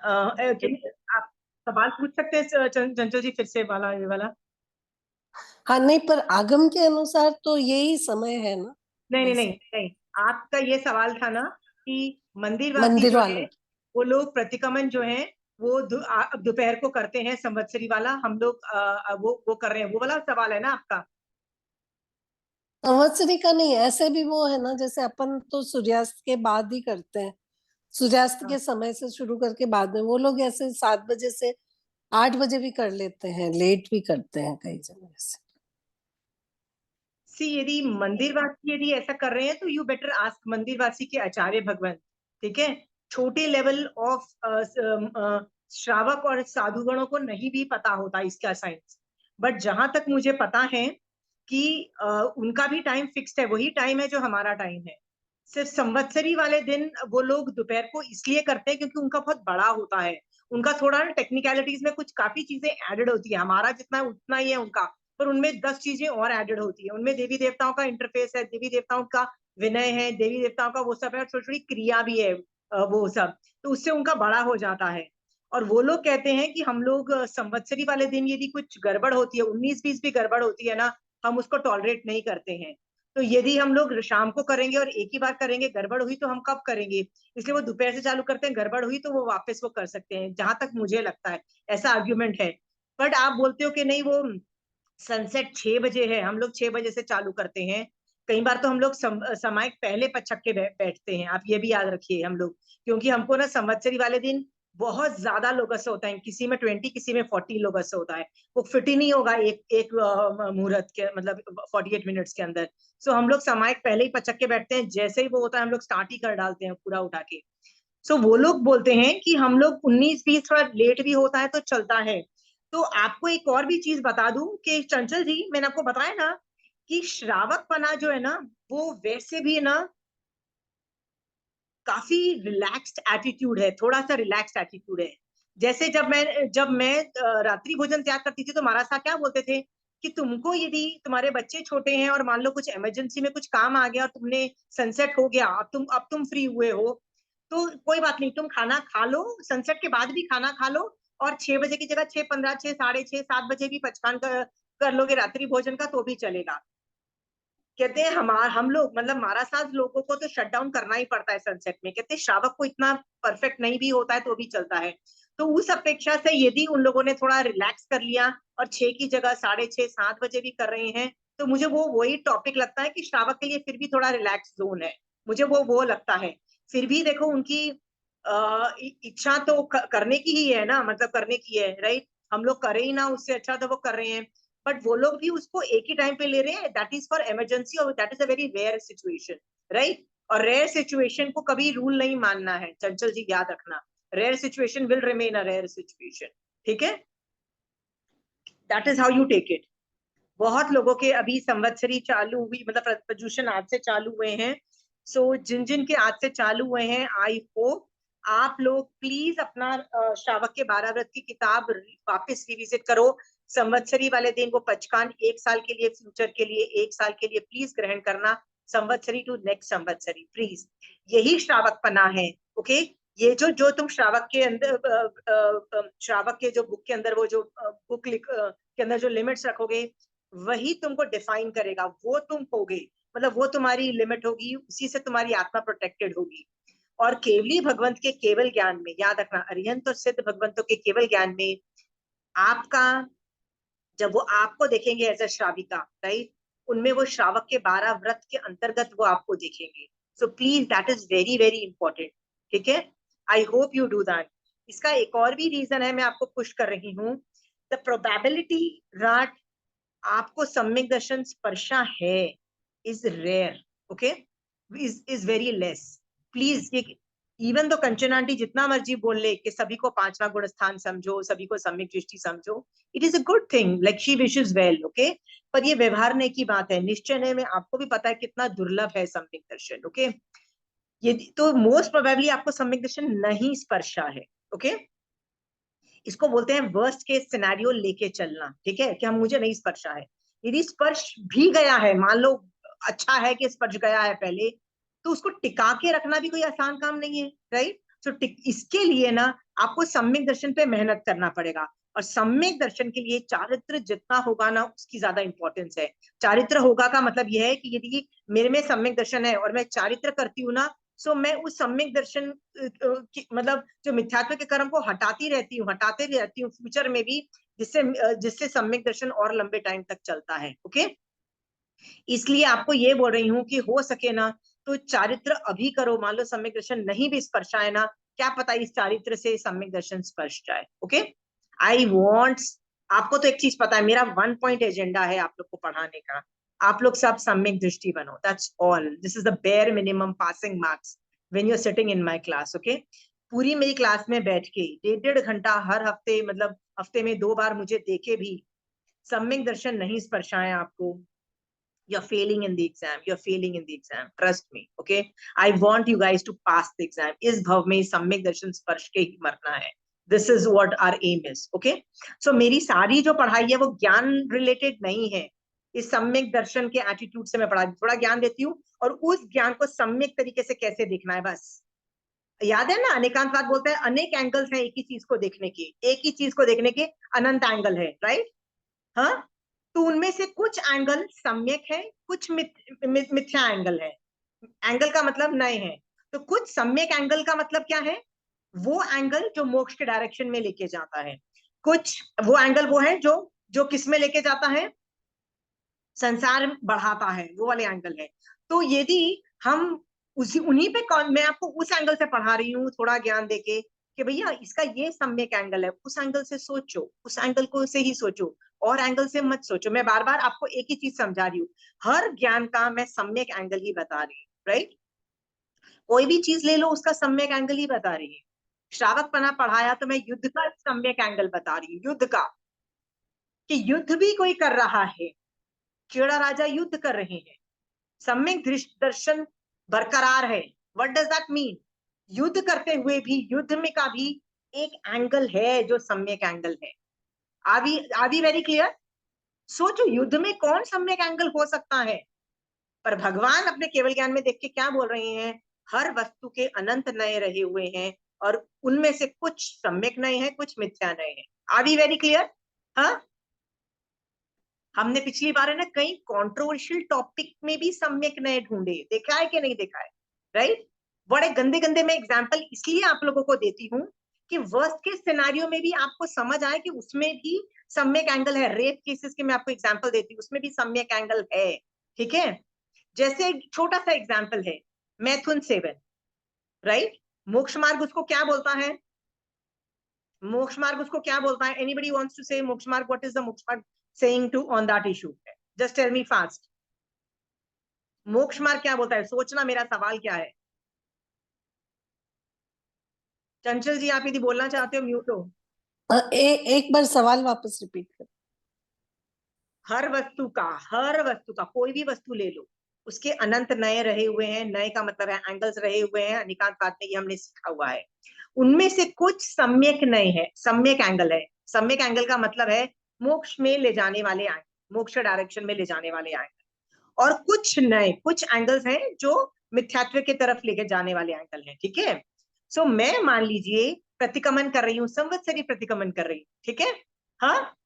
आप सवाल पूछ सकते हैं चंचल जी, फिर से वाला ये वाला। हाँ नहीं, पर आगम के अनुसार तो यही समय है ना नहीं नहीं वैसे। नहीं नहीं, आपका ये सवाल था ना कि मंदिरवासी मंदिर जो है वाले। वो लोग प्रतिक्रमण जो है वो दोपहर को करते हैं संवत्सरी वाला, हम लोग वो कर रहे हैं, वो वाला सवाल है ना आपका। संवत्सरी का नहीं, ऐसे भी वो है ना, जैसे अपन तो सूर्यास्त के बाद ही करते हैं, सूर्यास्त हाँ। के समय से शुरू करके बाद में, वो लोग ऐसे 7 बजे से 8 बजे भी कर लेते हैं, लेट भी करते हैं कई जगह से। सी यदि मंदिरवासी यदि ऐसा कर रहे हैं तो यू बेटर आस्क मंदिरवासी के आचार्य भगवंत, ठीक है। छोटे लेवल ऑफ श्रावक और साधुगणों को नहीं भी पता होता इसका साइंस, बट जहां तक मुझे पता है कि उनका भी टाइम फिक्स्ड है, वही टाइम है जो हमारा टाइम है। सिर्फ संवत्सरी वाले दिन वो लोग दोपहर को इसलिए करते हैं क्योंकि उनका बहुत बड़ा होता है, उनका थोड़ा टेक्निकलिटीज में कुछ काफी चीजें एडेड होती है, हमारा जितना उतना ही है उनका, पर उनमें 10 चीजें और एडेड होती है। उनमें देवी देवताओं का इंटरफेस है, देवी देवताओं का विनय है, देवी देवताओं का वो सब है, और छोटी छोटी क्रिया भी है, वो सब, तो उससे उनका बड़ा हो जाता है। और वो लोग कहते हैं कि हम लोग संवत्सरी वाले दिन यदि कुछ गड़बड़ होती है, 19-20 भी गड़बड़ होती है ना, हम उसको टॉलरेट नहीं करते हैं। तो यदि हम लोग शाम को करेंगे और एक ही बार करेंगे, गड़बड़ हुई तो हम कब करेंगे, इसलिए वो दोपहर से चालू करते हैं, गड़बड़ हुई तो वो वापस वो कर सकते हैं, जहां तक मुझे लगता है ऐसा आर्ग्यूमेंट है। बट आप बोलते हो कि नहीं वो सनसेट 6 बजे है, हम लोग 6 बजे से चालू करते हैं। कई बार तो हम लोग समय पहले पछक के बैठते हैं, आप ये भी याद रखिए हम लोग, क्योंकि हमको ना संवत्सरी वाले दिन बहुत ज्यादा लोगस होता है, किसी में 20 किसी में 40 लोगस होता है, वो फिट ही नहीं होगा एक एक मुहूर्त के मतलब 48 मिनट्स के अंदर। सो हम लोग समय पहले ही पचक के बैठते हैं, जैसे ही वो होता है हम लोग स्टार्ट ही कर डालते हैं पूरा उठा के। सो वो लोग बोलते हैं कि हम लोग 19-20 थोड़ा लेट भी होता है तो चलता है। तो आपको एक और भी चीज बता दूं कि चंचल जी, मैंने आपको बताया ना कि श्रावक पना जो है ना, वो वैसे भी ना काफी रिलैक्स्ड एटीट्यूड है, थोड़ा सा रिलैक्स्ड एटीट्यूड है। जैसे जब मैं रात्रि भोजन त्याग करती थी तो महाराज साहब क्या बोलते थे कि तुमको यदि तुम्हारे बच्चे छोटे हैं और मान लो कुछ इमरजेंसी में कुछ काम आ गया और तुमने सनसेट हो गया, अब तुम फ्री हुए हो, तो कोई बात नहीं, तुम खाना खा लो, सनसेट के बाद भी खाना खा लो, और 6 बजे की जगह 6:15, 6, 6:30, 7 बजे भी पचकान कर लोगे रात्रि भोजन का तो भी चलेगा। कहते हैं हम लोग मतलब महाराज साहब लोगों को तो शट डाउन करना ही पड़ता है सनसेट में, कहते हैं श्रावक को इतना परफेक्ट नहीं भी होता है तो भी चलता है। तो उस अपेक्षा से यदि उन लोगों ने थोड़ा रिलैक्स कर लिया और 6 की जगह 6:30, 7 बजे भी कर रहे हैं, तो मुझे वो वही टॉपिक लगता है कि श्रावक के लिए फिर भी थोड़ा रिलैक्स जोन है, मुझे वो लगता है। फिर भी देखो उनकी इच्छा तो करने की ही है ना, मतलब करने की है, राइट। हम लोग करें ही ना, उससे अच्छा तो वो कर रहे हैं, बट वो लोग भी उसको एक ही टाइम पे ले रहे हैं, दैट इज फॉर इमरजेंसी और that is a very rare situation, right. और रेयर सिचुएशन को कभी रूल नहीं मानना है, चंचल जी याद रखना, rare situation will remain a rare situation, ठीक है। That is how you take it. बहुत लोगों के अभी संवत्सरी चालू हुई, मतलब प्रदूषण आज से चालू हुए हैं। सो जिन जिन के आज से चालू हुए हैं, आई होप आप लोग प्लीज अपना श्रावक के 12 व्रत की किताब वापस रिविजिट करो। संवत्सरी वाले दिन वो पचकान 1 साल के लिए, फ्यूचर के लिए 1 साल के लिए प्लीज ग्रहण करना, संवत्सरी टू नेक्स्ट संवत्सरी प्लीज, यही श्रावक पना है। ओके, ये जो जो तुम श्रावक के अंदर श्रावक के जो बुक के अंदर वो जो बुक के अंदर जो लिमिट्स रखोगे, वही तुमको डिफाइन करेगा, वो तुम होगे, मतलब वो तुम्हारी लिमिट होगी, उसी से तुम्हारी आत्मा प्रोटेक्टेड होगी। और केवली भगवंत के केवल ज्ञान में, याद रखना, अरिहंत और सिद्ध भगवंतों के केवल ज्ञान में आपका, जब वो आपको देखेंगे एज अ श्राविका, राइट, उनमें वो श्रावक के 12 व्रत के अंतर्गत वो आपको देखेंगे। So please that is very very important, ठीक है। I hope you do that. इसका एक और भी रीजन है, मैं आपको पुश कर रही हूँ, द प्रोबेबिलिटी दैट आपको सम्यक दर्शन स्पर्शा है is rare, okay, is very less. Please ये, इवन तो कंचन आंटी जितना मर्जी बोल ले कि सभी को पांचवा गुण स्थान समझो, सभी को सम्यक दृष्टि समझो, it is a good thing, like she wishes well, okay, पर ये व्यवहारने की बात है, निश्चय में आपको भी पता है कितना दुर्लभ है सम्यक दर्शन, ओके। ये तो मोस्ट प्रोबेबली आपको सम्यक दर्शन नहीं स्पर्शा है, ओके। इसको बोलते हैं वर्स्ट केस सिनेरियो लेके चलना, ठीक है, कि हम मुझे नहीं स्पर्शा है। यदि स्पर्श भी गया है, मान लो अच्छा है कि स्पर्श गया है पहले, तो उसको टिका के रखना भी कोई आसान काम नहीं है, राइट। तो इसके लिए ना आपको सम्यक दर्शन पे मेहनत करना पड़ेगा। और सम्यक दर्शन के लिए चारित्र जितना होगा ना, उसकी ज्यादा इंपॉर्टेंस है। चारित्र होगा का मतलब यह है कि यदि मेरे में सम्यक दर्शन है और मैं चारित्र करती हूँ ना, सो मैं उस सम्यक दर्शन मतलब जो मिथ्यात्व के कर्म को हटाती रहती हूँ फ्यूचर में भी, जिससे सम्यक दर्शन और लंबे टाइम तक चलता है। ओके, इसलिए आपको ये बोल रही हूँ कि हो सके ना तो चारित्र अभी करो। मान लो सम्यक दर्शन नहीं भी स्पर्श आए ना, क्या पता इस चारित्र से सम्यक दर्शन स्पर्श जाए। ओके, आई वॉन्ट, आपको तो एक चीज पता है, मेरा 1 पॉइंट एजेंडा है आप लोग को पढ़ाने का। आप लोग सब सम्यक दृष्टि बनो, that's all. This is the bare minimum passing marks when you are sitting in my class. Okay, पूरी मेरी क्लास में बैठ के 1.5 घंटा हर हफ्ते, मतलब हफ्ते में 2 बार मुझे देखे भी सम्यक दर्शन नहीं स्पर्शाए आपको, you're failing in the exam, you're failing in the exam, trust me. Okay, I want you guys to pass the exam. इस भव में सम्यक दर्शन स्पर्श के ही मरना है। This is what our aim is. Okay, so मेरी सारी जो पढ़ाई है वो ज्ञान रिलेटेड नहीं है। इस सम्यक दर्शन के एटीट्यूड से मैं पढ़ा थोड़ा ज्ञान देती हूँ, और उस ज्ञान को सम्यक तरीके से कैसे देखना है बस। याद है ना, अनेकांतवाद बोलता है अनेक एंगल्स हैं एक ही चीज को देखने के, एक ही चीज को देखने के अनंत एंगल है, राइट। हाँ, तो उनमें से कुछ एंगल सम्यक है, कुछ मिथ्या एंगल है। एंगल का मतलब नए है, तो कुछ सम्यक एंगल का मतलब क्या है, वो एंगल जो मोक्ष के डायरेक्शन में लेके जाता है। कुछ वो एंगल वो है जो जो किस में लेके जाता है, संसार बढ़ाता है, वो वाले एंगल है। तो यदि हम उसी उन्हीं पे मैं आपको उस एंगल से पढ़ा रही हूँ थोड़ा ज्ञान देके कि भैया इसका ये सम्यक एंगल है, उस एंगल से सोचो, उस एंगल को से ही सोचो, और एंगल से मत सोचो। मैं बार बार आपको एक ही चीज समझा रही हूँ, हर ज्ञान का मैं सम्यक एंगल ही बता रही हूँ, राइट। कोई भी चीज ले लो उसका सम्यक एंगल ही बता रही है। श्रावक पना पढ़ाया तो मैं युद्ध का सम्यक एंगल बता रही हूँ, युद्ध का, कि युद्ध भी कोई कर रहा है, चेड़ा राजा युद्ध कर रहे हैं, सम्यक दर्शन बरकरार है। व्हाट डज दैट मीन, युद्ध करते हुए भी युद्ध में का भी एक एंगल है जो सम्यक एंगल है। Are we very clear. सोचो युद्ध में कौन सम्यक एंगल हो सकता है, पर भगवान अपने केवल ज्ञान में देख के क्या बोल रहे हैं, हर वस्तु के अनंत नए रहे हुए हैं, और उनमें से कुछ सम्यक नए हैं, कुछ मिथ्या नए हैं। Are we very clear. हाँ, हमने पिछली बार है ना कई कंट्रोवर्शियल टॉपिक में भी सम्यक नए ढूंढे, देखा है कि नहीं देखा है, राइट। बड़े गंदे गंदे मैं एग्जाम्पल इसलिए आप लोगों को देती हूँ कि वर्स्ट के सिनेरियो में भी आपको समझ आए कि उसमें भी सम्यक एंगल है। रेप केसेस के मैं आपको एग्जाम्पल देती हूँ, उसमें भी सम्यक एंगल है, ठीक है। जैसे छोटा सा एग्जाम्पल है, मैथुन सेवन, राइट। मोक्ष मार्ग उसको क्या बोलता है, मोक्ष मार्ग उसको क्या बोलता है, एनीबडी वांट्स टू से मोक्ष मार्ग, व्हाट इज द मोक्ष मार्ग saying to on that issue, just tell me fast. मोक्ष मार्ग क्या बोलता है, सोचना, मेरा सवाल क्या है। चंचल जी आप यदि बोलना चाहते हो म्यूट हो। एक बार सवाल वापस रिपीट कर। हर वस्तु का कोई भी वस्तु ले लो, उसके अनंत नए रहे हुए हैं, नए का मतलब है एंगल्स रहे हुए हैं, अनिकांत बात में ये हमने सीखा हुआ है। उनमें से कुछ सम्यक नए हैं, सम्यक एंगल है। सम्यक एंगल का मतलब है मोक्ष में ले जाने वाले एंगल, मोक्ष डायरेक्शन में ले जाने वाले एंगल। और कुछ नए, कुछ एंगल्स हैं जो मिथ्यात्व की तरफ लेके जाने वाले एंगल हैं, ठीक है। सो मैं मान लीजिए प्रतिक्रमण कर रही हूँ, संवत्सरी प्रतिक्रमण कर रही हूँ, ठीक है। हाँ,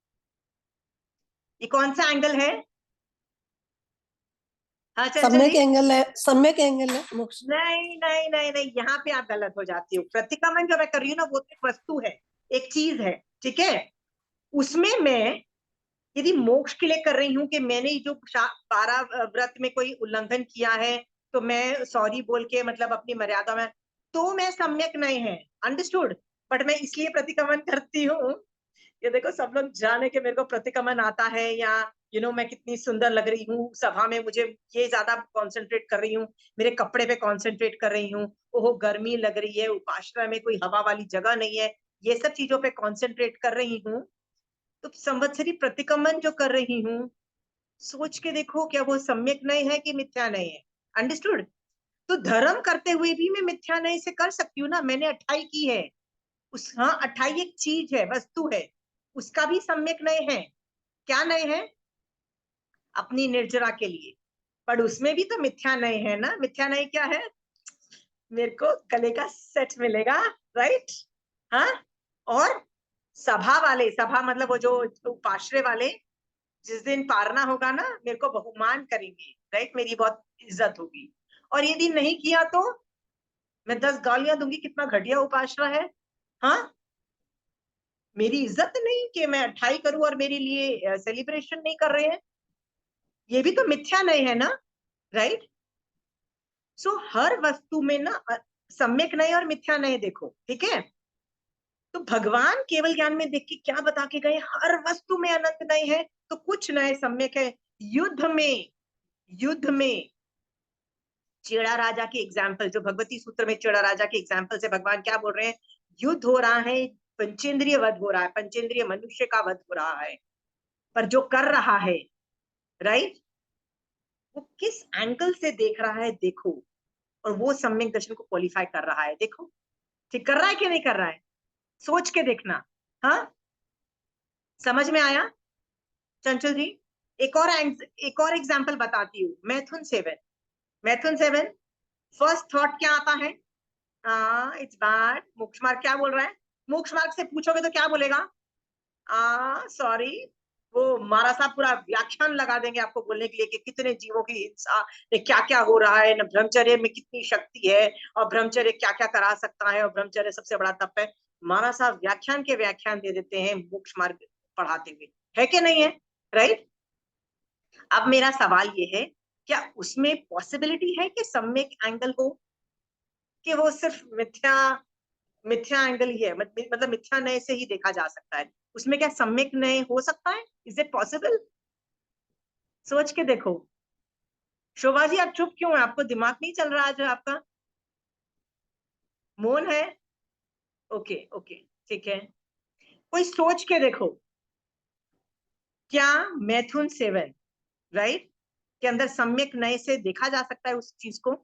ये कौन सा एंगल है। हाँ चंचल सम्यक जी। एंगल है, सम्यक एंगल है मोक्ष। नहीं नहीं नहीं नहीं, यहाँ पे आप गलत हो जाती हो। प्रतिक्रमण जो मैं कर रही हूँ ना, वो तो एक वस्तु है, एक चीज है, ठीक है। उसमें मैं यदि मोक्ष के लिए कर रही हूँ कि मैंने जो 12 व्रत में कोई उल्लंघन किया है, तो मैं सॉरी बोल के मतलब अपनी मर्यादा में, तो मैं सम्यक नहीं है, अंडरस्टूड। बट मैं इसलिए प्रतिक्रमण करती हूँ, ये देखो सब लोग जाने के मेरे को प्रतिक्रमण आता है, या मैं कितनी सुंदर लग रही हूँ सभा में, मुझे ये ज्यादा कंसंट्रेट कर रही हूँ, मेरे कपड़े पे कंसंट्रेट कर रही हूँ, ओहो गर्मी लग रही है, उपाश्रय में कोई हवा वाली जगह नहीं है, ये सब चीजों पे कंसंट्रेट कर रही हूँ। तो संवत्सरी प्रतिक्रमण जो कर रही हूँ, सोच के देखो क्या वो सम्यक नहीं है कि मिथ्या नहीं है, अंडरस्टूड। तो धर्म करते हुए भी मैं मिथ्या नहीं से कर सकती हूँ ना, मैंने अठाई की है। हाँ, अठाई एक चीज है, वस्तु है, उसका भी सम्यक नहीं है। क्या नहीं है, अपनी निर्जरा के लिए, पर उसमें भी तो मिथ्या नहीं है ना। मिथ्या नहीं क्या है, मेरे को गले का सेट मिलेगा, राइट। हाँ, और सभा वाले, सभा मतलब वो जो उपाश्रय वाले, जिस दिन पारना होगा ना, मेरे को बहुमान करेंगे, राइट, मेरी बहुत इज्जत होगी। और ये दिन नहीं किया तो मैं 10 गालियां दूंगी, कितना घटिया उपाश्रय है। हाँ, मेरी इज्जत नहीं कि मैं अट्ठाई करूं और मेरे लिए सेलिब्रेशन नहीं कर रहे हैं। ये भी तो मिथ्या नय है ना, राइट। सो हर वस्तु में ना सम्यक नय और मिथ्या नय देखो, ठीक है। तो भगवान केवल ज्ञान में देख के क्या बता के गए, हर वस्तु में अनंत नय है, तो कुछ नय सम्यक है। युद्ध में चेड़ा राजा के एग्जाम्पल, जो भगवती सूत्र में चेड़ा राजा के एग्जाम्पल से भगवान क्या बोल रहे हैं, युद्ध हो रहा है, पंचेंद्रिय वध हो रहा है, पंचेंद्रिय मनुष्य का वध हो रहा है, पर जो कर रहा है, राइट, वो किस एंगल से देख रहा है देखो, और वो सम्यक दर्शन को क्वालिफाई कर रहा है, देखो, ठीक कर रहा है कि नहीं कर रहा है, सोच के देखना। हाँ, समझ में आया चंचल जी? एक और एग्जाम्पल बताती हूँ, मैथुन 7। फर्स्ट थॉट क्या आता है, इट्स बैड। मोक्ष मार्ग क्या बोल रहा है, मोक्ष मार्ग से पूछोगे तो क्या बोलेगा, सॉरी, वो मारा साहब पूरा व्याख्यान लगा देंगे आपको बोलने के लिए कि कितने जीवों की हिंसा, क्या क्या हो रहा है, न ब्रह्मचर्य में कितनी शक्ति है, और ब्रह्मचर्य क्या क्या करा सकता है, और ब्रह्मचर्य सबसे बड़ा तप है। मारा साहब व्याख्यान के व्याख्यान दे देते हैं मोक्ष मार्ग पढ़ाते हुए, है कि नहीं है, राइट। अब मेरा सवाल ये है, क्या उसमें पॉसिबिलिटी है कि सम्यक एंगल हो, कि वो सिर्फ मिथ्या मिथ्या एंगल ही है, मतलब मिथ्या नय से ही देखा जा सकता है, उसमें क्या सम्यक नय हो सकता है, इज इट पॉसिबल? सोच के देखो। शोभा जी आप चुप क्यों है, आपको दिमाग नहीं चल रहा आज आपका, मौन है? ओके ओके, ठीक है, कोई सोच के देखो, क्या मैथुन 7, राइट, के अंदर सम्यक नय से देखा जा सकता है उस चीज को?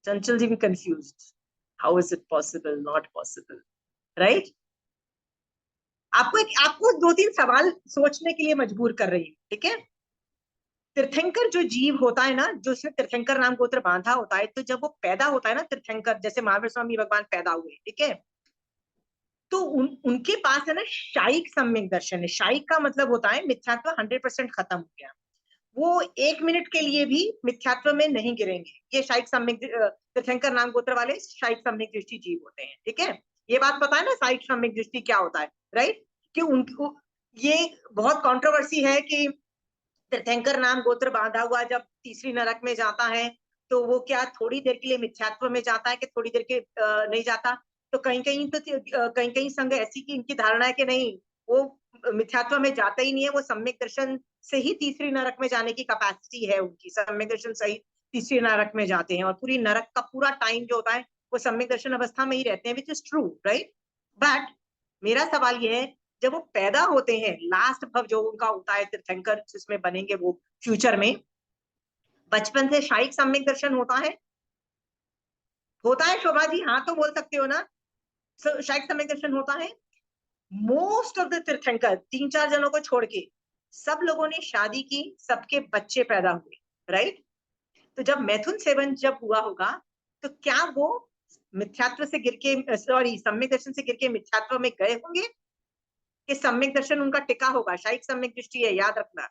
चंचल जी भी confuse, how is it possible, not possible, right. आपको 2-3 सवाल सोचने के लिए मजबूर कर रही हूँ, ठीक है। तीर्थंकर जो जीव होता है ना, जो उसने तीर्थंकर नाम गोत्र बांधा होता है, तो जब वो पैदा होता है ना तीर्थंकर, जैसे महावीर स्वामी भगवान पैदा हुए, ठीक है, तो उनके पास है ना शाइक सम्यक दर्शन है। शाइक का मतलब होता है मिथ्यात्व 100% खत्म हो गया, वो 1 मिनट के लिए भी मिथ्यात्व में नहीं गिरेंगे। ये शाइक सम्यक तीर्थंकर नाम गोत्र वाले शाइक सम्यक दृष्टि जीव होते हैं, ठीक है। ये बात पता है ना शाइक सम्यक दृष्टि क्या होता है, राइट, कि उनको ये बहुत कंट्रोवर्सी है कि तीर्थंकर नाम गोत्र बांधा हुआ जब तीसरी नरक में जाता है, तो वो क्या थोड़ी देर के लिए मिथ्यात्व में जाता है कि थोड़ी देर के नहीं जाता? तो कहीं कहीं संघ ऐसी की इनकी धारणा है कि नहीं, वो मिथ्यात्व में जाता ही नहीं है, वो सम्यक दर्शन से ही तीसरी नरक में जाने की कैपेसिटी है उनकी, सम्यक दर्शन से ही तीसरी नरक में जाते हैं, और पूरी नरक का पूरा टाइम जो होता है वो सम्यक दर्शन अवस्था में ही रहते हैं, which is true, right. But मेरा सवाल ये है, जब वो पैदा होते हैं, लास्ट भव जो उनका होता है तीर्थंकर जिसमें बनेंगे वो फ्यूचर में, बचपन से शाइक सम्यक दर्शन होता है शोभा जी, हाँ तो बोल सकते हो ना, शाइक सम्यक दर्शन होता है। मोस्ट ऑफ द तीर्थंकर, 3-4 जनों को छोड़ के, सब लोगों ने शादी की, सबके बच्चे पैदा हुए, राइट। तो जब मैथुन 7 जब हुआ होगा, तो क्या वो मिथ्यात्व से गिर के, सॉरी, सम्यक दर्शन से गिर के मिथ्यात्व में गए होंगे, कि सम्यक दर्शन उनका टिका होगा? शाइक सम्यक दृष्टि है, याद रखना,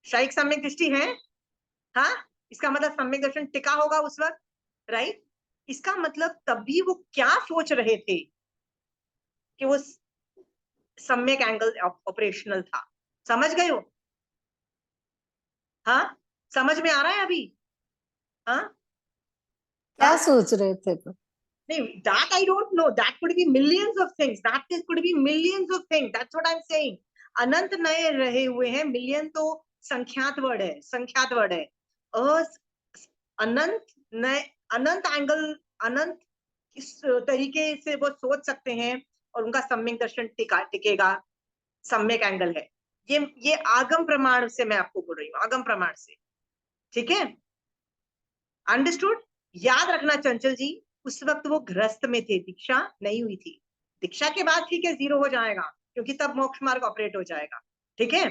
शाइक सम्यक दृष्टि है। हाँ, इसका मतलब सम्यक दर्शन टिका होगा उस वक्त, राइट। इसका मतलब तब भी वो क्या सोच रहे थे, कि वो सम्यक एंगल ऑपरेशनल था, समझ गए हो? हाँ, समझ में आ रहा है अभी? हाँ क्या हाँ, सोच रहे थे तो? नहीं, that I don't know, that could be millions of things, could be millions of things, that's what I'm saying। अनंत नए रहे हुए हैं, मिलियन तो संख्यात वर्ड है। अनंत नए, अनंत एंगल, अनंत इस तरीके से वो सोच सकते हैं, और उनका सम्यक दर्शन टिकेगा, सम्यक एंगल है। ये आगम प्रमाण से मैं आपको बोल रही हूँ, आगम प्रमाण से, ठीक है, अंडरस्टूड। याद रखना चंचल जी, उस वक्त वो गृहस्थ में थे, दीक्षा नहीं हुई थी। दीक्षा के बाद ठीक है जीरो हो जाएगा, क्योंकि तब मोक्ष मार्ग ऑपरेट हो जाएगा, ठीक है।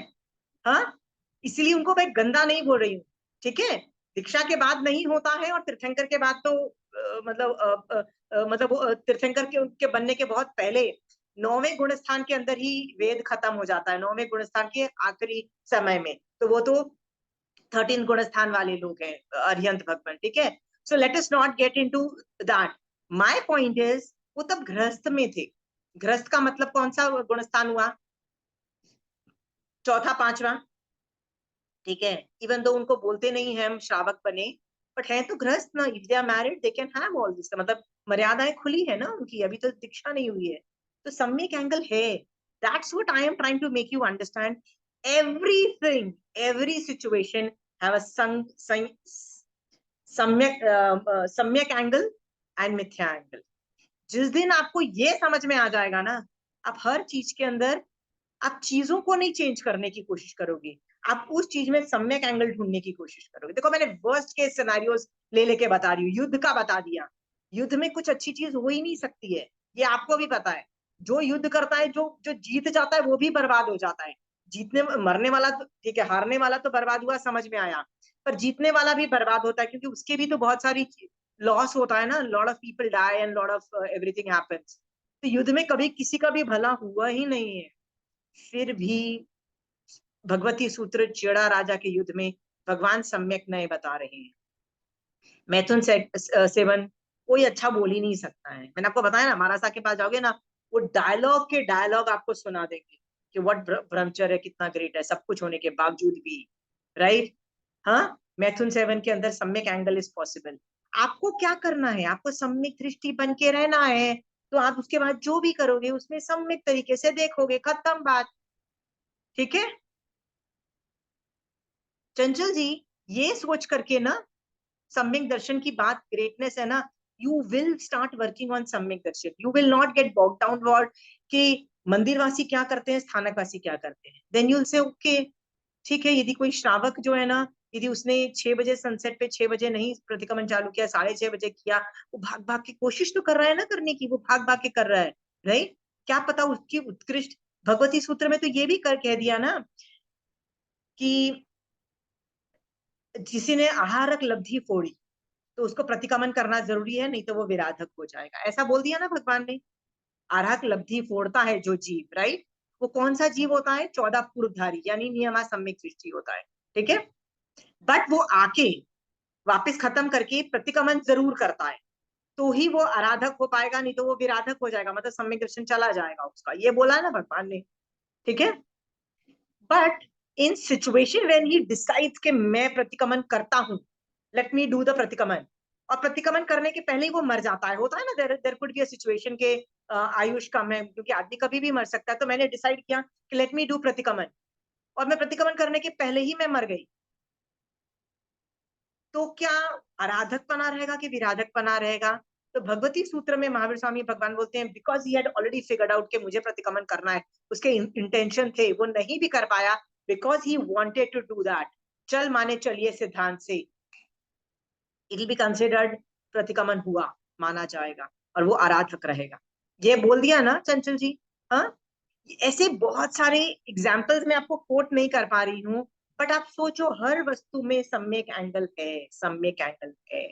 हाँ, इसलिए उनको मैं गंदा नहीं बोल रही हूँ, ठीक है। दीक्षा के बाद नहीं होता है, और तीर्थंकर के बाद तो तीर्थंकर के बनने के बहुत पहले 9वें गुण स्थान के अंदर ही वेद खत्म हो जाता है, 9वें गुण स्थान के आखिरी समय में। तो वो तो 13 गुण स्थान वाले लोग हैं, अरिहंत भगवान, ठीक है। So let us not get into that. My point is वो तब गृहस्थ में थे। गृहस्थ का मतलब कौन सा गुण स्थान हुआ? चौथा, पांचवा, ठीक है। इवन दो उनको बोलते नहीं है हम श्रावक बने, बट है तो गृहस्थ ना। If they are married they can have all this, मतलब मर्यादाएं खुली है ना उनकी, अभी तो दीक्षा नहीं हुई है। तो सम्यक एंगल है। That's what I am trying to make you understand. Everything, every situation have a सम्यक एंगल एंड मिथ्या एंगल। जिस दिन आपको ये समझ में आ जाएगा ना, आप हर चीज के अंदर, आप चीजों को नहीं चेंज करने की कोशिश करोगे, आप उस चीज में सम्यक एंगल ढूंढने की कोशिश करोगे। देखो मैंने वर्स्ट केस सिनेरियोस ले लेके बता रही हूँ, युद्ध का बता दिया। युद्ध में कुछ अच्छी चीज हो ही नहीं सकती है, ये आपको भी पता है। जो युद्ध करता है, जो जो जीत जाता है, वो भी बर्बाद हो जाता है। जीतने मरने वाला तो ठीक है, हारने वाला तो बर्बाद हुआ, समझ में आया। पर जीतने वाला भी बर्बाद होता है, क्योंकि उसके भी तो बहुत सारी लॉस होता है ना। Lot of people die and lot of everything happens. तो युद्ध में कभी किसी का भी भला हुआ ही नहीं है। फिर भी भगवती सूत्र चेड़ा राजा के युद्ध में भगवान सम्यक नए बता रहे हैं। मैथुन सेवन कोई अच्छा बोल ही नहीं सकता है। मैंने आपको बताया ना, महाराजा के पास जाओगे ना, वो डायलॉग के डायलॉग आपको सुना देंगे कि व्हाट ब्रह्मचर्य कितना ग्रेट है, सब कुछ होने के बावजूद भी, राइट। हाँ, मैथुन सेवन के अंदर सम्यक एंगल इज पॉसिबल। आपको क्या करना है? आपको सम्यक दृष्टि बन के रहना है। तो आप उसके बाद जो भी करोगे उसमें सम्यक तरीके से देखोगे, खत्म बात, ठीक है। चंचल जी, ये सोच करके ना, सम्यक दर्शन की बात ग्रेटनेस है ना, you will start working on सम्यक दर्शन। You will not get bog down word कि मंदिरवासी क्या करते हैं, स्थानकवासी क्या करते हैं। Then you will say okay, ठीक है। यदि कोई श्रावक जो है ना, यदि उसने 6 बजे सनसेट पे 6 बजे नहीं प्रतिक्रमण चालू किया, 6:30 बजे किया, वो भाग भाग के कोशिश तो कर रहा है ना करने की, वो भाग भाग के कर रहा है, राइट। क्या पता उसकी उत्कृष्ट, भगवती सूत्र में तो ये भी कर कह दिया ना कि किसी ने आहारक लब्धि फोड़ी तो उसको प्रतिक्रमण करना जरूरी है, नहीं तो वो विराधक हो जाएगा, ऐसा बोल दिया ना भगवान ने। आहारक लब्धि फोड़ता है जो जीव, राइट, वो कौन सा जीव होता है? 14 पूर्वधारी, यानी नियमा सम्यक दृष्टि होता है, ठीक है। बट वो आके वापस खत्म करके प्रतिक्रमण जरूर करता है, तो ही वो आराधक हो पाएगा, नहीं तो वो विराधक हो जाएगा, मतलब सम्यक दर्शन चला जाएगा उसका। ये बोला है ना भगवान ने, ठीक है। But in situation when he decides कि मैं प्रतिक्रमण करता हूं, लेट मी डू द प्रतिक्रमण, और प्रतिक्रमण करने के पहले ही वो मर जाता है, होता है ना, there could be a situation के आयुष कम है, क्योंकि आदमी कभी भी मर सकता है। तो मैंने डिसाइड किया कि लेट मी डू प्रतिक्रमण, और मैं प्रतिक्रमण करने के पहले ही मैं मर गई, तो क्या आराधक बना रहेगा कि विराधक बना रहेगा? तो भगवती सूत्र में महावीर स्वामी भगवान बोलते हैं, because he had already figured out कि मुझे प्रतिक्रमण करना है, उसके इंटेंशन थे, वो नहीं भी कर पाया, because he wanted to do that, चल माने चलिए सिद्धांत से, इट विल बी कंसिडर्ड प्रतिक्रमण हुआ, माना जाएगा, और वो आराधक रहेगा। ये बोल दिया ना चंचल जी। हाँ, ऐसे बहुत सारे एग्जाम्पल्स मैं आपको कोट नहीं कर पा रही हूँ, बट आप सोचो हर वस्तु में सम्यक एंगल है, सम्यक एंगल है,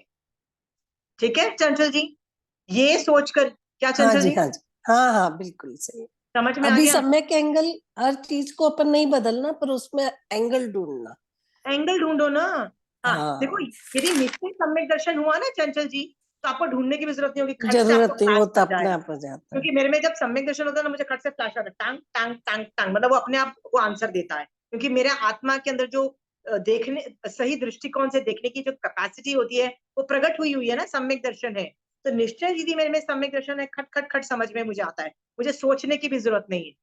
ठीक है चंचल जी। ये सोचकर, क्या हाँ चंचल जी, जी, हाँ जी, हाँ हाँ, बिल्कुल सही। समझ में आ अभी गया? सम्यक एंगल, हर चीज को अपन नहीं बदलना, पर उसमें एंगल ढूंढना। एंगल ढूंढो ना। हाँ, देखो, हाँ, यदि निश्चय सम्यक दर्शन हुआ ना चंचल जी, तो आपको ढूंढने की भी जरूरत नहीं होगी, खट से आपको जरूरत नहीं, फ्लैश वो तो कर अपने जाएगा। आप हो जाता है। क्योंकि मेरे में जब सम्यक दर्शन होता है ना, मुझे खट से फ्लैश आता है, टांग टांग टांग टांग, मतलब वो अपने आप को आंसर देता है, क्योंकि मेरे आत्मा के अंदर जो देखने, सही दृष्टिकोण से देखने की जो कैपेसिटी होती है, वो प्रकट हुई हुई है ना, सम्यक दर्शन है। तो निश्चय यदि मेरे में सम्यक दर्शन है, खट खट खट समझ में मुझे आता है, मुझे सोचने की भी जरूरत नहीं है।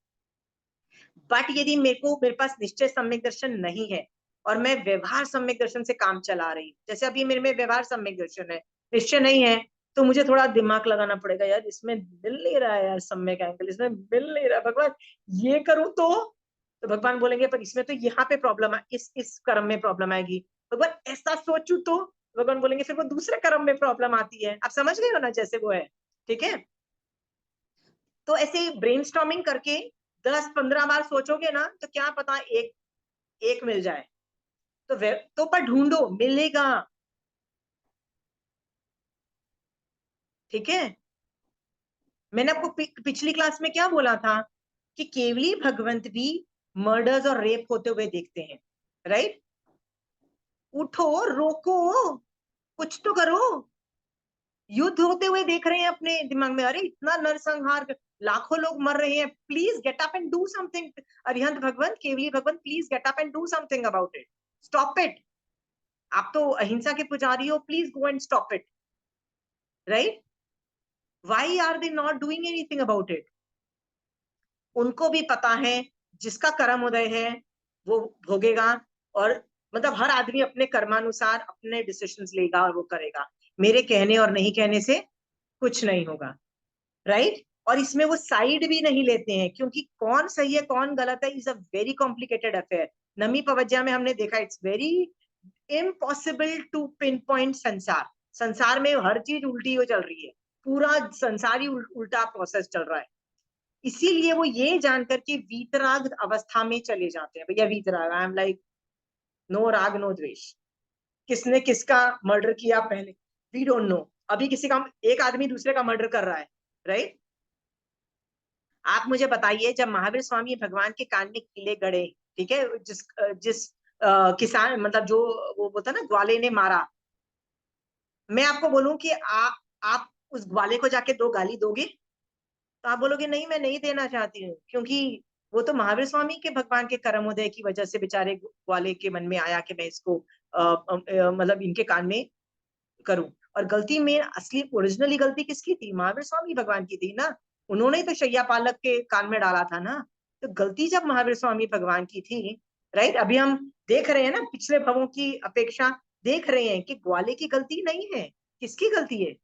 बट यदि मेरे पास निश्चय सम्यक दर्शन नहीं है, और मैं व्यवहार सम्यक दर्शन से काम चला रही हूँ, जैसे अभी मेरे में व्यवहार सम्यक दर्शन है, निश्चय नहीं है, तो मुझे थोड़ा दिमाग लगाना पड़ेगा, यार इसमें मिल नहीं रहा है, यार सम्यक एंगल इसमें मिल नहीं रहा है, भगवान ये करूं तो भगवान बोलेंगे पर इसमें तो यहाँ पे प्रॉब्लम है, इस कर्म में प्रॉब्लम आएगी। भगवान ऐसा सोचू तो भगवान बोलेंगे फिर वो दूसरे कर्म में प्रॉब्लम आती है। आप समझ गए हो ना जैसे वो है, ठीक है। तो ऐसे ब्रेनस्टॉर्मिंग करके 10-15 बार सोचोगे ना, तो क्या पता एक एक मिल जाए। तो पर ढूंढो, मिलेगा। ठीक है, मैंने आपको पिछली क्लास में क्या बोला था कि केवली भगवंत भी मर्डर्स और रेप होते हुए देखते हैं, राइट? उठो, रोको, कुछ तो करो। युद्ध होते हुए देख रहे हैं अपने दिमाग में, अरे इतना नरसंहार, लाखों लोग मर रहे हैं, please get up and do something. अरिहंत भगवंत, केवली भगवंत, please get up and do something about it, stop it. आप तो अहिंसा के पुजारी हो, please go and stop it, right? Why are they not doing anything about it? उनको भी पता है जिसका कर्म उदय है वो भोगेगा, और मतलब हर आदमी अपने कर्मानुसार अपने डिसीजंस लेगा और वो करेगा। मेरे कहने और नहीं कहने से कुछ नहीं होगा, राइट? और इसमें वो साइड भी नहीं लेते हैं, क्योंकि कौन सही है कौन गलत है is a very complicated affair. नमी पवज्जा में हमने देखा, it's very impossible to pinpoint संसार। संसार में हर चीज उल्टी हो चल रही है, पूरा संसार ही उल्टा प्रोसेस चल रहा है। इसीलिए वो ये जानकर के वीतराग अवस्था में चले जाते हैं। भैया वीतराग, आई एम लाइक नो राग नो द्वेष। किसने किसका मर्डर किया पहले, वी डोंट नो। अभी किसी का, एक आदमी दूसरे का मर्डर कर रहा है, राइट? आप मुझे बताइए, जब महावीर स्वामी भगवान के कान में कीले गड़े, ठीक है, जिस जिस किसान, मतलब जो वो बोलता ना ग्वाले ने मारा, मैं आपको बोलूं कि आप उस ग्वाले को जाके दो गाली दोगे, तो आप बोलोगे नहीं मैं नहीं देना चाहती हूँ, क्योंकि वो तो महावीर स्वामी के भगवान के कर्मोदय की वजह से बेचारे ग्वाले के मन में आया कि मैं इसको मतलब इनके कान में करूं। और गलती में असली ओरिजिनली गलती किसकी थी? महावीर स्वामी भगवान की थी ना। उन्होंने ही तो शैया पालक के कान में डाला था ना। तो गलती जब महावीर स्वामी भगवान की थी, राइट? अभी हम देख रहे हैं ना, पिछले भवों की अपेक्षा देख रहे हैं कि ग्वाले की गलती नहीं है। किसकी गलती है?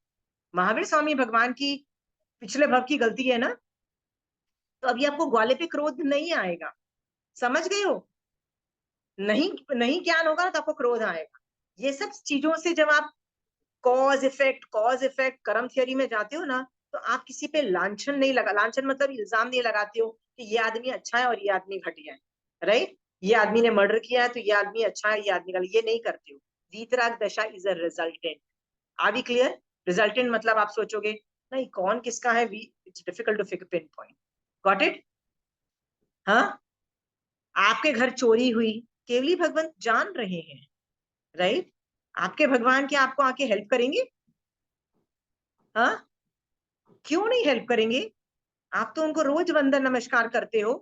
महावीर स्वामी भगवान की पिछले भव की गलती है ना। तो अभी आपको ग्वाले पे क्रोध नहीं आएगा, समझ गए हो? नहीं, नहीं ज्ञान होगा ना तो आपको क्रोध आएगा। ये सब चीजों से जब आप कॉज इफेक्ट कर्म थियरी में जाते हो ना, तो आप किसी पे लांछन नहीं लगा, लांछन मतलब इल्जाम नहीं लगाते हो कि ये आदमी अच्छा है और ये आदमी घटिया है, राइट? ये आदमी ने मर्डर किया है तो ये आदमी अच्छा है, ये आदमी गलत, ये नहीं करते हो। वीतराग दशा is a resultant. Are we clear? Resultant मतलब आप सोचोगे नहीं कौन किसका है, we it's difficult to pinpoint. Got it? हाँ, आपके घर चोरी हुई, केवली भगवंत जान रहे हैं, राइट? आपके भगवान क्या आपको आके हेल्प करेंगे? हाँ, क्यों नहीं हेल्प करेंगे? आप तो उनको रोज वंदन नमस्कार करते हो,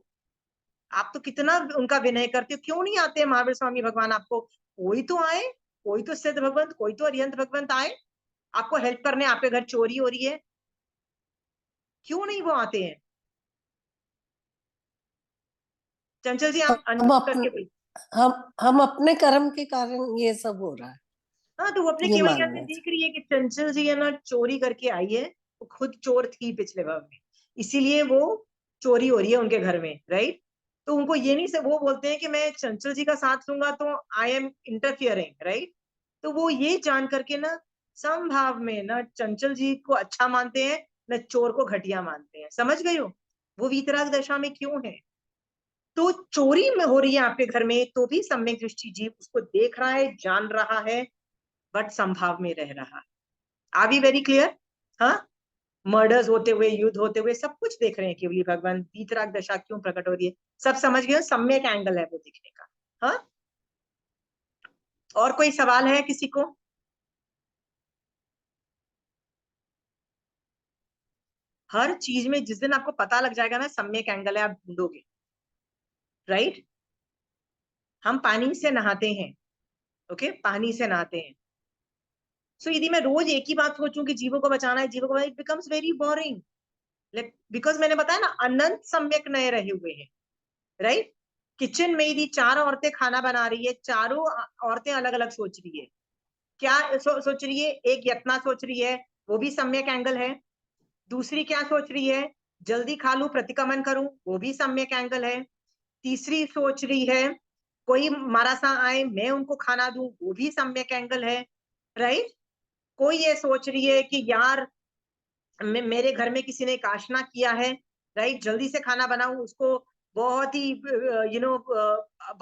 आप तो कितना उनका विनय करते हो, क्यों नहीं आते महावीर स्वामी भगवान आपको? कोई तो आए, कोई तो सिद्ध भगवंत, कोई तो अरिहंत भगवंत आए आपको हेल्प करने। आपके घर चोरी हो रही है, क्यों नहीं वो आते हैं? चंचल जी आप हम अनम्यूट अपने करके बोलिए। हम अपने कर्म के कारण ये सब हो रहा है, हाँ, तो वो अपने ये केवल मान ज्ञान से लें। देख रही है कि चंचल जी है ना चोरी करके आई है, वो खुद चोर थी पिछले भाव में, इसीलिए वो चोरी हो रही है उनके घर में, राइट? तो उनको ये नहीं से वो बोलते हैं कि मैं चंचल जी का साथ लूंगा तो आई एम इंटरफियरिंग, राइट? तो वो ये जान करके ना समभाव में ना चंचल जी को अच्छा मानते हैं, न चोर को घटिया मानते हैं। समझ गए हो वो वीतराग दशा में क्यों है? तो चोरी में हो रही है आपके घर में तो भी सम्यक दृष्टि जीव उसको देख रहा है, जान रहा है, बट संभाव में रह रहा है। Are we very clear? हाँ, मर्डर्स होते हुए, युद्ध होते हुए, सब कुछ देख रहे हैं केवली भगवान। वीतराग दशा क्यों प्रकट हो रही है, सब समझ गए हो? सम्यक एंगल है वो दिखने का। हाँ, और कोई सवाल है किसी को? हर चीज में जिस दिन आपको पता लग जाएगा ना सम्यक एंगल है, आप ढूंढोगे, राइट? हम पानी से नहाते हैं, ओके, पानी से नहाते हैं। सो यदि मैं रोज एक ही बात सोचूं कि जीवों को बचाना है, जीवों को, it becomes very boring. Because मैंने बताया ना, अनंत सम्यक नए रहे हुए हैं, राइट? किचन में यदि चार औरतें खाना बना रही है, चारों औरतें अलग अलग सोच रही है। क्या सोच रही है? एक यत्ना सोच रही है, वो भी सम्यक एंगल है। दूसरी क्या सोच रही है? जल्दी खा लूं, प्रतिक्रमण करूं, वो भी सम्यक एंगल है। तीसरी सोच रही है कोई मारा सा आए मैं उनको खाना दूं, वो भी सम्यक एंगल है, राइट? कोई ये सोच रही है कि यार मेरे घर में किसी ने काशना किया है, राइट, जल्दी से खाना बनाऊं, उसको बहुत ही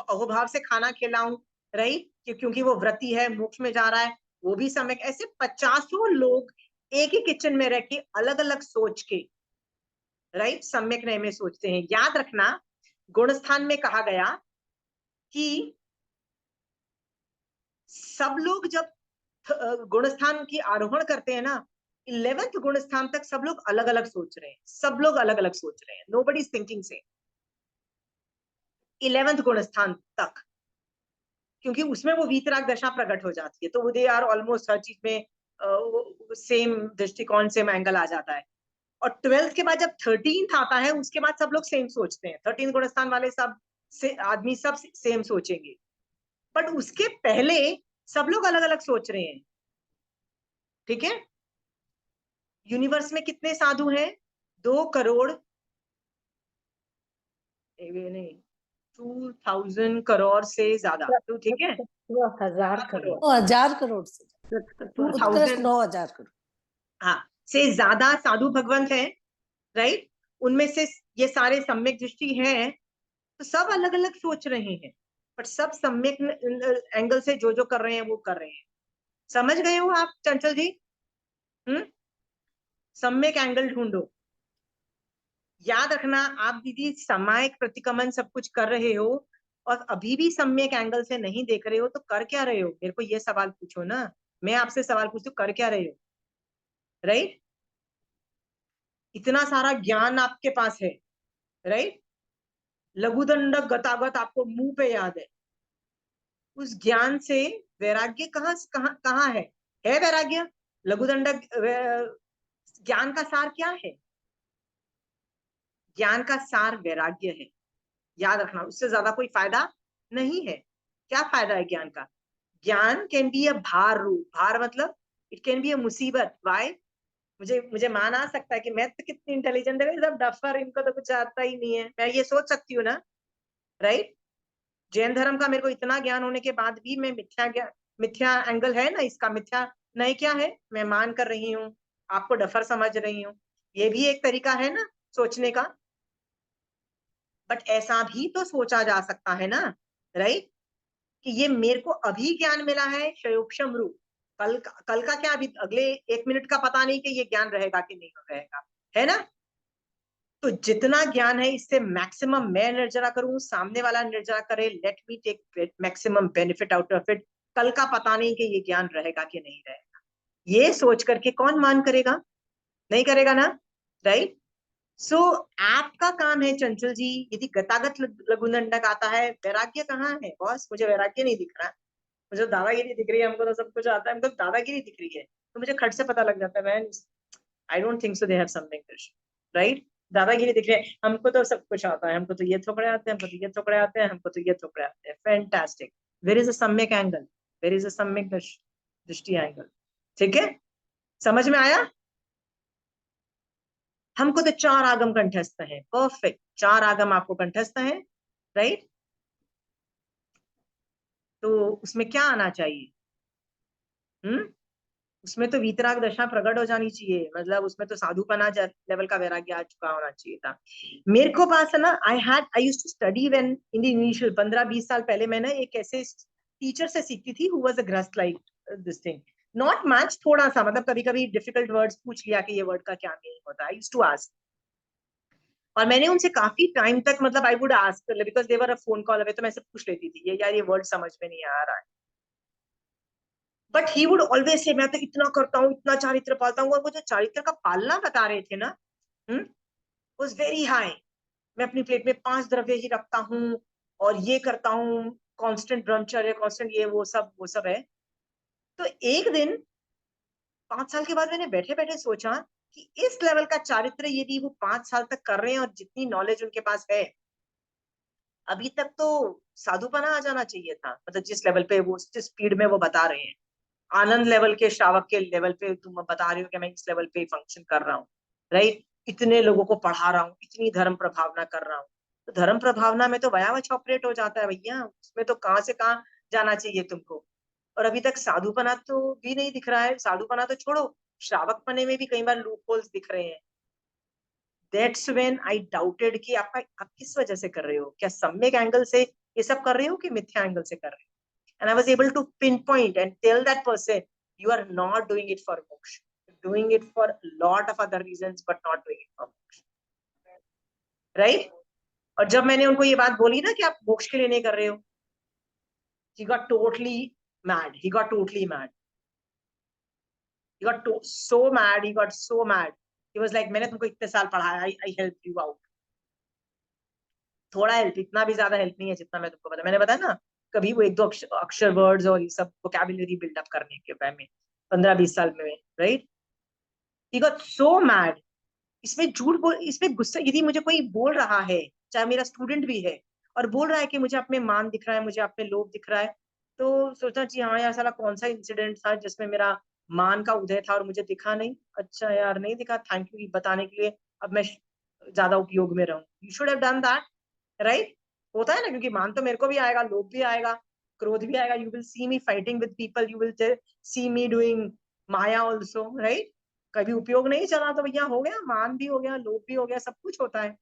अहोभाव से खाना खिलाऊं, राइट, क्योंकि वो व्रती है, मोक्ष में जा रहा है, वो भी समय। ऐसे 50 लोग एक ही किचन में रह के अलग अलग सोच के, राइट, सम्यक नय में सोचते हैं। याद रखना, गुणस्थान में कहा गया कि सब लोग जब गुणस्थान की आरोहण करते हैं ना, 11th गुणस्थान तक सब लोग अलग अलग सोच रहे हैं, सब लोग अलग अलग सोच रहे हैं, nobody is thinking same 11th गुणस्थान तक, क्योंकि उसमें वो वीतराग दशा प्रकट हो जाती है, तो दे आर ऑलमोस्ट हर चीज में सेम दृष्टिकोण, सेम एंगल आ जाता है। और 12th के बाद जब 13th आता है, उसके बाद सब लोग सेम सोचते हैं, 13 गुणस्थान वाले सब से आदमी सब सेम सोचेंगे, बट उसके पहले सब लोग अलग अलग सोच रहे हैं। ठीक है, यूनिवर्स में कितने साधु हैं? 2 करोड़, नहीं, 2000 करोड़ से ज्यादा, तो ठीक है, 1000 करोड़, करोड़, 1000 करोड़ से, उत्कृष्ट 2000, 9000 करोड़। हाँ, से ज्यादा साधु भगवंत हैं, राइट। उनमें से ये सारे सम्यक दृष्टि हैं, तो सब अलग अलग सोच रहे हैं, पर सब सम्यक एंगल से जो जो कर रहे हैं वो कर रहे हैं। समझ गए हो आप चंचल जी? सम्यक एंगल ढूंढो। याद रखना, आप दीदी सामायिक प्रतिक्रमण सब कुछ कर रहे हो और अभी भी सम्यक एंगल से नहीं देख रहे हो, तो कर क्या रहे हो? मेरे को ये सवाल पूछो ना, मैं आपसे सवाल पूछती हूँ, कर क्या रहे हो? राइट, इतना सारा ज्ञान आपके पास है, राइट, लघुदंडक गतागत आपको मुंह पे याद है, उस ज्ञान से वैराग्य कहाँ कहाँ कहाँ है वैराग्य? लघुदंडक ज्ञान का सार क्या है? ज्ञान का सार वैराग्य है। याद रखना, उससे ज्यादा कोई फायदा नहीं है। क्या फायदा है ज्ञान का? ज्ञान कैन बी अ भार रूप, भार मतलब इट कैन बी अ मुसीबत। वाई? मुझे मुझे मान आ सकता है कि मैं तो कितनी इंटेलिजेंट है, सब डफर, इनको तो कुछ आता ही नहीं है, मैं ये सोच सकती हूँ ना, राइट। जैन धर्म का मेरे को इतना ज्ञान होने के बाद भी मैं मिथ्या एंगल है ना इसका, मिथ्या नहीं क्या है, मैं मान कर रही हूँ, आपको डफर समझ रही हूँ, ये भी एक तरीका है ना सोचने का। बट ऐसा भी तो सोचा जा सकता है ना, राइट, कि ये मेरे को अभी ज्ञान मिला है क्षयोक्षम रूप, कल का क्या, अभी अगले 1 मिनट का पता नहीं कि ये ज्ञान रहेगा कि नहीं रहेगा, है ना। तो जितना ज्ञान है इससे मैक्सिमम मैं निर्जरा करूं, सामने वाला निर्जरा करे, let me take maximum benefit out of it. कल का पता नहीं कि ये ज्ञान रहेगा कि नहीं रहेगा, ये सोच करके कौन मान करेगा? नहीं करेगा ना, राइट। सो आपका काम है चंचल जी, यदि गतागत लघुदंडक आता है, वैराग्य कहाँ है बॉस? मुझे वैराग्य नहीं दिख रहा, मुझे तो दादागिरी दिख रही है, हमको तो सब कुछ आता है, हमको दादागिरी दिख रही है, तो मुझे खट से पता लग जाता है, man I don't think so they have something, right. दादागिरी दिख रही है, हमको तो सब कुछ आता है, हमको तो ये थोपड़े आते हैं, हमको तो ये थोपड़े आते हैं, हमको तो ये थोपड़े आते हैं, फैंटास्टिक। वेयर इज अ सम्यक एंगल, वेयर इज अ सम्यक दृष्टि एंगल? ठीक है, समझ में आया? हमको तो 4 आगम कंठस्थ है, परफेक्ट, 4 आगम आपको कंठस्थ है, राइट। तो उसमें क्या आना चाहिए? उसमें तो वीतराग दशा प्रकट हो जानी चाहिए, मतलब उसमें तो साधुपना लेवल का वैराग्य आ चुका होना चाहिए था। मेरे को पास है ना, I used to study when in the initial 15-20 साल पहले, मैं ना एक ऐसे टीचर से सीखती थी हु वाज अ ग्रस्त like this thing, not much, थोड़ा सा, मतलब कभी कभी डिफिकल्ट वर्ड्स पूछ लिया कि ये वर्ड का क्या मीनिंग होता है, आई यूज्ड टू आस्क। और मैंने उनसे काफी टाइम तक, मतलब I would ask because they're a phone call away, तो मैं से पूछ लेती थी, ये यार ये वर्ड समझ में नहीं आ रहा है, but he would always say, मैं तो इतना करता हूँ, इतना चारित्र पालता हूँ, और वो जो चारित्र का पालना बता रहे थे ना, वाज वेरी हाई। मैं अपनी प्लेट में 5 द्रव्य ही रखता हूँ, और ये करता हूँ, कांस्टेंट ब्रह्मचर्य, कांस्टेंट ये वो सब है। तो एक दिन 5 साल के बाद मैंने बैठे बैठे सोचा कि इस लेवल का चारित्र यदि वो 5 साल तक कर रहे हैं, और जितनी नॉलेज उनके पास है, अभी तक तो साधुपना आ जाना चाहिए था, मतलब जिस लेवल पे वो, जिस स्पीड में वो बता रहे हैं, आनंद लेवल के श्रावक के लेवल पे तुम बता रहे हो कि मैं इस लेवल पे फंक्शन कर रहा हूँ, राइट, इतने लोगों को पढ़ा रहा हूँ, इतनी धर्म प्रभावना कर रहा हूँ। तो धर्म प्रभावना में तो वयावच ऑपरेट हो जाता है भैया, उसमें तो कहाँ से कहाँ जाना चाहिए तुमको। और अभी तक साधुपना तो भी नहीं दिख रहा है, साधुपना तो छोड़ो, श्रावक पने में भी कई बार लूप होल्स दिख रहे हैं। दैट्स व्हेन आई डाउटेड कि आप किस वजह से कर रहे हो, क्या सम्यक एंगल से ये सब कर रहे हो कि मिथ्या एंगल से कर रहे हो? And I was able to pinpoint and tell that person, you are not doing it for moksha. doing it for a lot of other reasons but not doing it for moksha, right? और जब मैंने उनको ये बात बोली ना कि आप मोक्ष के लिए नहीं कर रहे हो, he got totally mad, he got totally mad, he got so mad, he got so mad, he was like मैंने तुमको इतने साल पढ़ाया, I helped you out, थोड़ा हेल्प, इतना भी ज्यादा हेल्प नहीं है जितना मैं तुमको बताया, मैंने बताया ना कभी वो एक दो अक्षर वर्ड्स और ये सब वोकैबुलरी बिल्डअप करने के बारे में 15-20 साल में, right? He got so mad, इसमें झूठ बोल, इसमें गुस्सा, यदि मुझे कोई बोल रहा है, चाहे मेरा स्टूडेंट भी है, और बोल रहा है कि मुझे अपने मान दिख रहा है, मुझे अपने लोभ दिख रहा है, तो सोचना चाहिए हाँ यार साला कौन सा इंसिडेंट था जिसमें मेरा मान का उदय था और मुझे दिखा नहीं, अच्छा यार नहीं दिखा, थैंक यू बताने के लिए, अब मैं ज्यादा उपयोग में रहूं, you should have done that, right? होता है ना, क्योंकि मान तो मेरे को भी आएगा, लोभ भी आएगा, क्रोध भी आएगा, you will see me fighting with people, you will see me doing Maya also, right? कभी उपयोग नहीं चला तो भैया हो गया, मान भी हो गया, लोभ भी हो गया, सब कुछ होता है,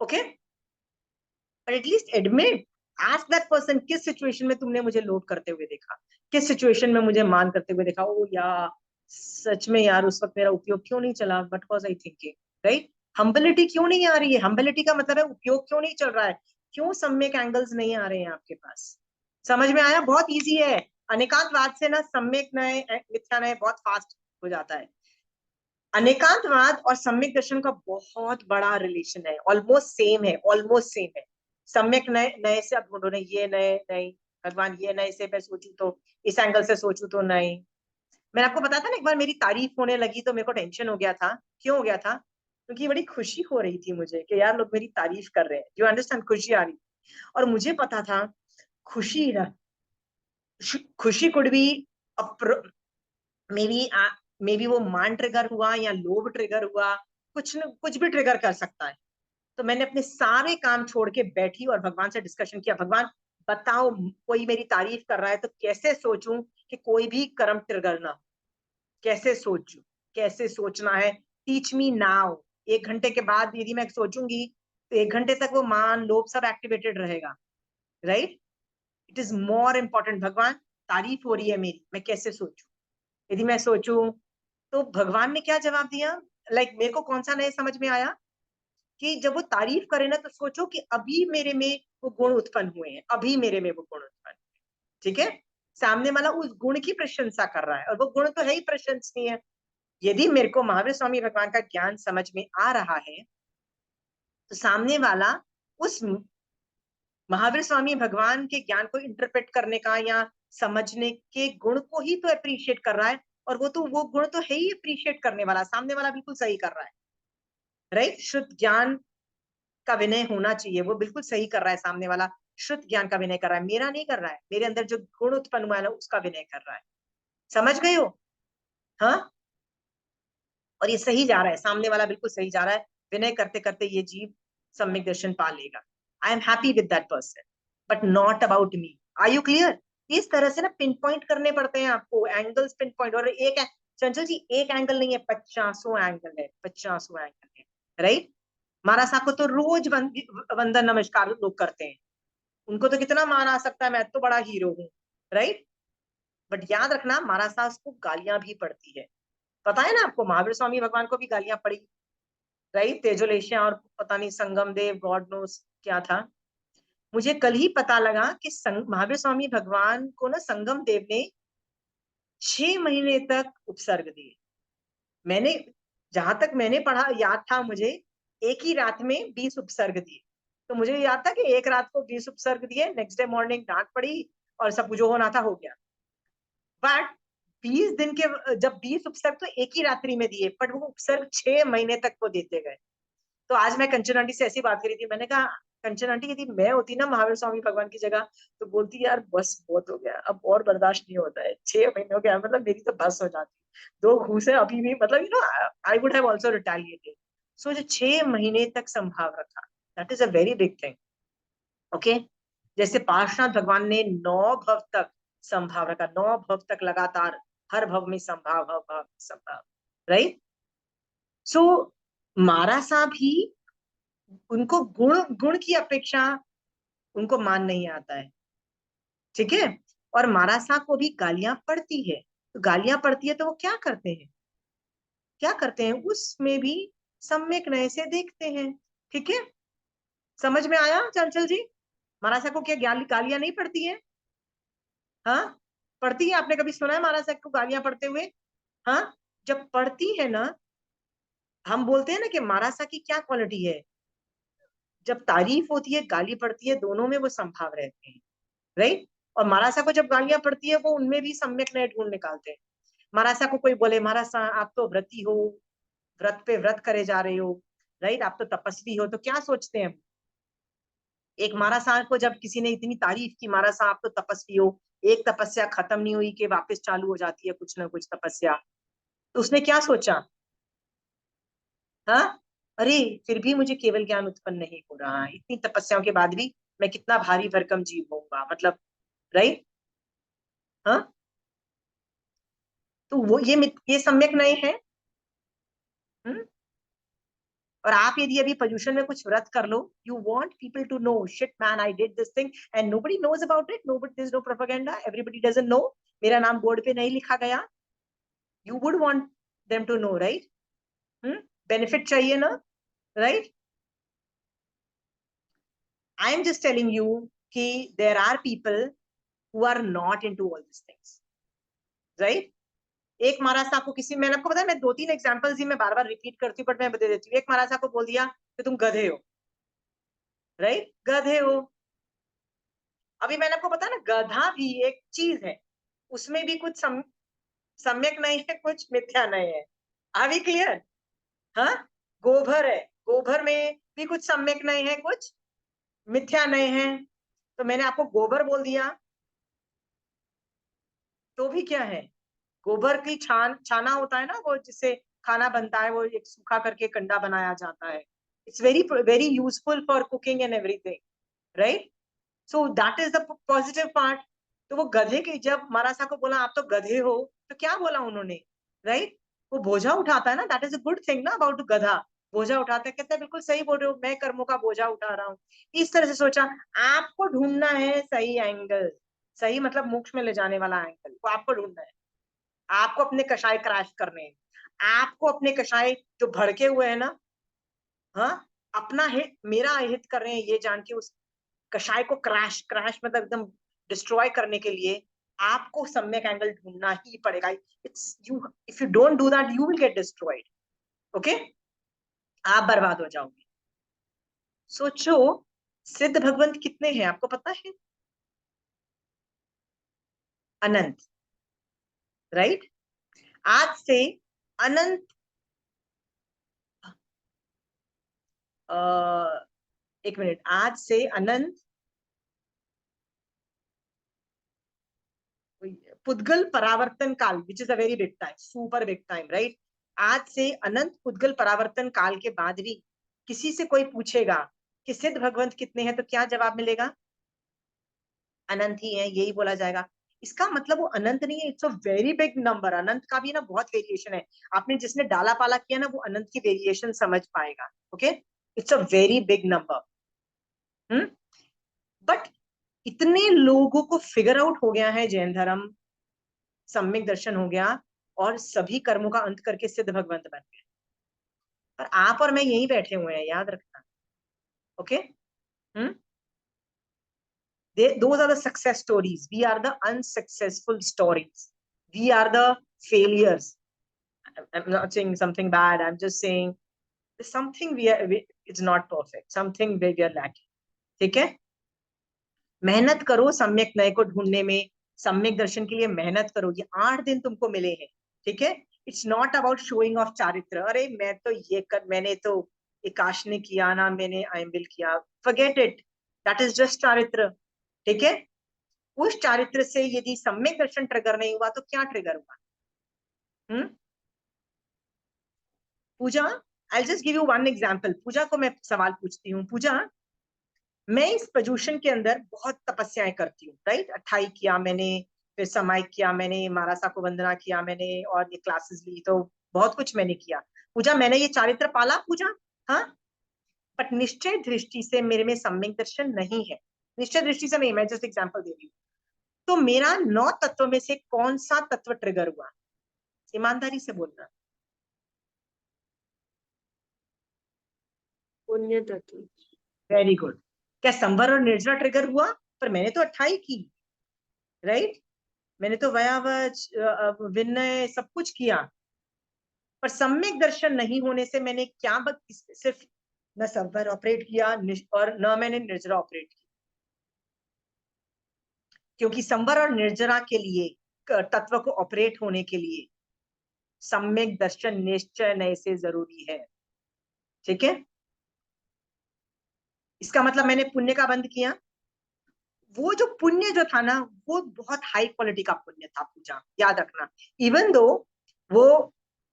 okay? But at least admit, ask that person, किस सिचुएशन में तुमने मुझे लोभ करते हुए देखा, किस सिचुएशन में मुझे मान करते हुए देखा, ओ यार सच में यार उस वक्त मेरा उपयोग क्यों नहीं चला, but was I thinking, right? Humility क्यों नहीं आ रही है, हम्बिलिटी का मतलब है उपयोग क्यों नहीं चल रहा है, क्यों सम्यक एंगल्स नहीं आ रहे हैं आपके पास, समझ में आया? बहुत इजी है, अनेकांतवाद से ना सम्यक नए मिथ्या नए बहुत फास्ट हो जाता है। अनेकांतवाद और सम्यक दर्शन का बहुत बड़ा रिलेशन है, ऑलमोस्ट सेम है, ऑलमोस्ट सेम है। सम्यक नए नए से आप ढूंढो, नहीं ये नए नहीं, भगवान ये नए से मैं सोचूं तो इस एंगल से सोचूं तो नहीं। मैंने आपको बताया था ना, एक बार मेरी तारीफ होने लगी तो मेरे को टेंशन हो गया था, क्यों हो गया था? क्योंकि बड़ी खुशी हो रही थी मुझे कि यार लोग मेरी तारीफ कर रहे हैं, यू अंडरस्टैंड, खुशी आ रही, और मुझे पता था खुशी खुशी could be may be may be वो मान ट्रिगर हुआ या लोभ ट्रिगर हुआ, कुछ न कुछ भी ट्रिगर कर सकता है। तो मैंने अपने सारे काम छोड़ के बैठी और भगवान से डिस्कशन किया, भगवान बताओ कोई मेरी तारीफ कर रहा है तो कैसे सोचूं कि कोई भी कर्म ट्रिगर ना हो, कैसे सोचूं, कैसे सोचना है, टीच मी नाउ। 1 घंटे के बाद यदि मैं सोचूंगी तो 1 घंटे तक वो मान लोभ सब एक्टिवेटेड रहेगा, right? It is more important, भगवान तारीफ हो रही है मेरी, मैं कैसे सोचूं, यदि मैं सोचूं तो भगवान ने क्या जवाब दिया, मेरे को कौन सा नया समझ में आया कि जब वो तारीफ करे ना तो सोचो कि अभी मेरे में वो गुण उत्पन्न हुए हैं, अभी मेरे में वो गुण उत्पन्न, ठीक है? सामने वाला उस गुण की प्रशंसा कर रहा है और वो गुण तो है ही प्रशंसनीय। यदि मेरे को महावीर स्वामी भगवान का ज्ञान समझ में आ रहा है तो सामने वाला उस महावीर स्वामी भगवान के ज्ञान को इंटरप्रेट करने का या समझने के गुण को ही तो अप्रिशिएट कर रहा है, और वो गुण तो है ही अप्रिशिएट करने वाला, सामने वाला बिल्कुल सही कर रहा है, राइट? शुद्ध ज्ञान का विनय होना चाहिए, वो बिल्कुल सही कर रहा है, सामने वाला शुद्ध ज्ञान का विनय कर रहा है, मेरा नहीं कर रहा है, मेरे अंदर जो गुण उत्पन्न हुआ है ना उसका विनय कर रहा है, समझ गए हो? हाँ, और ये सही जा रहा है, सामने वाला बिल्कुल सही जा रहा है, विनय करते करते ये जीव सम्यक दर्शन पा लेगा। I am happy with that person, but not about me. Are you clear? इस तरह से ना पिन पॉइंट करने पड़ते हैं आपको, एंगल्स पिन पॉइंट, और एक चंचल जी एक एंगल नहीं है, 50 एंगल है, 50 एंगल है, राइट? महाराज साहब को तो रोज वंदन नमस्कार लोग करते हैं, उनको तो कितना मान आ सकता है, मैं तो बड़ा हीरो हूँ, राइट? बट याद रखना महाराज साहब को गालियां भी पड़ती है, पता है ना आपको, महावीर स्वामी भगवान को भी गालियां पड़ी, राइट? तेजोलेशिया और पता नहीं संगम देव, गॉड नोस क्या था। मुझे कल ही पता लगा कि महावीर स्वामी भगवान को ना संगम देव ने 6 महीने तक उपसर्ग दिए। मैंने जहां तक मैंने पढ़ा याद था मुझे, एक ही रात में 20 उपसर्ग दिए, तो मुझे याद था कि एक रात को 20 उपसर्ग दिए, नेक्स्ट डे मॉर्निंग डांट पड़ी और सब जो होना था हो गया। बट 20 दिन के जब 20 उपसर्ग तो एक ही रात्रि में दिए, बट वो उपसर्ग 6 महीने तक वो देते गए। तो आज मैं कंचन आंटी से ऐसी बात करी थी, मैंने कहा कंचन आंटी यदि मैं होती ना महावीर स्वामी भगवान की जगह तो बोलती यार बस बहुत हो गया, अब और बर्दाश्त नहीं होता है, 6 महीने हो गया, मतलब मेरी तो बस हो जाती, 2 घूसे अभी भी, मतलब I would have also retaliated. So जो 6 महीने तक संभाव रखा, that is a very big thing, okay? जैसे पार्श्वनाथ भगवान ने 9 भव तक संभाव रखा, 9 भव तक लगातार, हर भव में संभाव, हर भव में संभाव, राइट? सो मारा सा भी, उनको गुण गुण की अपेक्षा उनको मान नहीं आता है, ठीक है? और मारा सा को भी गालियां पड़ती है, तो गालियां पड़ती है तो वो क्या करते हैं, क्या करते हैं, उसमें भी सम्यक नय से देखते हैं। ठीक है, समझ में आया चंचल जी? महाराजा को क्या गालियां नहीं पड़ती है? हाँ, पढ़ती है? आपने कभी सुना है महाराजा को गालियां पढ़ते हुए? हाँ, जब पढ़ती है ना, हम बोलते हैं ना कि महाराजा की क्या क्वालिटी है, जब तारीफ होती है, गाली पड़ती है, दोनों में वो संभाव रहते हैं, राइट। और महाराजा को जब गालियां पड़ती है, वो उनमें भी सम्यक नय ढूंढ निकालते हैं। महाराजा को कोई बोले, महाराजा आप तो व्रती हो, व्रत पे व्रत करे जा रहे हो, राइट, आप तो तपस्वी हो, तो क्या सोचते हैं? एक महाराजा को जब किसी ने इतनी तारीफ की, महाराजा आप तो तपस्वी हो, एक तपस्या खत्म नहीं हुई कि वापस चालू हो जाती है कुछ ना कुछ तपस्या, तो उसने क्या सोचा? हाँ, अरे फिर भी मुझे केवल ज्ञान उत्पन्न नहीं हो रहा, इतनी तपस्याओं के बाद भी मैं कितना भारी भरकम जीव होऊंगा, मतलब, राइट। हाँ, तो वो ये सम्यक नय है। हम्म? और आप यदि अभी पोल्यूशन में कुछ व्रत कर लो, you want people to know, shit man I did this thing and nobody knows about it, nobody, there is no propaganda, everybody doesn't know, मेरा नाम बोर्ड पे नहीं लिखा गया, you would want them to know, right? Benefit चाहिए ना, right? I am just telling you कि there are people who are not into all this things, right. एक महाराज साहब को किसी, मैंने आपको बताया, मैं दो तीन एग्जांपल्स ही मैं बार बार रिपीट करती हूँ, बट मैं बता देती हूँ। एक महाराज साहब को बोल दिया कि तुम गधे हो, राइट, गधे हो। अभी मैंने आपको बताया ना, गधा भी एक चीज है, उसमें भी कुछ सम्यक नहीं है, कुछ मिथ्या नहीं है। Are we clear? हाँ, गोबर है, गोबर में भी कुछ सम्यक नहीं है, कुछ मिथ्या नहीं है। तो मैंने आपको गोबर बोल दिया, तो भी क्या है, गोबर की छाना होता है ना, वो जिससे खाना बनता है, वो एक सूखा करके कंडा बनाया जाता है। It's very very useful for cooking and everything, right. So that is the positive part. तो वो गधे के, जब महाराजा को बोला आप तो गधे हो, तो क्या बोला उन्होंने, राइट? वो बोझा उठाता है ना, that is a good thing ना अबाउट गधा। बोझा उठाता है, कहते हैं बिल्कुल सही बोल रहे हो, मैं कर्मों का बोझा उठा रहा हूँ। इस तरह से सोचा। आपको ढूंढना है सही एंगल, सही मतलब मोक्ष में ले जाने वाला एंगल, वो आपको ढूंढना है। आपको अपने कषाय क्रैश करने हैं, आपको अपने कषाय जो भड़के हुए हैं ना, हाँ, अपना हित मेरा हित कर रहे हैं ये जान के, उस कषाय को क्रैश क्रैश मतलब एकदम डिस्ट्रॉय करने के लिए आपको सम्यक एंगल ढूंढना ही पड़ेगा। It's you, if you don't do that you will get destroyed, okay, आप बर्बाद हो जाओगे। सोचो, सिद्ध भगवंत कितने हैं आपको पता है? अनंत, राइट। आज से अनंत, एक मिनट, आज से अनंत पुद्गल परावर्तन काल, which is a very big time, super big time, right. आज से अनंत पुद्गल परावर्तन काल के बाद भी किसी से कोई पूछेगा कि सिद्ध भगवंत कितने हैं, तो क्या जवाब मिलेगा? अनंत ही है, यही बोला जाएगा। इसका मतलब वो अनंत नहीं है, it's a very big number. अनंत का भी ना बहुत वेरिएशन है। आपने जिसने डाला पाला किया ना, वो अनंत की वेरिएशन समझ पाएगा, okay. It's a very big number. Hmm, but इतने लोगों को फिगर आउट हो गया है जैन धर्म, सम्यक दर्शन हो गया, और सभी कर्मों का अंत करके सिद्ध भगवंत बन गए। पर आप और मैं यही बैठे हुए हैं, याद रखना, okay. Hmm, those are the success stories, we are the unsuccessful stories, we are the failures. I'm not saying something bad, I'm just saying there's something it's not perfect, something we are lacking, ठीक है। मेहनत करो सम्यक नय को ढूंढने में, सम्यक दर्शन के लिए मेहनत करो, ये 8 दिन तुमको मिले हैं, ठीक है। It's not about showing off चारित्र, अरे मैं तो ये कर, मैंने तो एकाश ने किया ना, मैंने आयम्बिल किया, forget it, that is just चारित्र, ठीक है। उस चारित्र से यदि सम्यक दर्शन ट्रिगर नहीं हुआ, तो क्या ट्रिगर हुआ? Pooja, I just give you one example. Pooja को मैं सवाल पूछती हूँ, पूजा, मैं इस प्रजूषण के अंदर बहुत तपस्याएं करती हूँ, राइट, 28 किया मैंने, फिर समायिक किया मैंने, महारासा को वंदना किया मैंने, और ये क्लासेस ली, तो बहुत कुछ मैंने किया। पूजा, मैंने ये चारित्र पाला पूजा, हाँ, बट निश्चय दृष्टि से मेरे में सम्यक दर्शन नहीं है। निश्चय दृष्टि से नहीं, मैं जस्ट एग्जाम्पल दे रही हूँ। तो मेरा 9 तत्व में से कौन सा तत्व ट्रिगर हुआ? ईमानदारी से बोलना। पुण्य तत्व। Very good. क्या संवर और निर्जरा ट्रिगर हुआ? पर मैंने तो 28 की, राइट? मैंने तो विनय सब कुछ किया, पर सम्यक दर्शन नहीं होने से मैंने क्या सिर्फ न संवर ऑपरेट किया और न मैंने निर्जरा ऑपरेट की। क्योंकि संवर और निर्जरा के लिए, तत्व को ऑपरेट होने के लिए सम्यक दर्शन निश्चय नए से जरूरी है। ठीक है? इसका मतलब मैंने पुण्य का बंद किया। वो जो पुण्य जो था ना, वो बहुत हाई क्वालिटी का पुण्य था पूजा, याद रखना। इवन दो वो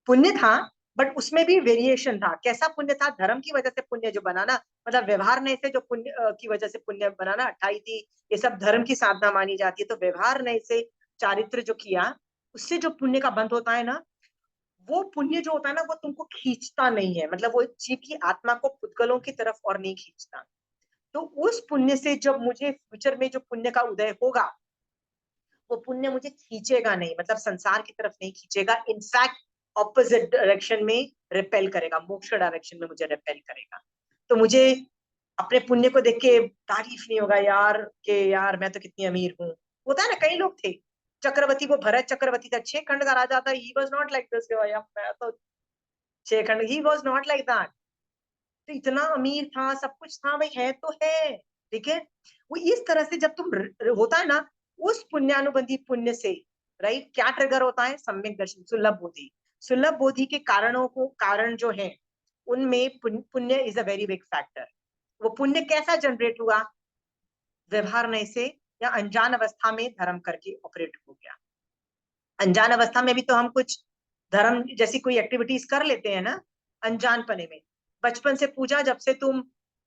पुण्य था, बट उसमें भी वेरिएशन था। कैसा पुण्य था? धर्म की वजह से पुण्य जो बनाना, मतलब व्यवहार नए से जो पुण्य की वजह से पुण्य बनाना, 28 थी, ये सब धर्म की साधना मानी जाती है। तो व्यवहार नए से चारित्र जो किया, उससे जो पुण्य का बंध होता है ना, वो पुण्य जो होता है ना, वो तुमको खींचता नहीं है। मतलब वो जीव की आत्मा को पुद्गलों की तरफ और नहीं खींचता। तो उस पुण्य से जब मुझे फ्यूचर में जो पुण्य का उदय होगा, वो पुण्य मुझे खींचेगा नहीं, मतलब संसार की तरफ नहीं खींचेगा। इनफैक्ट ऑपोजिट डायरेक्शन में रिपेल करेगा, मोक्ष डायरेक्शन में मुझे रिपेल करेगा। तो मुझे अपने पुण्य को देख के तारीफ नहीं होगा यार कि यार मैं तो कितनी अमीर हूँ। होता है ना, कई लोग थे, चक्रवर्ती, वो भरत चक्रवर्ती था, 6 खंड का राजा था। He was not like this, मैं तो 6 खंड, he was not like that. तो इतना अमीर था, सब कुछ था, भाई है तो है। ठीक है? वो इस तरह से जब होता है ना, उस पुण्यानुबंधी पुण्य से, राइट, क्या ट्रिगर होता है? सम्यक दर्शन, सुलभ बोधि। सुलभ बोधि के कारणों को, कारण जो है उनमें पुण्य is a very big factor. वो पुण्य कैसा जनरेट हुआ? व्यवहार नए से या अनजान अवस्था में धर्म करके ऑपरेट हो गया। अनजान अवस्था में भी तो हम कुछ धर्म जैसी कोई एक्टिविटीज कर लेते हैं ना, अनजानपने में। बचपन से पूजा, जब से तुम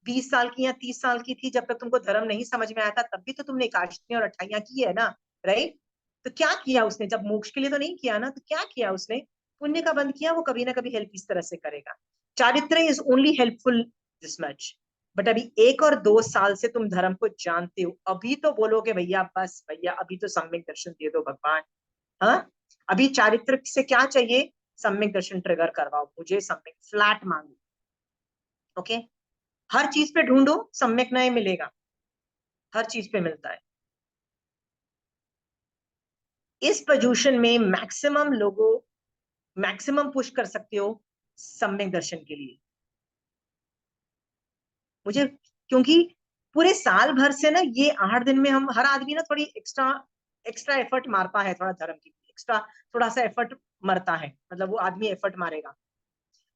20 साल की या 30 साल की थी, जब तक तुमको धर्म नहीं समझ में आया था, तब भी तो तुमने एकादशी और 28 की है ना, राइट? तो क्या किया उसने? जब मोक्ष के लिए तो नहीं किया ना, तो क्या किया उसने? पुण्य का बंद किया। वो कभी ना कभी हेल्प इस तरह से करेगा। चारित्र is only helpful this much. But अभी 1 और 2 साल से तुम धर्म को जानते हो, अभी तो बोलोगे भैया बस भैया अभी तो सम्यक दर्शन दे दो भगवान। हाँ, अभी चारित्र से क्या चाहिए? सम्यक दर्शन ट्रिगर करवाओ मुझे, सम्यक फ्लैट मांगो। ओके? हर चीज पे ढूंढो, सम्यक नहीं मिलेगा। हर चीज पे मिलता है। इस पोजीशन में मैक्सिमम पुश कर सकते हो सम्यक दर्शन के लिए। मुझे, क्योंकि पूरे साल भर से ना, ये 8 दिन में हम हर आदमी ना थोड़ी एक्स्ट्रा एक्स्ट्रा एफर्ट मारता है, थोड़ा धर्म के लिए एक्स्ट्रा थोड़ा सा एफर्ट मरता है, मतलब वो आदमी एफर्ट मारेगा।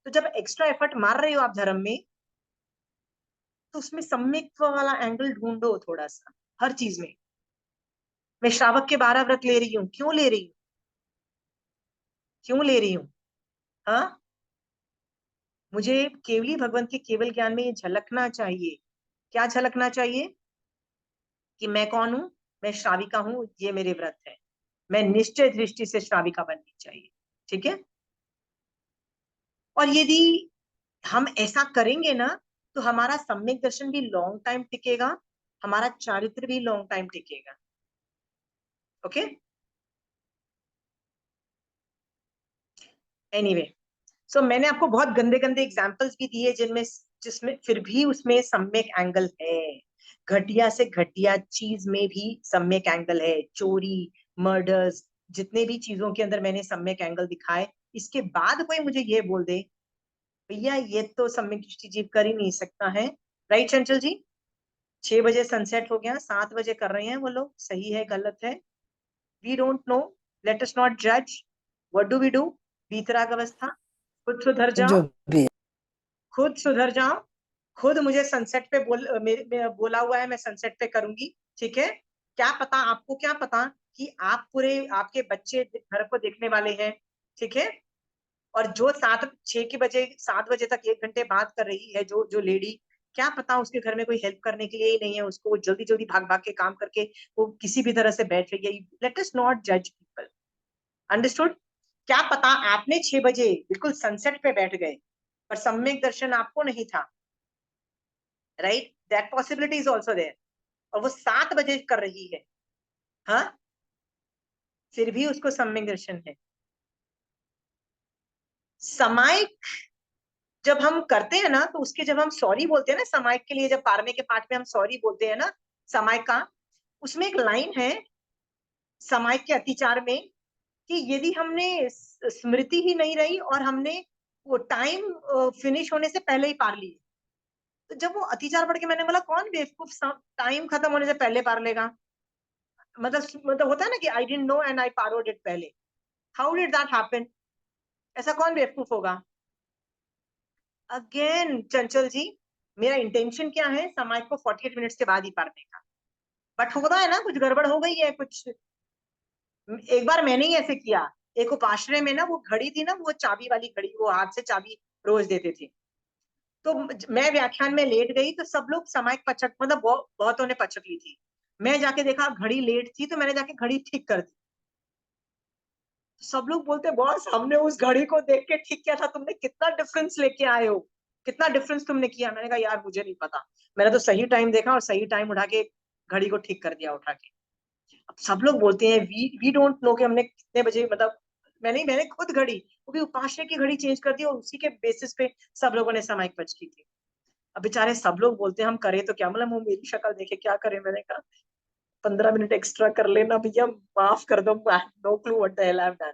तो जब एक्स्ट्रा एफर्ट मार रहे हो आप धर्म में, तो उसमें सम्यक वाला एंगल ढूंढो थोड़ा सा हर चीज में। मैं श्रावक के 12 व्रत ले रही हूँ, क्यों ले रही हूँ? क्यों ले रही हूँ? हाँ, मुझे केवली भगवंत के केवल ज्ञान में ये झलकना चाहिए। क्या झलकना चाहिए? कि मैं कौन हूं? मैं श्राविका हूं, ये मेरे व्रत है। मैं निश्चय दृष्टि से श्राविका बननी चाहिए। ठीक है? और यदि हम ऐसा करेंगे ना, तो हमारा सम्यक दर्शन भी लॉन्ग टाइम टिकेगा, हमारा चारित्र भी लॉन्ग टाइम टिकेगा। ओके? एनीवे, सो मैंने आपको बहुत गंदे गंदे एग्जाम्पल्स भी दिए, जिसमें फिर भी उसमें सम्यक एंगल है। घटिया से घटिया चीज में भी सम्यक एंगल है। चोरी, मर्डर्स, जितने भी चीजों के अंदर मैंने सम्यक एंगल दिखाए, इसके बाद कोई मुझे ये बोल दे भैया ये तो सम्यक दृष्टि जीव कर ही नहीं सकता है। राइट चंचल जी? 6 बजे सनसेट हो गया, 7 बजे कर रहे हैं वो लोग, सही है गलत है, we don't know. Let us not जज। What do we do? वीतराग अवस्था। खुद सुधर जाओ, जो भी खुद सुधर जाओ। खुद मुझे सनसेट पे बोला हुआ है, मैं सनसेट पे करूंगी। ठीक है? क्या पता, आपको क्या पता कि आपके बच्चे घर को देखने वाले हैं। ठीक है? और जो 7 बजे तक 1 घंटे बात कर रही है, जो जो लेडी, क्या पता उसके घर में कोई हेल्प करने के लिए ही नहीं है उसको, वो जल्दी जल्दी भाग भाग के काम करके वो किसी भी तरह से बैठ रही है। लेट अस नॉट जज पीपल। अंडरस्टूड? क्या पता आपने 6 बजे बिल्कुल सनसेट पे बैठ गए, पर सम्यक दर्शन आपको नहीं था। Right? That possibility is also there. और वो 7 बजे कर रही है, हाँ, फिर भी उसको सम्यक दर्शन है। समायिक जब हम करते हैं ना, तो उसके जब हम सॉरी बोलते हैं ना समायक के लिए, जब 12वें के पाठ में हम सॉरी बोलते हैं ना समायक का, उसमें एक लाइन है समायक के अतिचार में कि यदि हमने स्मृति ही नहीं रही और हमने वो टाइम फिनिश होने से पहले ही पार ली, तो जब वो अतिचार पढ़ के मैंने बोला कौन बेवकूफ टाइम खत्म होने से पहले पार लेगा, मतलब होता है ना कि I didn't know and I parroted it पहले, हाउ डिड दैट हैपन, ऐसा कौन बेवकूफ होगा। अगेन चंचल जी, मेरा इंटेंशन क्या है, समाज को 48 मिनट्स के बाद ही पारने का, बट होता है ना कुछ गड़बड़ हो गई है कुछ। एक बार मैंने ही ऐसे किया, एक उपाश्रय में ना वो घड़ी थी ना, वो चाबी वाली घड़ी, वो हाथ से चाबी रोज देते थे, तो मैं व्याख्यान में लेट गई, तो सब लोग समय पचक, मतलब बहुतों ने पचक ली थी, मैं जाके देखा घड़ी लेट थी, तो मैंने जाके घड़ी ठीक कर दी। सब लोग बोलते बॉस हमने उस घड़ी को देख के ठीक किया था, तुमने कितना डिफरेंस लेके आए हो, कितना डिफरेंस तुमने किया। मैंने कहा यार मुझे नहीं पता, मैंने तो सही टाइम देखा और सही टाइम उठा के घड़ी को ठीक कर दिया उठा के। अब सब लोग बोलते हैं वी डोंट नो कि हमने कितने बजे, मतलब मैंने खुद घड़ी, वो भी उपाश्रय की घड़ी चेंज कर दी और उसी के बेसिस पे सब लोगों ने सामायिक पच की थी। अब बेचारे सब लोग बोलते हैं हम करें तो क्या, मतलब वो मेरी शक्ल देखे क्या करें, मैंने कहा 15 मिनट एक्स्ट्रा कर लेना भैया, माफ कर दो, no clue what the hell I have done,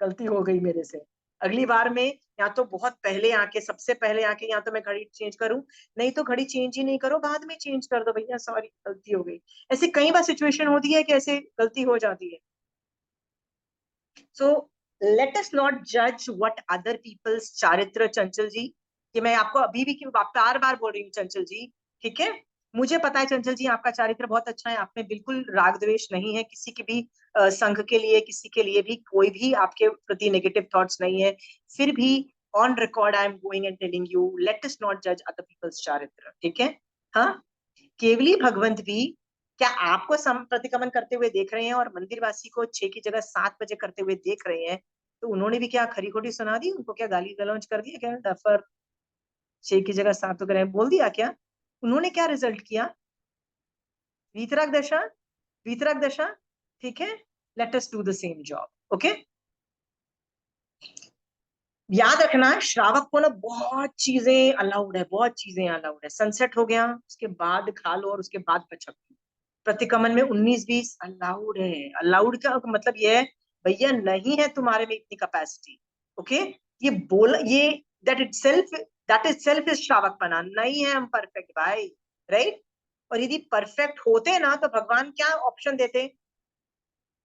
गलती हो गई मेरे से। अगली बार में या तो बहुत पहले आके, सबसे पहले आके, या तो मैं घड़ी चेंज करूं, नहीं तो घड़ी चेंज ही नहीं करो, बाद में चेंज कर दो भैया, सॉरी गलती हो गई। ऐसे कई बार सिचुएशन होती है कि ऐसे गलती हो जाती है। सो लेट अस नॉट जज व्हाट अदर पीपल्स चारित्र, चंचल जी, कि मैं आपको अभी भी बार बार बोल रही हूँ चंचल जी, ठीक है। मुझे पता है चंचल जी आपका चारित्र बहुत अच्छा है, आप में बिल्कुल राग द्वेष नहीं है, किसी की भी संघ के लिए, किसी के लिए भी कोई भी आपके प्रति नेगेटिव थॉट्स नहीं है, फिर भी on record I am going and telling you, late us not जज अदर पीपल्स चारित्र, ठीक है। हाँ, केवली भगवंत भी क्या आपको प्रतिक्रमण करते हुए देख रहे हैं और मंदिरवासी को 6 की जगह 7 बजे करते हुए देख रहे हैं, तो उन्होंने भी क्या खरी खोटी सुना दी, उनको क्या गाली गलौज कर दिया क्या, डफर 6 की जगह 7 तो करें बोल दिया क्या, उन्होंने क्या रिजल्ट किया, वीतराग दशा, वीतराग दशा, ठीक है। Let us do the same job, okay. याद रखना श्रावक को ना बहुत चीजें अलाउड है, बहुत चीजें अलाउड है, सनसेट हो गया उसके बाद खा लो और उसके बाद पचक लो, प्रतिक्रमण में 19-20 अलाउड है। अलाउड का मतलब ये है भैया नहीं है तुम्हारे में इतनी कैपेसिटी, ओके। ये बोल ये दैट इट सेल्फ इज श्रावक बना, नहीं है हम परफेक्ट भाई, राइट। और यदि परफेक्ट होते ना तो भगवान क्या ऑप्शन देते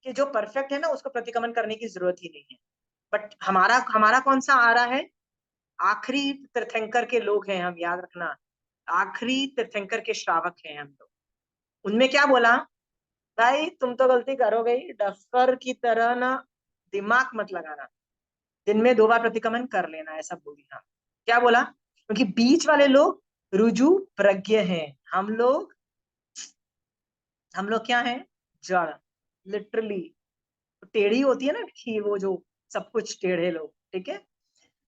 कि जो परफेक्ट है ना उसको प्रतिक्रमण करने की जरूरत ही नहीं है। बट हमारा हमारा कौन सा आ रहा है, आखिरी तीर्थंकर के लोग हैं हम, याद रखना, आखिरी तीर्थंकर के श्रावक हैं हम लोग। उनमें क्या बोला, भाई तुम तो गलती करोगे ही, डफर की तरह ना दिमाग मत लगाना, दिन में 2 बार प्रतिक्रमण कर लेना, ऐसा बोल दिया। क्या बोला, क्योंकि बीच वाले लोग रुजु प्रज्ञ हैं, हम लोग क्या हैं, जड़, लिटरली टेढ़ी होती है ना कि वो जो सब कुछ टेढ़े लोग, ठीक है।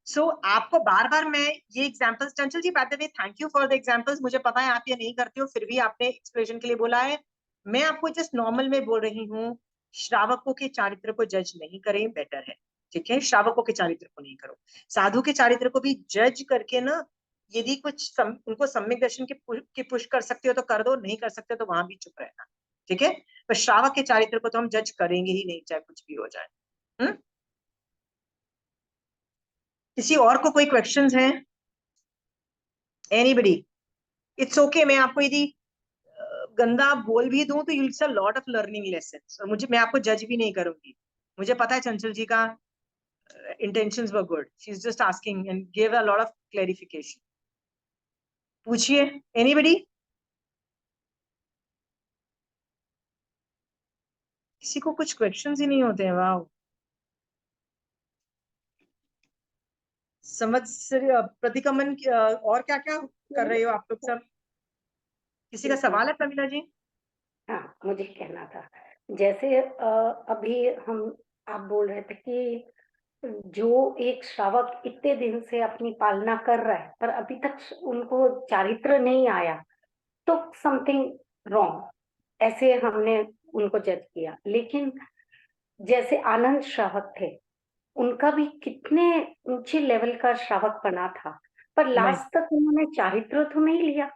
सो आपको बार बार मैं ये examples, Chanchal ji by the way thank you for the examples, मुझे पता है आप ये नहीं करते हो, फिर भी आपने एक्सप्लेनेशन के लिए बोला है, मैं आपको जस्ट नॉर्मल में बोल रही हूँ, श्रावकों के चारित्र को जज नहीं करें, बेटर है, ठीक है। श्रावकों के चारित्र को नहीं करो, साधु के चारित्र को भी जज करके ना, यदि कुछ उनको सम्यक दर्शन के पुश कर सकते हो तो कर दो, नहीं कर सकते तो वहां भी चुप रहना, ठीक है। पर श्रावक के चारित्र को तो हम जज करेंगे ही नहीं, चाहे कुछ भी हो जाए। हम्म, किसी और को कोई क्वेश्चंस हैं, एनीबडी, इट्स ओके, मैं आपको यदि गंदा बोल भी दूं तो you'll a lot of learning lessons, और मुझे, मैं आपको जज भी नहीं करूंगी, मुझे पता है चंचल जी का intentions were good, she is just asking and give a lot of clarification. पूछिए, एनीबडी, किसी को कुछ क्वेश्चंस ही नहीं होते हैं, वाह। प्रतिक्रमण और क्या क्या कर रहे हो आप लोग सब, किसी का सवाल है प्रमिला जी। हाँ, मुझे कहना था, जैसे अभी आप बोल रहे थे कि जो एक श्रावक इतने दिन से अपनी पालना कर रहा है पर अभी तक उनको चारित्र नहीं आया, तो समथिंग रॉन्ग, ऐसे हमने उनको जज किया। लेकिन जैसे आनंद श्रावक थे, उनका भी कितने ऊंचे लेवल का श्रावक बना था, पर नहीं लास्ट तक उन्होंने चारित्र तो नहीं लिया।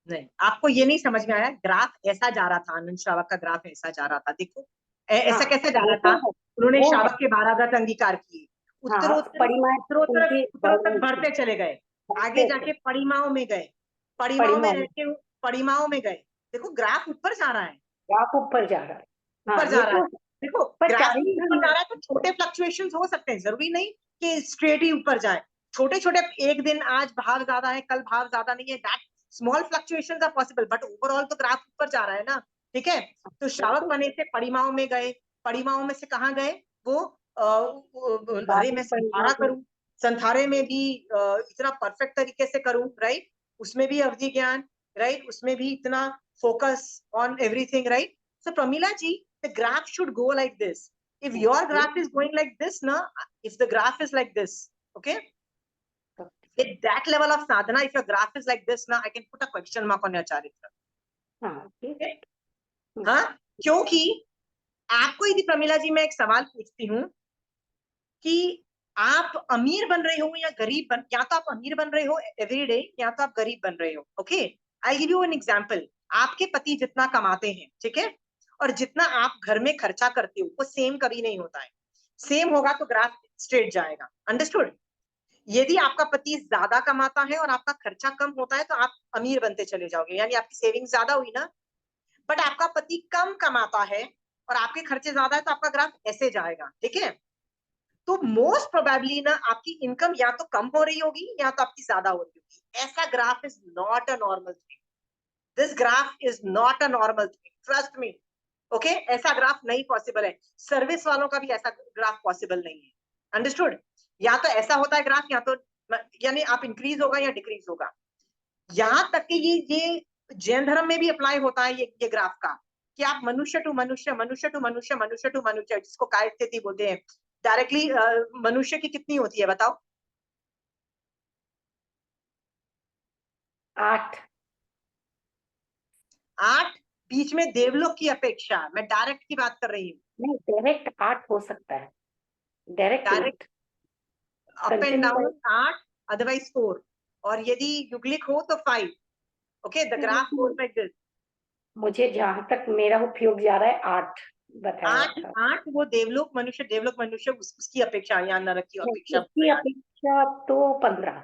नहीं, आपको ये नहीं समझ में आया, ग्राफ ऐसा जा रहा था, आनंद श्रावक का ग्राफ ऐसा जा रहा था, देखो ऐसा हाँ, कैसे जा वो रहा तो था। है, उन्होंने वो है। श्रावक के 12 व्रत अंगीकार किए, हाँ, उत्तरोत्तर परिमाण उत्तरोत्तर उनके बढ़ उत्तरोत्तर रही थी, बढ़ते चले गए, आगे बढ़ते थे, जाके परिमाओं में गए, परिमाओं में परिमाण रहते परिमाओं में गए। देखो ग्राफ ऊपर जा रहा है, ग्राफ ऊपर जा रहा है। ऊपर हाँ, जा ये रहा है। तो, देखो पर ग्राफ ही चारित्र ऊपर जा में, रहा है तो छोटे फ्लक्चुएशंस हो सकते हैं, जरूरी नहीं कि स्ट्रेट ही ऊपर जाए। छोटे छोटे, एक दिन आज भाव ज्यादा है, कल भाव ज्यादा नहीं है, that small fluctuations are possible, but overall तो ग्राफ ऊपर जा रहा है ना। ठीक है, तो श्रावक बिल्कुल बने से परिमाओं में गए, परिमाओं में से कहाँ गए वो, अरे मैं 12 संधारा परिमाण में। करूं, संधारे में भी इतना परफेक्ट तरीके से करूं, राइट, उसमें भी अवधि ज्ञान, राइट, उसमें भी इतना focus on everything, right. So Pramila ji, the graph should go like this. If your graph is going like this, na, if the graph is like this, okay, at that level of sadhana, if your graph is like this, na, I can put a question mark on your charitra. हाँ, ठीक। Okay? हाँ, क्योंकि आपको यदि प्रमिला जी मैं एक सवाल पूछती हूँ कि आप अमीर बन रहे हो या गरीब बन, या तो आप अमीर बन रहे हो एवरी डे, या तो आप गरीब बन रहे हो। Okay, I give you an example. आपके पति जितना कमाते हैं, ठीक है, और जितना आप घर में खर्चा करते हो, वो सेम कभी नहीं होता है। सेम होगा तो ग्राफ स्ट्रेट जाएगा, अंडरस्टूड। यदि आपका पति ज्यादा कमाता है और आपका खर्चा कम होता है तो आप अमीर बनते चले जाओगे, यानी आपकी सेविंग ज्यादा हुई ना। बट आपका पति कम कमाता है और आपके खर्चे ज्यादा है तो आपका ग्राफ ऐसे जाएगा, ठीक है। तो मोस्ट प्रोबेबली ना आपकी इनकम या तो कम हो रही होगी या तो आपकी ज्यादा हो रही होगी। ऐसा graph is not a normal thing, this graph is not a normal thing, trust me. Okay, ऐसा ग्राफ नहीं पॉसिबल है, सर्विस वालों का भी ऐसा ग्राफ पॉसिबल नहीं है, अंडरस्टूड। या तो ऐसा होता है ग्राफ, या तो यानी आप इंक्रीज होगा या डिक्रीज होगा। यहां तक कि ये जैन धर्म में भी अप्लाई होता है ये ग्राफ का, कि आप मनुष्य टू मनुष्य, मनुष्य टू मनुष्य, मनुष्य टू मनुष्य, जिसको काय स्थिति बोलते हैं, डायरेक्टली मनुष्य की कितनी होती है बताओ? 8। 8, बीच में देवलोक की अपेक्षा, मैं डायरेक्ट की बात कर रही हूँ। नहीं, डायरेक्ट 8 हो सकता है, direct direct 8 up and continue down 8, otherwise 4, और यदि युग्लिक हो तो 5। Okay, the graph goes like this. मुझे जहां तक मेरा उपयोग जा रहा है 8 बताया 8, था। 8 वो देवलोक मनुष्य, देवलोक मनुष्य उसकी अपेक्षा, या नरक की नहीं, अपेक्षा। उसकी अपेक्षा तो 15,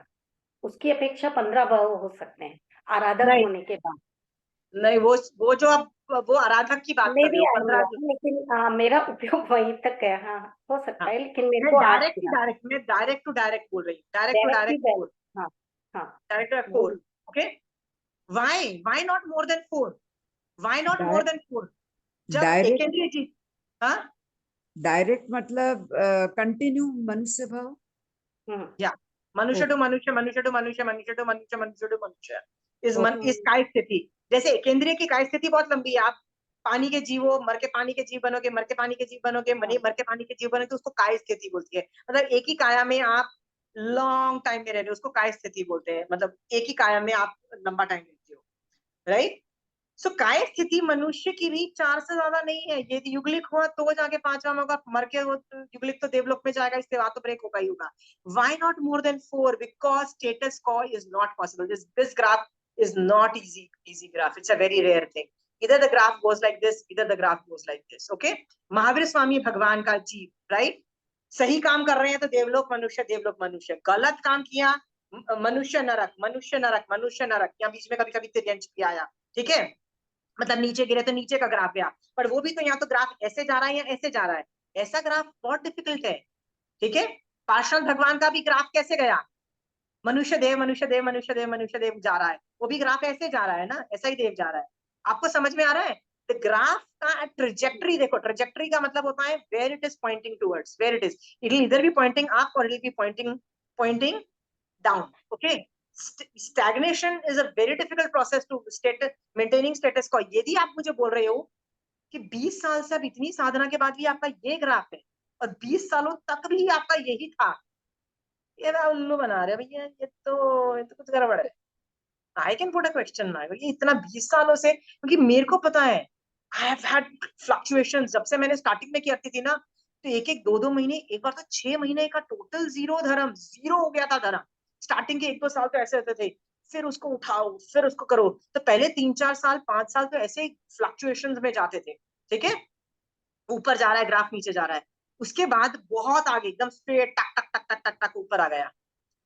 उसकी अपेक्षा 15 भाव हो सकते हैं आराधक नहीं होने के बाद। नहीं, वो जो आप वो आराधक की बात मे कर रहे भी हो, आई एम 15 जो। रॉन्ग, लेकिन मेरा उपयोग वहीं तक है। हाँ, हो सकता हाँ, है, लेकिन मेरे मैं को 8 डायरेक्ट मिला। मैं डायरेक्ट टू डायरेक्ट बोल रही हूँ, डायरेक्ट टू डायरेक्ट ही डायरेक्ट 4, हाँ, हाँ, डायरेक्ट टू वो 4। Okay, why not more than 4, why not more than 4? जब डायरेक्ट एकेंद्रीय जी, हाँ, डायरेक्ट मतलब कंटिन्यू मनुष्य भाव। या मनुष्य टू मनुष्य, मनुष्य टू मनुष्य, मनुष्य टू मनुष्य, मनुष्य टू मनुष्य, इस काय स्थिति। जैसे केंद्रीय की काय स्थिति बहुत लंबी है, आप पानी के जीव हो, मर के पानी के जीव बनोगे, मर के पानी के जीव बनोगे, मर के पानी के जीव बनोगे, तो उसको काय स्थिति बोलती है। मतलब एक ही काया में आप लॉन्ग टाइम में रह रहे हो, उसको काय स्थिति बोलते हैं, मतलब एक ही काया में आप लंबा टाइम रहते हो, राइट। सो काय स्थिति मनुष्य की भी 4 से ज्यादा नहीं है। यदि युगलिक हुआ तो जाके 5वां में होगा, मर के वो युगलिक तो देवलोक में जाएगा, इससे बात तो ब्रेक होगा ही होगा। Why not more than 4? Because status quo is not possible. This graph is not easy graph, it's a very rare thing. Either the graph goes like this, either the graph goes like this. Okay, Mahavir Swami भगवान का जीव, right, सही काम कर रहे हैं तो देवलोक मनुष्य, देवलोक मनुष्य, गलत काम किया मनुष्य नरक, मनुष्य नरक, मनुष्य नरक, या बीच में कभी कभी तिर्यंश भी आया, ठीक है, मतलब नीचे गिरे तो नीचे का ग्राफ गया। पर वो भी तो यहाँ तो ग्राफ ऐसे जा रहा है या ऐसे जा रहा है, ऐसा ग्राफ बहुत डिफिकल्ट है, ठीक है। पार्षद भगवान का भी ग्राफ कैसे गया, मनुष्य देव, मनुष्य देव, मनुष्य देव, मनुष्य देव जा रहा है, वो भी ग्राफ ऐसे जा रहा है ना, ऐसा ही देव जा रहा है। आपको समझ में आ रहा है? द ग्राफ का ट्रेजेक्टरी देखो, ट्रेजेक्टरी का मतलब होता है where it is pointing towards, where it will इधर बी पॉइंटिंग अप और it will be pointing down. Okay, stagnation is a very difficult process to maintaining status quo. यदि आप मुझे बोल रहे हो कि 20 साल से अब इतनी साधना के बाद भी आपका ये ग्राफ है और 20 सालों तक भी आपका यही था, ये ना उल्लू बना रहे भैया, ये तो कुछ गड़बड़ है। I can put a question mark, ये इतना 20 सालों से, क्योंकि मेरे को पता है, आई हैव हैड फ्लक्चुएशन। जब से मैंने स्टार्टिंग में करती थी ना, तो एक एक 2-2 महीने, एक बार तो 6 महीने का टोटल जीरो धर्म, जीरो हो गया था धर्म, स्टार्टिंग के 1-2 साल तो ऐसे होते थे, फिर उसको उठाओ, फिर उसको करो। तो पहले 3-4 साल, 5 साल तो ऐसे फ्लक्चुएशंस में जाते थे, ठीक है? ऊपर जा रहा है ग्राफ, नीचे जा रहा है। उसके बाद बहुत आगे एकदम स्ट्रेट टक टक टक टक टक टक ऊपर आ गया।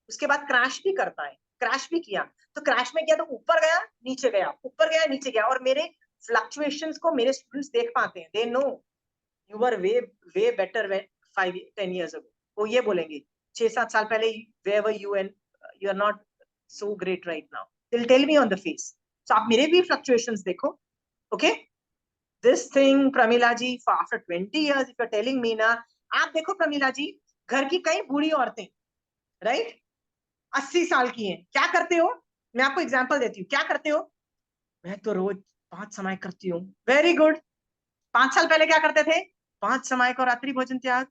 उसके बाद क्रैश भी करता है, क्रैश भी किया। तो क्रैश में किया तो ऊपर गया, नीचे गया, ऊपर गया, नीचे गया। और मेरे फ्लक्चुएशंस को मेरे स्टूडेंट्स देख पाते हैं, they know you were way better 5-10 years ago। वो ये बोलेंगे 6-7 साल पहले where were you and you are not so great right now, they'll tell me on the face। so आप मेरे भी फ्लक्चुएशंस देखो, okay? this thing Pramila ji, for after 20 years if you're telling me ना, आप देखो प्रमीला जी, घर की कई बूढ़ी औरतें, राइट, 80 साल की हैं, क्या करते हो? मैं आपको एग्जांपल देती हूँ, क्या करते हो? मैं तो रोज 5 समय करती हूँ। Very good. 5 साल पहले क्या करते थे? 5 समय को रात्रि भोजन त्याग।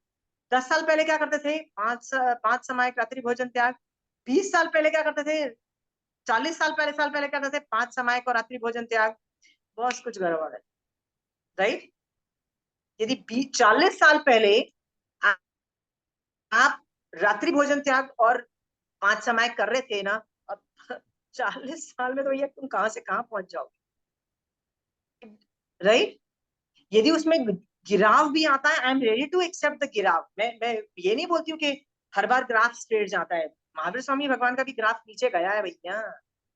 10 साल पहले क्या करते थे? 5 समय रात्रि भोजन त्याग। 20 साल पहले क्या करते थे? 40 साल पहले क्या करते थे? 5 समय को रात्रि भोजन त्याग। बस कुछ गड़बड़ है, राइट? यदि 40 साल पहले आप रात्रि भोजन त्याग और 5 समय कर रहे थे ना, अब 40 साल में तो ये तुम कहां से कहां पहुंच जाओगे, राइट? यदि उसमें गिराव भी आता है, I am ready to accept the गिराव। मैं ये नहीं बोलती हूँ कि हर बार ग्राफ स्ट्रेट जाता है। महावीर स्वामी भगवान का भी ग्राफ नीचे गया है भैया,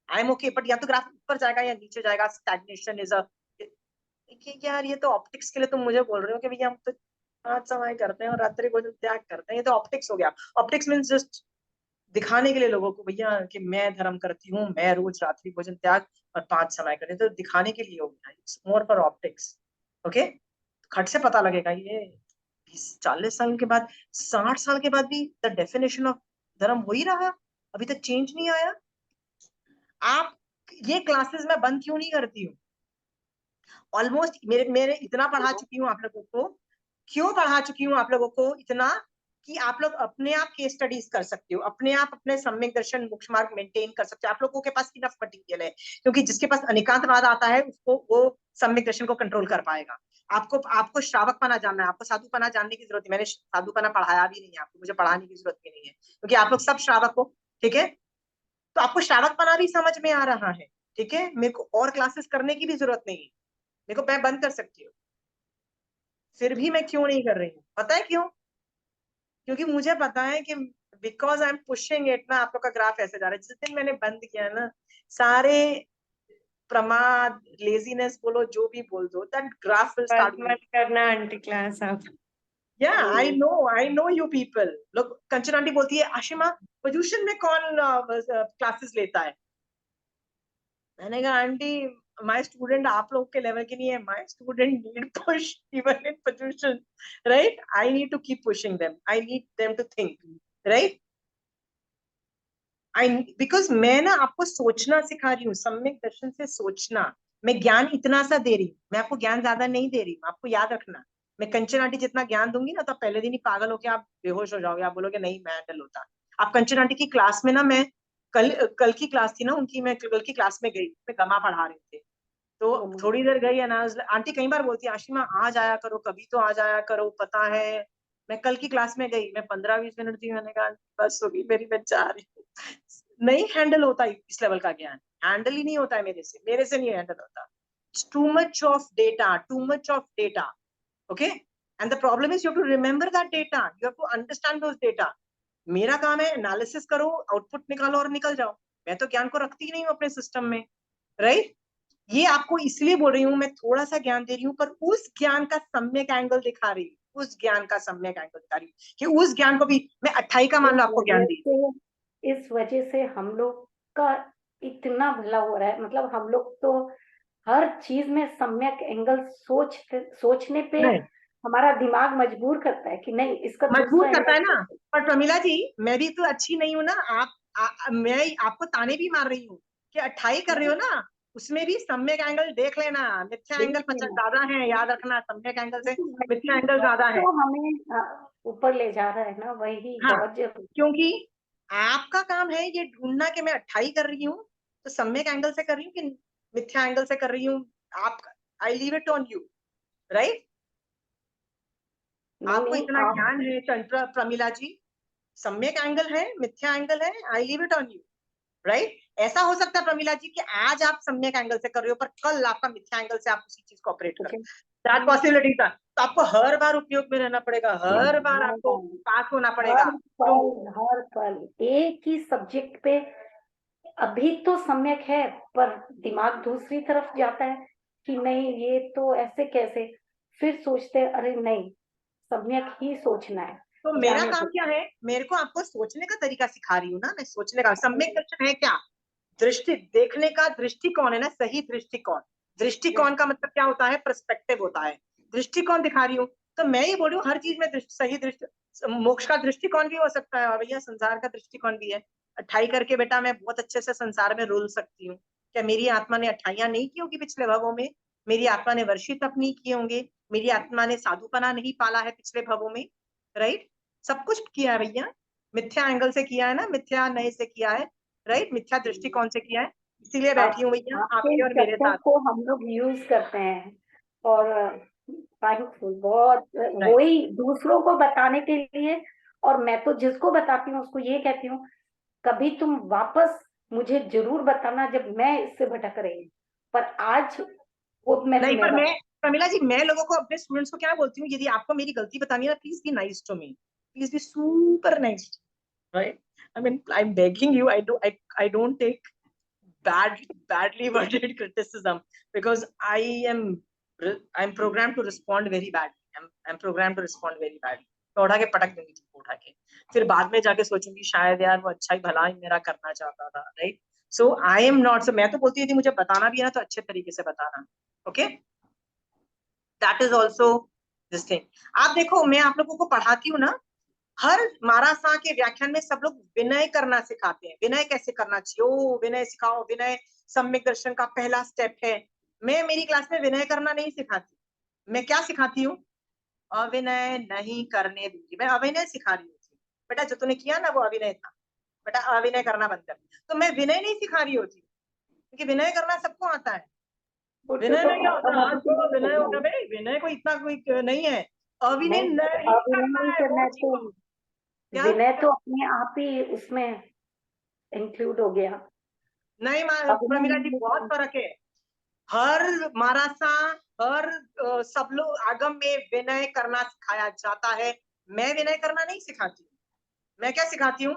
आई एम ओके, बट या तो ग्राफ ऊपर जाएगा या नीचे जाएगा। स्टैग्नेशन इज अ, यार ये तो ऑप्टिक्स के लिए तुम मुझे बोल रहे हो कि भैया हम तो 5 समय करते हैं और रात्रि भोजन त्याग करते हैं, ये तो ऑप्टिक्स हो गया। ऑप्टिक्स मीन्स जस्ट दिखाने के लिए लोगों को भैया कि मैं धर्म करती हूँ, मैं रोज रात्रि भोजन त्याग और 5 समय करती हूँ, तो दिखाने के लिए हो गया। It's more for optics, okay? खट से पता लगेगा ये 40 साल के बाद, 60 साल के बाद भी द डेफिनेशन ऑफ धर्म वही रहा, अभी तक चेंज नहीं आया। आप ये क्लासेस में बंद क्यों नहीं करती हूँ? ऑलमोस्ट मेरे मेरे इतना पढ़ा चुकी हूँ आप लोगों को। क्यों पढ़ा चुकी हूँ आप लोगों को इतना? कि आप लोग अपने आप केस स्टडीज कर सकते हो, अपने आप अपने सम्यक दर्शन मोक्ष मार्ग मेंटेन कर सकते हो। आप लोगों के पास इनफ मटेरियल है, क्योंकि जिसके पास अनेकांतवाद आता है उसको वो सम्यक दर्शन को कंट्रोल कर पाएगा। आपको श्रावक पना जानना है, आपको साधु पना जानने की जरूरत है। मैंने साधु पना पढ़ाया भी नहीं है आपको, मुझे पढ़ाने की जरूरत भी नहीं है, क्योंकि आप लोग सब श्रावक हो, ठीक है? तो आपको श्रावक पना भी समझ में आ रहा है, ठीक है? मेरे को और क्लासेस करने की भी जरूरत नहीं है, मेरे को मैं बंद कर सकती हूँ। फिर भी मैं क्यों नहीं कर रही हूँ, पता है क्यों? क्योंकि मुझे पता है कि because I am pushing it ना, आप लोग का ग्राफ ऐसे जा रहा है। जिस दिन मैंने बंद किया ना, सारे प्रमाद, लेजीनेस बोलो, जो भी बोल दो, दैट ग्राफ विल स्टार्ट। मत करना आंटी क्लास आप। या आई नो यू पीपल। लोग, कंचन आंटी बोलती है आशिमा पोल्यूशन में कौन क्लासेस लेता है? मैंने कहा आंटी माय स्टूडेंट आप लोग के लेवल की नहीं है, my student need push even in pollution, right? I need to keep pushing them, I need them to think, right? Because मैं ना आपको सोचना सिखा रही हूँ, सम्यक दर्शन से सोचना। मैं ज्ञान इतना सा दे रही हूँ, मैं आपको ज्ञान ज्यादा नहीं दे रही हूँ, आपको याद रखना। मैं कंचन आंटी जितना ज्ञान दूंगी ना, तो पहले दिन ही पागल होके आप बेहोश हो जाओगे, आप बोलोगे नहीं मैं हैंडल होता। आप कंचन आंटी की क्लास में ना, मैं कल की क्लास थी ना उनकी, मैं कल की क्लास में गई, मैं गमा पढ़ा रहे थे, तो थोड़ी देर गई अनाज। आंटी कई बार बोलती है आशिमा आ जाया करो, कभी तो आ जाया करो, पता है। मैं कल की क्लास में गई, मैं 15-20 मिनट थी, मैंने कहा बस होगी मेरी, मैं जा रही हूँ। नहीं हैंडल होता इस लेवल का ज्ञान, हैंडल ही नहीं होता है मेरे से नहीं हैंडल होता। Too much of data, too much of data, okay? And the problem is you have to remember that data, you have to understand those data. मेरा काम है एनालिसिस करो, आउटपुट निकालो और निकल जाओ। मैं तो ज्ञान को रखती ही नहीं हूँ अपने सिस्टम में, राइट? ये आपको इसलिए बोल रही हूँ, मैं थोड़ा सा ज्ञान दे रही हूँ, पर उस ज्ञान का सम्यक एंगल दिखा रही हूँ, उस ज्ञान का सम्यक एंगल दिखा रही हूँ कि उस ज्ञान को भी मैं 28 का मान लो आपको ज्ञान दी। इस वजह से हम लोग का इतना भला हो रहा है। मतलब हम लोग तो हर चीज में सम्यक एंगल सोचने पे नहीं, हमारा दिमाग मजबूर करता है कि नहीं इसका मजबूर दूसरा करता है ना। एंगल। पर प्रमिला जी, मैं भी तो अच्छी नहीं हूँ ना। मैं आपको ताने भी मार रही हूँ कि 28 कर रहे हो ना, उसमें भी सम्यक एंगल देख लेना। मिथ्या एंगल 50 ज्यादा है, याद रखना, सम्यक एंगल से मिथ्या एंगल ज्यादा है। तो हमें ऊपर ले जा रहा है ना, वही हाँ, बहुत जरूरी। क्योंकि आपका काम है ये ढूंढना कि मैं 28 कर रही हूँ तो सम्यक एंगल से कर रही हूँ कि मिथ्या एंगल से कर रही हूँ। आप, I leave it on you, right? नहीं आपको नहीं इतना आप ज्ञान है प्रमिला जी, सम्यक एंगल है, मिथ्या एंगल है, I leave it on you, right? ऐसा हो सकता है प्रमिला जी कि आज आप सम्यक एंगल से कर रहे हो पर कल आपका मिथ्या एंगल से आप उसी चीज को ऑपरेट कर, दैट पॉसिबिलिटी था। तो आपको हर बार उपयोग में रहना पड़ेगा, हर बार आपको पास होना पड़ेगा। हर पल एक ही सब्जेक्ट पे अभी तो सम्यक है, पर दिमाग दूसरी तरफ जाता है कि नहीं ये तो ऐसे कैसे, फिर सोचते हैं अरे नहीं सम्यक ही सोचना है। तो मेरा जाने काम दो। क्या है, मेरे को आपको सोचने का तरीका सिखा रही हूँ ना मैं, सोचने का। सम्यक दर्शन है क्या? दृष्टि, देखने का दृष्टिकोण है ना, सही दृष्टिकोण। दृष्टिकोण का मतलब क्या होता है? पर्सपेक्टिव होता है। दृष्टिकोण दिखा रही हूँ, तो मैं ये बोल रही हूँ हर चीज में सही दृष्टि, मोक्ष का दृष्टिकोण भी हो सकता है, और भैया संसार का दृष्टिकोण भी है। 28 करके बेटा मैं बहुत अच्छे से संसार में रुल सकती हूँ। क्या मेरी आत्मा ने 28 नहीं की होगी पिछले भवों में? मेरी आत्मा ने वर्षित तप नहीं किए होंगे, मेरी आत्मा ने साधुपना नहीं पाला है पिछले भवों में, राइट? सब कुछ किया है भैया, मिथ्या एंगल से किया है ना, मिथ्या नए से किया है, राइट? मिथ्या दृष्टिकोण से किया है, इसीलिए बैठी हूँ भैया आपके आपके और मेरे शब्दों साथ। को हम लोग यूज करते हैं और थैंकफुल बहुत, वही दूसरों को बताने के लिए। और मैं तो जिसको बताती हूँ उसको ये कहती हूँ कभी तुम वापस मुझे जरूर बताना जब मैं इससे भटक रही हूँ, पर आज वो मैं नहीं, तुम्हें पर मैं प्रमिला जी, मैं लोगों को, अपने स्टूडेंट्स को क्या बोलती हूँ, यदि आपको मेरी गलती बतानी है ना, please be nice to me, please be super nice, right? I mean I am begging you, I don't take badly worded criticism, because I'm programmed to respond very badly. I'm programmed to respond very badly. तो उठा के पटक दूंगी तुमको उठा के, फिर बाद में जाके सोचूंगी शायद यार वो अच्छा ही भला ही मेरा करना चाहता था, right? So I am not, so मैं तो बोलती थी मुझे बताना भी है ना तो अच्छे तरीके से बताना, okay? That is also this thing. आप देखो मैं आप लोगों को पढ़ाती हूँ ना, हर मारासा के व्याख्यान में सब लोग विनय करना सिखाते हैं। विनय कैसे करना चाहिए, ओ विनय सिखाओ, विनय सम्यक दर्शन का पहला स्टेप है। मैं मेरी क्लास में विनय करना नहीं सिखाती, मैं क्या सिखाती हूँ? अविनय नहीं करने दूंगी, मैं अविनय सिखा रही हूँ। बेटा जो तूने किया ना वो अविनय था, बेटा अविनय करना बंद कर। तो मैं विनय नहीं सिखा रही होती, क्योंकि विनय करना सबको आता है। विनय नहीं आता, आज तो विनय होगा भाई, विनय को इतना कोई नहीं है। अविनय नहीं करना है वो चीज। क्या? विनय तो अपने आप ही उसमें इंक्लूड हो गया। नहीं प्रमिला जी, बहुत फर्क है। हर मारासा, हर सब लोग आगम में विनय करना सिखाया जाता है। मैं विनय करना नहीं सिखाती हूँ। मैं क्या सिखाती हूँ?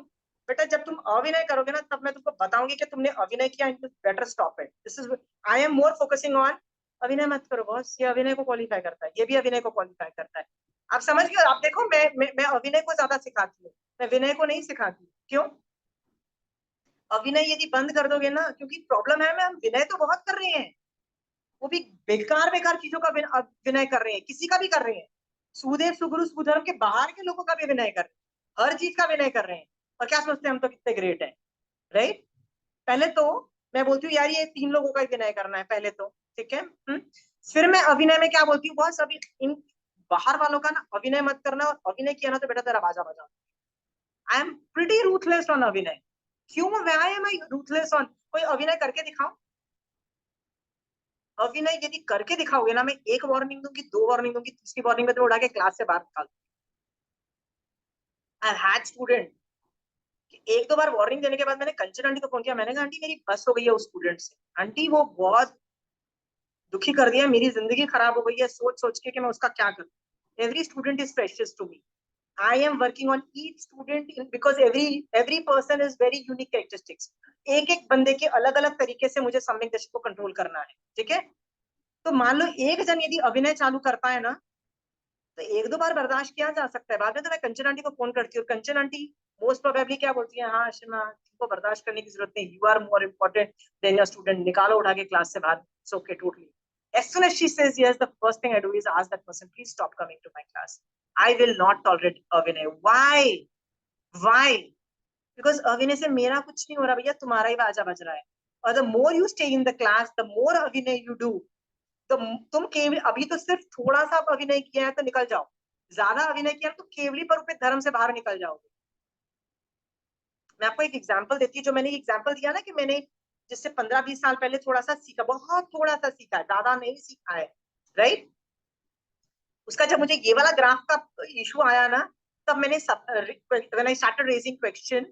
बेटा जब तुम अविनय करोगे ना तब मैं तुमको बताऊंगी कि तुमने अविनय किया, better stop it. This is, I am more focusing on अभिनय मत करो बॉस, ये अभिनय को क्वालिफाई करता है, ये भी अभिनय को क्वालिफाई करता है। आप समझ गए? आप देखो मैं अभिनय को ज्यादा सिखाती हूँ, मैं विनय को नहीं सिखाती। क्यों? अभिनय यदि बंद कर दोगे ना, क्योंकि प्रॉब्लम है हम विनय तो बहुत कर रहे हैं, वो भी बेकार बेकार चीजों का विनय कर रहे हैं, किसी का भी कर रहे हैं। सुदेव सुगुरु सुधर्म के बाहर के लोगों का भी विनय कर रहे हैं, हर चीज का विनय कर रहे हैं, और क्या सोचते हैं हम तो कितने ग्रेट है, राइट? पहले तो मैं बोलती हूँ यार ये 3 लोगों का ही विनय करना है पहले तो, ठीक है? फिर मैं अभिनय में क्या बोलती हूँ, बॉस अभी इन बाहर वालों का ना अभिनय मत करना, और अभिनय किया ना तो बेटा तेरा बाजा बजा। I am pretty ruthless on अभिनय। क्यों? Why am I ruthless on? कोई अभिनय करके दिखाओ। अभिनय यदि करके दिखाओगे ना, मैं 1 वार्निंग दूंगी, 2 वार्निंग दूंगी, तीसरी वार्निंग में तो उड़ा के क्लास से बाहर निकाल। I had student, 1-2 bar warning देने के बाद मैंने कंचन आंटी को फोन किया, मैंने कहा आंटी मेरी बस हो गई है उस स्टूडेंट से, आंटी वो बहुत दुखी कर दिया, मेरी जिंदगी खराब हो गई है सोच सोच के कि मैं उसका क्या करूं। Every student is precious to me. I am working on each student because every person is very unique characteristics. एक एक बंदे के अलग अलग तरीके से मुझे सम्यक दर्शन को कंट्रोल करना है, ठीक है? तो मान लो एक जन यदि अभिनय चालू करता है ना, तो 1-2 बार बर्दाश्त किया जा सकता है। बाद में तो मैं कंचन आंटी को फोन करती हूँ, कंचन आंटी मोस्ट प्रोबेबली क्या बोलती है, हाँ अर्चना तुमको बर्दाश्त करने की जरूरत नहीं, you are more important than your student, निकालो उठा के क्लास से बाहर, it's okay totally. As soon as she says yes, the first thing I do is ask that person, please stop coming to my class. I will not tolerate Avinay. Why? Why? Because Avinay से मेरा कुछ नहीं हो रहा भैया, तुम्हारा ही बाजा बज रहा है। और the more you stay in the class, the more Avinay you do. तो तुम केवल अभी तो सिर्फ थोड़ा सा अभिनय किया है तो निकल जाओ, ज्यादा अभिनय किया तो केवली पर धर्म से बाहर निकल जाओगे। मैं आपको एक एग्जांपल देती हूँ, जो मैंने एग्जांपल दिया ना कि मैंने जिससे 15-20 साल पहले थोड़ा सा सीखा, बहुत थोड़ा सा सीखा है, ज्यादा नहीं सीखा है, राइट? उसका जब मुझे ये वाला ग्राफ का इशू आया ना, तब मैंने when I started raising question,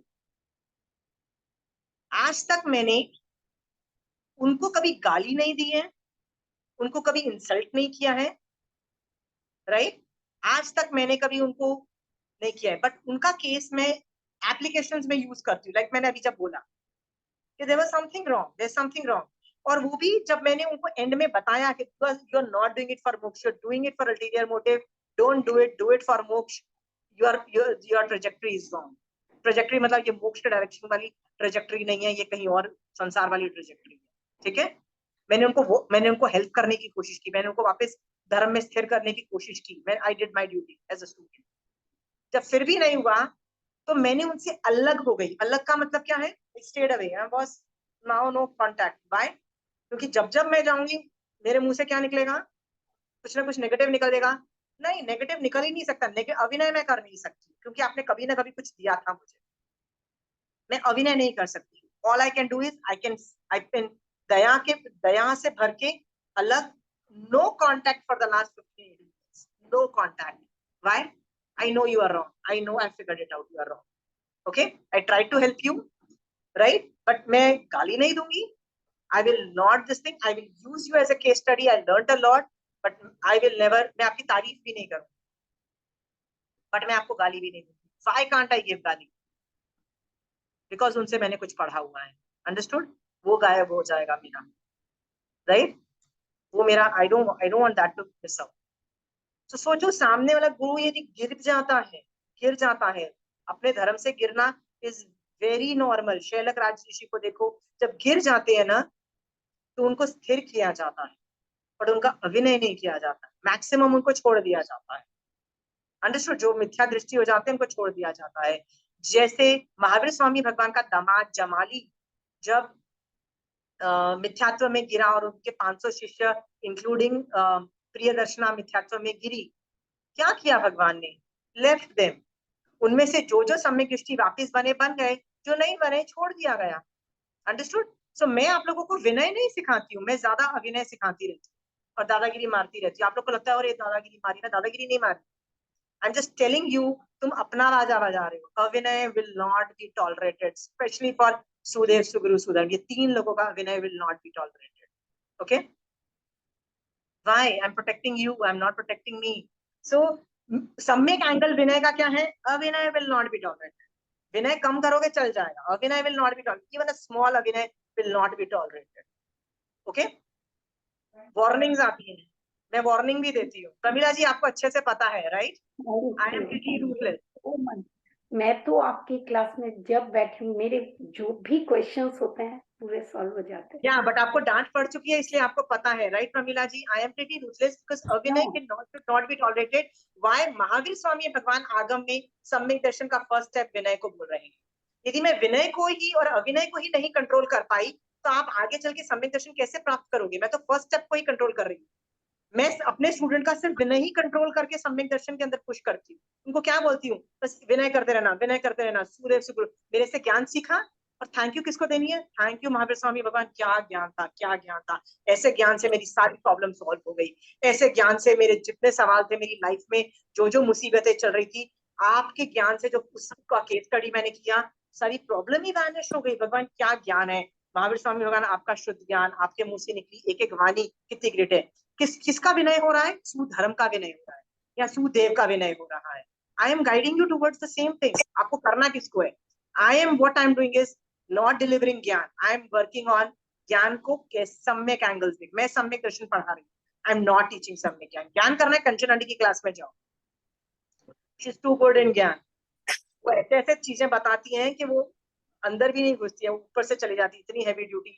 आज तक मैंने उनको कभी गाली नहीं दी है, उनको कभी इंसल्ट नहीं किया है, राइट? आज तक मैंने कभी उनको नहीं किया है, बट उनका केस में एप्लीकेशंस में यूज करती हूँ। लाइक मैंने अभी जब बोला कि there was something wrong, there is something wrong, और वो भी जब मैंने उनको एंड में बताया कि you are not doing it for moksha, you are doing it for ulterior motive, don't do it for moksha, your trajectory is wrong. Trajectory मतलब ये मोक्ष के डायरेक्शन वाली ट्रेजेक्टरी नहीं है, ये कहीं और संसार वाली ट्रेजेक्टरी है, ठीक है? मैंने उनको हेल्प करने की कोशिश की, मैंने उनको वापस धर्म में स्थिर करने की कोशिश की, मैं I did my duty as a student. जब फिर भी नहीं हुआ तो मैंने उनसे अलग हो गई। अलग का मतलब क्या है? Stayed away, boss now no contact. Bye? क्योंकि जब जब मैं जाऊंगी मेरे मुंह से क्या निकलेगा? कुछ ना कुछ नेगेटिव निकल देगा। नहीं, नेगेटिव निकल ही नहीं सकता, अभिनय मैं कर नहीं सकती, क्योंकि आपने कभी ना कभी कुछ दिया था मुझे, मैं अभिनय नहीं कर सकती। All I can do is I can दया से भर के अलग, no contact for the last 15 years, no contact. Why? I know you are wrong. I know I figured it out. You are wrong. Okay? I tried to help you, right? But मैं गाली नहीं दूंगी. I will not this thing. I will use you as a case study. I learned a lot, but I will never. मैं आपकी तारीफ भी नहीं करूँ. But मैं आपको गाली भी नहीं दूंगी. Why can't I give गाली? Because उनसे मैंने कुछ पढ़ा हुआ है. Understood? वो गायब हो जाएगा मेरा, right? वो मेरा I don't want that to miss out. तो सोचो सामने वाला गुरु यदि गिर जाता है, अपने धर्म से गिरना इज वेरी नॉर्मल। शैलक राज ऋषि को देखो, जब गिर जाते हैं ना तो उनको स्थिर किया जाता है, पर उनका अभिनय नहीं किया जाता, मैक्सिमम उनको छोड़ दिया जाता है। अंडरस्टूड? जो मिथ्या दृष्टि हो जाते हैं उनको छोड़ दिया जाता है। जैसे महावीर स्वामी भगवान का दामाद जमाली जब मिथ्यात्व में गिरा और उनके 500 शिष्य इंक्लूडिंग प्रियदर्शना मिथ्यात्व में गिरी, क्या किया भगवान ने? Left them. उनमें से जो सम्यक दृष्टि वापिस बन गए, जो नहीं बने छोड़ दिया गया। अंडरस्टूड? सो मैं आप लोगों को विनय नहीं सिखाती हूँ, मैं ज्यादा अभिनय सिखाती रहती हूँ और दादागिरी मारती रहती हूँ। आप लोग को लगता है और ये दादागिरी मारी, मैं दादागिरी नहीं मारी। I am just telling you, तुम अपना राजा बजा रहे हो। अभिनय will not be tolerated, specially for सुदेव, सुगुरु, सुधर्म। ये 3 लोगों का अभिनय will not be tolerated. Okay? Why? I'm protecting you, I'm not protecting me. So सम्यक एंगल विनय का क्या है? अविनय will not be tolerated. विनय कम करोगे चल जाएगा, अविनय will not be tolerated. Even a small अविनय will not be tolerated. Okay? Warnings आती हैं, मैं वार्निंग भी देती हूँ। कमिला जी आपको अच्छे से पता है, right? I am pretty ruthless. मैं तो आपकी क्लास में जब बैठी हूँ, मेरे जो भी क्वेश्चंस होते हैं पूरे सॉल्व हो जाते हैं। या बट आपको डांट पड़ चुकी है इसलिए आपको पता है, right Pramila ji? I am pretty ruthless because अविनय can not be tolerated. Why? Mahavir Swami भगवान आगम में सम्यक दर्शन का फर्स्ट स्टेप विनय को बोल रहे हैं। यदि मैं विनय को ही और अविनय को ही नहीं कंट्रोल कर पाई तो आप आगे चल के सम्यक दर्शन कैसे प्राप्त करोगे? मैं तो फर्स्ट स्टेप को ही कंट्रोल कर रही हूँ। मैं अपने स्टूडेंट का सिर्फ विनय ही कंट्रोल करके सम्यक दर्शन के अंदर पुश करती हूँ। उनको क्या बोलती हूँ? बस विनय करते रहना, सुदेव सुगुरु। मेरे से ज्ञान सीखा और थैंक यू किसको देनी है? थैंक यू महावीर स्वामी भगवान। क्या ज्ञान था। ऐसे ज्ञान से मेरी सारी प्रॉब्लम सॉल्व हो गई। ऐसे ज्ञान से मेरे जितने सवाल थे मेरी लाइफ में, जो मुसीबतें चल रही थी, आपके ज्ञान से जो उसका केस स्टडी मैंने किया, सारी प्रॉब्लम ही वैनिश हो गई। भगवान क्या ज्ञान है! महावीर स्वामी भगवान आपका शुद्ध ज्ञान, आपके मुंह से निकली एक एक वाणी कितनी ग्रेट है। किसका विनय हो रहा है? सुधर्म का विनय हो रहा है या सुदेव का विनय हो रहा है। I M guiding you towards the same thing. आपको करना किसको है? What I am doing is not delivering ज्ञान, आई एम वर्किंग ऑन ज्ञान को सम्यक एंगल्स में। मैं सम्यक दर्शन पढ़ा रही हूँ, आई एम नॉट टीचिंग सम्यक ज्ञान। ज्ञान करना है कंचन आंटी की क्लास में जाओ, she is too good in ज्ञान। वो ऐसे ऐसे चीजें बताती हैं कि वो अंदर भी नहीं घुसती है, ऊपर से चली जाती है। इतनी हैवी ड्यूटी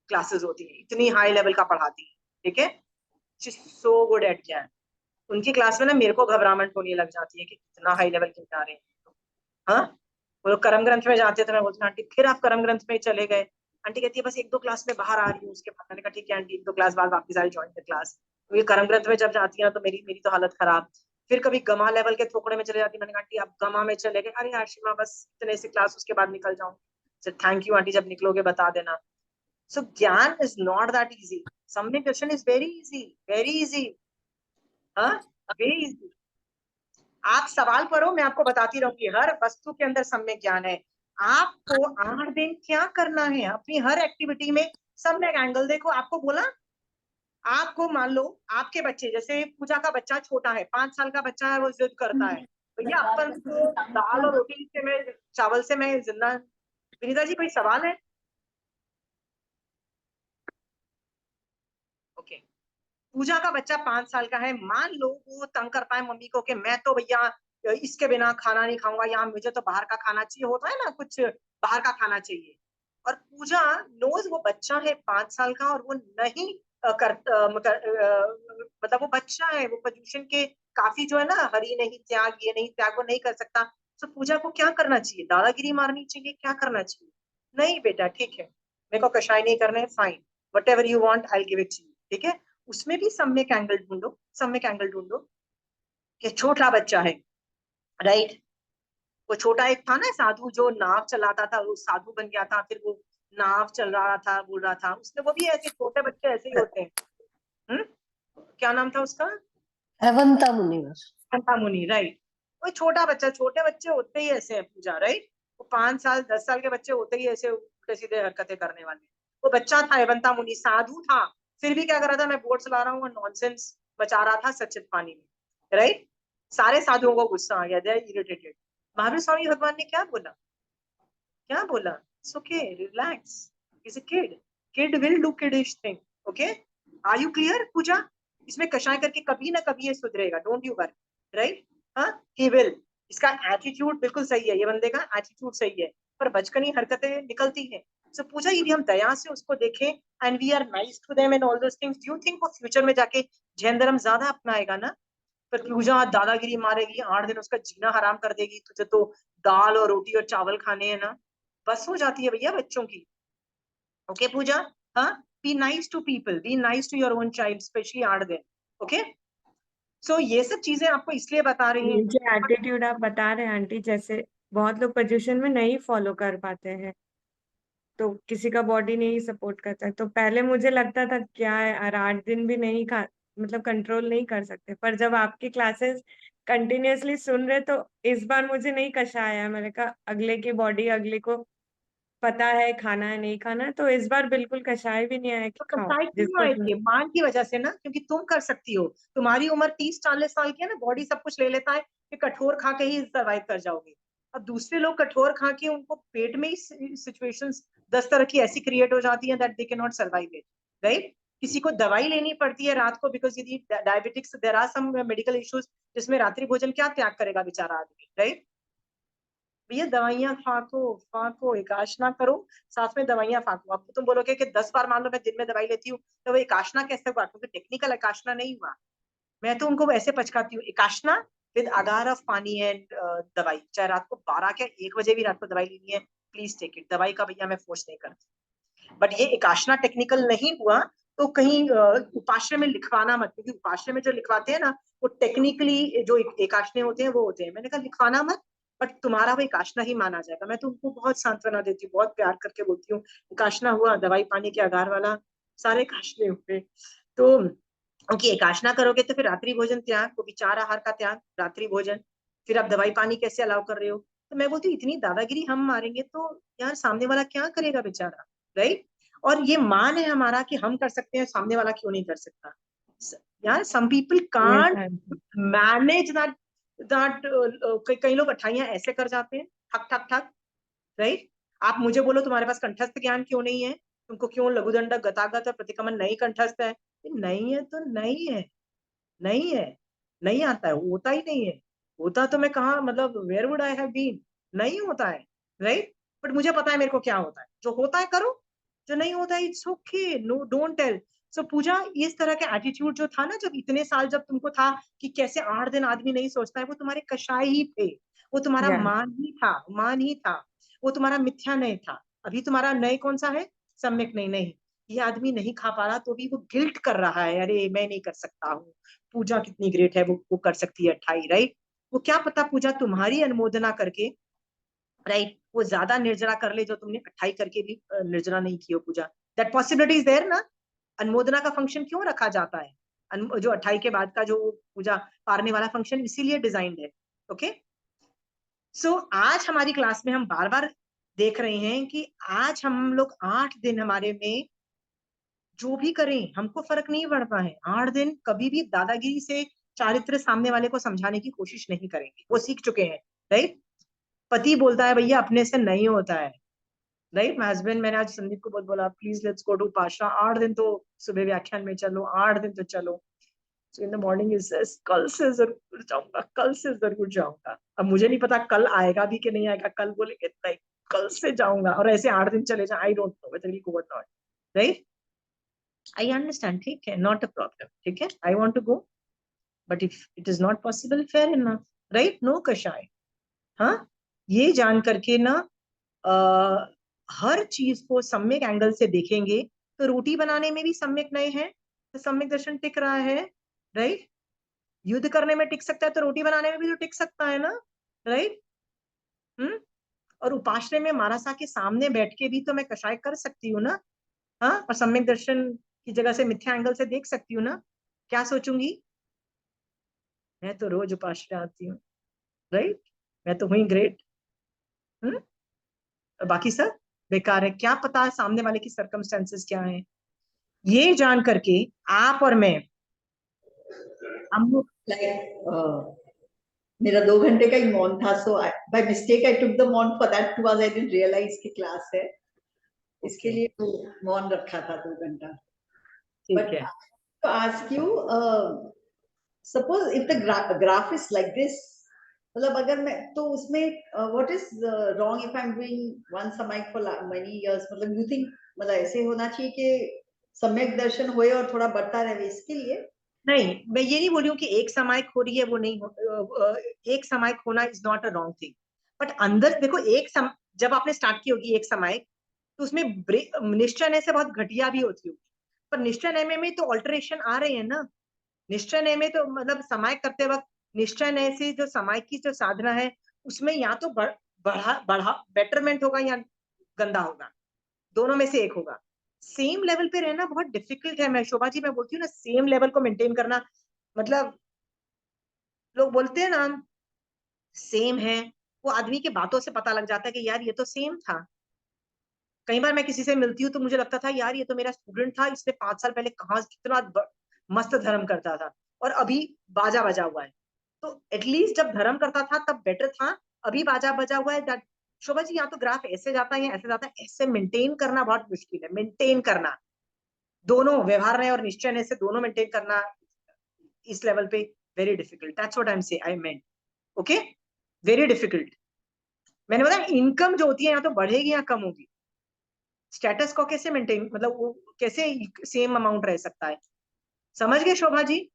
क्लासेस होती है, इतनी हाई लेवल का पढ़ाती है, ठीक है? She is so good at ज्ञान। उनकी क्लास में ना मेरे को घबराहट होने लग जाती है कि इतना हाई लेवल के जा रहे हैं। हाँ, वो लोग कर्म ग्रंथ में जाते हैं तो मैं बोलती हूँ आंटी फिर आप कर्म ग्रंथ में चले गए। आंटी कहती है बस 1-2 क्लास में बाहर आ रही हूँ, उसके बाद मैंने कहा ठीक है आंटी 1-2 क्लास बाद वापस आई ज्वाइन द क्लास। तो ये कर्म ग्रंथ में जब जाती है ना तो मेरी तो हालत खराब। फिर कभी गमा लेवल के थोकड़े में चले जाती है, मैंने कहा आंटी आप गमा में चले गए। अरे आशिमा बस इतने से क्लास उसके बाद निकल जाऊँ। थैंक यू आंटी, जब निकलोगे बता देना। सो ज्ञान इज नॉट दैट इजी। सम्यक दर्शन is very easy, very easy. हाँ, वेरी इजी। आप सवाल करो, मैं आपको बताती रहूंगी। हर वस्तु के अंदर सम्यक ज्ञान है। आपको 8 दिन क्या करना है अपनी हर एक्टिविटी में? सम्यक एंगल देखो। आपको बोला, आपको मान लो आपके बच्चे, जैसे पूजा का बच्चा छोटा है, 5 साल का बच्चा है, वो जिद करता है भैया अपन को दाल और रोटी से मैं, चावल से मैं जिंदा। विनीता जी कोई सवाल है? ओके। पूजा का बच्चा 5 साल का है, मान लो वो तंग करता है मम्मी को कि मैं तो भैया इसके बिना खाना नहीं खाऊंगा, या मुझे तो बाहर का खाना चाहिए, होता है ना कुछ बाहर का खाना चाहिए। और पूजा नोज, वो बच्चा है 5 साल का और वो नहीं मतलब वो बच्चा है, वो पोजीशन के काफी जो है ना, हरी नहीं त्याग, ये नहीं त्याग, वो नहीं कर सकता। तो पूजा को क्या करना चाहिए? दादागिरी मारनी चाहिए? क्या करना चाहिए? नहीं बेटा ठीक है, मेरे को कशाय नहीं करना है, fine, whatever you want I give it to you, ठीक है। उसमें भी सम्यक एंगल ढूंढो, सम्यक एंगल ढूंढो कि छोटा बच्चा है, राइट। वो छोटा एक था ना साधु, जो नाव चलाता था, वो साधु बन गया था, फिर वो नाव चल रहा था, बोल रहा था, उसने, वो भी ऐसे छोटे बच्चे ऐसे ही होते हैं। हम्म, क्या नाम था उसका? हेवंता मुनिवर। घंटा मुनि, राइट। वो छोटा बच्चा, छोटे बच्चे होते ही ऐसे हैं पूजा, राइट। वो 5 साल 10 साल के बच्चे होते ही ऐसे उल्टे सीधे हरकतें करने वाले। वो बच्चा था, हेवंता मुनि साधु था, फिर भी क्या कर रहा था? मैं बोर्ड चला रहा हूँ, नॉनसेंस मचा रहा था सचित पानी में, राइट। सारे साधुओं को गुस्सा आ गया, दे इरिटेटेड। महावीर स्वामी भगवान ने क्या बोला? क्या बोला? It's okay, relax, is a kid, kid will do kiddish thing, okay. Are you clear Puja? इसमें कषाय करके कभी ना कभी ये सुधरेगा, डोंट यू वरी, राइट। हाँ, ही विल। इसका एटीट्यूड बिल्कुल सही है, ये बंदे का एटीट्यूड सही है, पर बचकानी हरकतें निकलती हैं। सो पूजा, यदि हम दया से उसको देखें and we are nice to them and all those things, do you think वो फ्यूचर में जाके जैन धर्म ज्यादा अपनाएगा ना? पर पूजा दादागिरी मारेगी, 8 दिन उसका जीना हराम कर देगी, तुझे तो दाल और रोटी और चावल खाने हैं ना, बस हो जाती है भैया बच्चों की। ओके पूजा, हाँ, be nice to people, be nice to your own child, specially 8 दिन, ओके। सो ये सब चीजें आपको इसलिए बता रही ये हैं। जो एटीट्यूड आप बता रहे हैं आंटी, जैसे बहुत लोग पोजीशन में नहीं फॉलो कर पाते हैं, तो किसी का बॉडी नहीं सपोर्ट करता है, तो पहले मुझे लगता था क्या है यार, 8 दिन भी नहीं खा, मतलब कंट्रोल नहीं कर सकते, पर जब आपकी क्लासेस कंटिन्यूअसली सुन रहे, तो इस बार मुझे नहीं कशा आया। मैंने कहा अगले की बॉडी अगले को पता है, खाना है नहीं खाना है, तो इस बार बिल्कुल कषाय भी नहीं आया कि तो खाओ कसाई क्यों जिसको जो। आएगी? मान की वजह से ना, क्योंकि तुम कर सकती हो, तुम्हारी उम्र 30-40 साल की है ना, बॉडी सब कुछ ले लेता है कि कठोर खा के ही सर्वाइव कर जाओगे। अब दूसरे लोग कठोर खा के, उनको पेट में ही सिचुएशंस 10 तरह की ऐसी क्रिएट हो जाती है that they can not survive it, right. किसी को दवाई लेनी पड़ती है रात को, बिकॉज यदि diabetics, there are some medical issues, जिसमें रात्रि भोजन क्या त्याग करेगा बेचारा आदमी, राइट। भैया दवाइयां फाको, फाको, एकाशना करो, साथ में दवाइयां फाको। अब तुम बोलोगे कि 10 बार मान लो मैं दिन में दवाई लेती हूँ, तो वो एकाशना कैसे हुआ? क्योंकि टेक्निकल एकाशना नहीं हुआ। मैं तो उनको ऐसे पचकाती हूँ, एकाशना विद अगार ऑफ पानी एंड दवाई, चाहे रात को 12 क्या 1 बजे भी रात को दवाई लेनी है, प्लीज टेक इट। दवाई का भैया मैं फोर्स नहीं करती, बट ये एकाशना टेक्निकल नहीं हुआ तो कहीं उपाश्रय में लिखवाना मत, क्योंकि उपाश्रय में जो लिखवाते हैं ना, वो टेक्निकली जो एकाशने होते हैं वो होते हैं। मैंने कहा लिखवाना मत, बट तुम्हारा वो एकाशना ही माना जाएगा। मैं तो उनको बहुत सांत्वना देती हूँ, बहुत प्यार करके बोलती हूँ, एकाशना हुआ, दवाई पानी के आगार वाला, सारे एकाशने हुए। तो ओके, एकाशना करोगे तो फिर रात्रि भोजन त्याग, वो भी 4 आहार का त्याग, रात्रि भोजन, फिर आप दवाई पानी कैसे अलाउ कर रहे हो? तो मैं बोलती हूँ इतनी दादागिरी हम मारेंगे तो यार सामने वाला क्या करेगा बेचारा, राइट। और ये मान है हमारा कि हम कर सकते हैं, सामने वाला क्यों नहीं कर सकता? यार some people yes can't aunty. Manage that, कई लोग अठाइयां ऐसे कर जाते हैं, ठक ठक ठक, राइट। आप मुझे बोलो तुम्हारे पास कंठस्थ ज्ञान क्यों नहीं है, तुमको क्यों लघुदंड गतागत और प्रतिक्रमण नहीं कंठस्थ है? नहीं है तो नहीं है, नहीं है, नहीं आता है, होता ही नहीं है। होता तो मैं कहा, मतलब where would I have been? नहीं होता है, राइट। बट मुझे पता है मेरे को क्या होता है, जो होता है करो, जो नहीं होता है it's okay, no don't tell. So Puja, इस तरह का एटीट्यूड जो था ना, जब इतने साल जब तुमको था कि कैसे 8 दिन आदमी नहीं सोचता है, वो तुम्हारे कषाय ही थे, वो तुम्हारा या मान ही था, मान ही था, वो तुम्हारा मिथ्या नहीं था। अभी तुम्हारा नए कौन सा है? सम्यक नहीं, नहीं। ये आदमी नहीं खा पा रहा तो भी वो गिल्ट कर रहा है, अरे मैं नहीं कर सकता हूँ, पूजा कितनी ग्रेट है, वो कर सकती है 28, राइट। वो क्या पता पूजा तुम्हारी अनुमोदना करके, राइट, वो ज्यादा निर्जरा कर ले जो तुमने 28 करके भी निर्जरा नहीं की हो पूजा। दैट पॉसिबिलिटी इज देयर ना। अनुमोदना का फंक्शन क्यों रखा जाता है? जो 28 के बाद का जो पूजा पारने वाला फंक्शन इसीलिए डिजाइंड है ओके, सो आज हमारी क्लास में हम बार बार देख रहे हैं कि आज हम लोग 8 दिन हमारे में जो भी करें हमको फर्क नहीं पड़ता है। 8 दिन कभी भी दादागिरी से चारित्र सामने वाले को समझाने की कोशिश नहीं करेंगे, वो सीख चुके हैं, राइट। पति बोलता है भैया अपने से नहीं होता है, राइट। माय हस्बैंड, मैंने आज संदीप को बहुत बोला प्लीज लेट्स गो टू पाशा, 8 दिन तो सुबह व्याख्यान में चलो, 8 दिन तो चलो। सो इन द मॉर्निंग इज कल से जरूर जाऊंगा, कल से जरूर जाऊंगा। अब मुझे नहीं पता कल आएगा भी कि नहीं आएगा, कल बोलेंगे नहीं कल से जाऊंगा, और ऐसे 8 दिन चले जाए, I don't know whether he go or not, right. I understand, ठीक है, नॉट अ प्रॉब्लम, ठीक है, I want to go, but if it is not possible, fair enough, right, no कशाय। हाँ, ये जान करके ना हर चीज को सम्यक एंगल से देखेंगे तो रोटी बनाने में भी सम्यक नहीं है तो सम्यक दर्शन टिक रहा है, राइट। युद्ध करने में टिक सकता है तो रोटी बनाने में भी तो टिक सकता है ना, राइट। और उपाश्रय में महारासा के सामने बैठ के भी तो मैं कषाय कर सकती हूँ ना, हाँ, और सम्यक दर्शन की जगह से मिथ्या एंगल से देख सकती हूँ ना। क्या सोचूंगी, मैं तो रोज उपाश्रय आती हूँ, राइट, मैं तो हुई ग्रेट, बाकी सब बेकार है। क्या पता सामने वाले की सर्कमस्टेंसेस क्या है, ये जान करके आप और मैं हम लोग मेरा 2 घंटे का ही मौन था, so by mistake I took the मौन for that 2 hours, I didn't realize कि क्लास है, इसके लिए तो मौन रखा था 2 घंटा। ठीक है। To ask you, suppose if the graph is like this, मतलब अगर मैं तो उसमें what is wrong if I'm doing one samayik for many years, मतलब you think मतलब ऐसे होना चाहिए कि सम्यक दर्शन होए और थोड़ा बढ़ता रहे, इसके लिए? नहीं, मैं ये नहीं बोली हूँ कि एक सामायिक हो रही है वो नहीं एक सामायिक होना is not a wrong thing, but अंदर देखो जब आपने स्टार्ट की होगी एक सामायिक तो उसमें निश्चय नय से बहुत घटिया भी होती होगी, पर निश्चय नय में तो ऑल्टरेशन आ रहे हैं ना। निश्चय नय में तो मतलब सामायिक करते वक्त निश्चय नय से जो सामायिक की जो साधना है उसमें या तो बढ़ा बेटरमेंट होगा या गंदा होगा, दोनों में से एक होगा। सेम लेवल पे रहना बहुत डिफिकल्ट है। मैं शोभा जी, मैं बोलती हूँ ना, सेम लेवल को मेंटेन करना, मतलब लोग बोलते हैं ना सेम है, वो आदमी के बातों से पता लग जाता है कि यार ये तो सेम था। कई बार मैं किसी से मिलती हूँ तो मुझे लगता था यार ये तो मेरा स्टूडेंट था, इसने 5 साल पहले कहाँ कितना मस्त धर्म करता था और अभी बाजा बजा हुआ है। तो एटलीस्ट जब धर्म करता था तब बेटर था, अभी बाजा बजा हुआ है। दैट शोभा जी, यहाँ तो ग्राफ ऐसे जाता है या ऐसे जाता है, ऐसे मेंटेन करना बहुत मुश्किल है। मेंटेन करना दोनों व्यवहार है और निश्चय से दोनों मेंटेन करना इस लेवल पे very difficult. That's what I M से आई मेंट, ओके, वेरी डिफिकल्ट। मैंने बताया इनकम जो होती है यहाँ तो बढ़ेगी या कम होगी, स्टेटस को कैसे मेंटेन, मतलब वो कैसे सेम अमाउंट रह सकता है, समझ गए शोभा जी।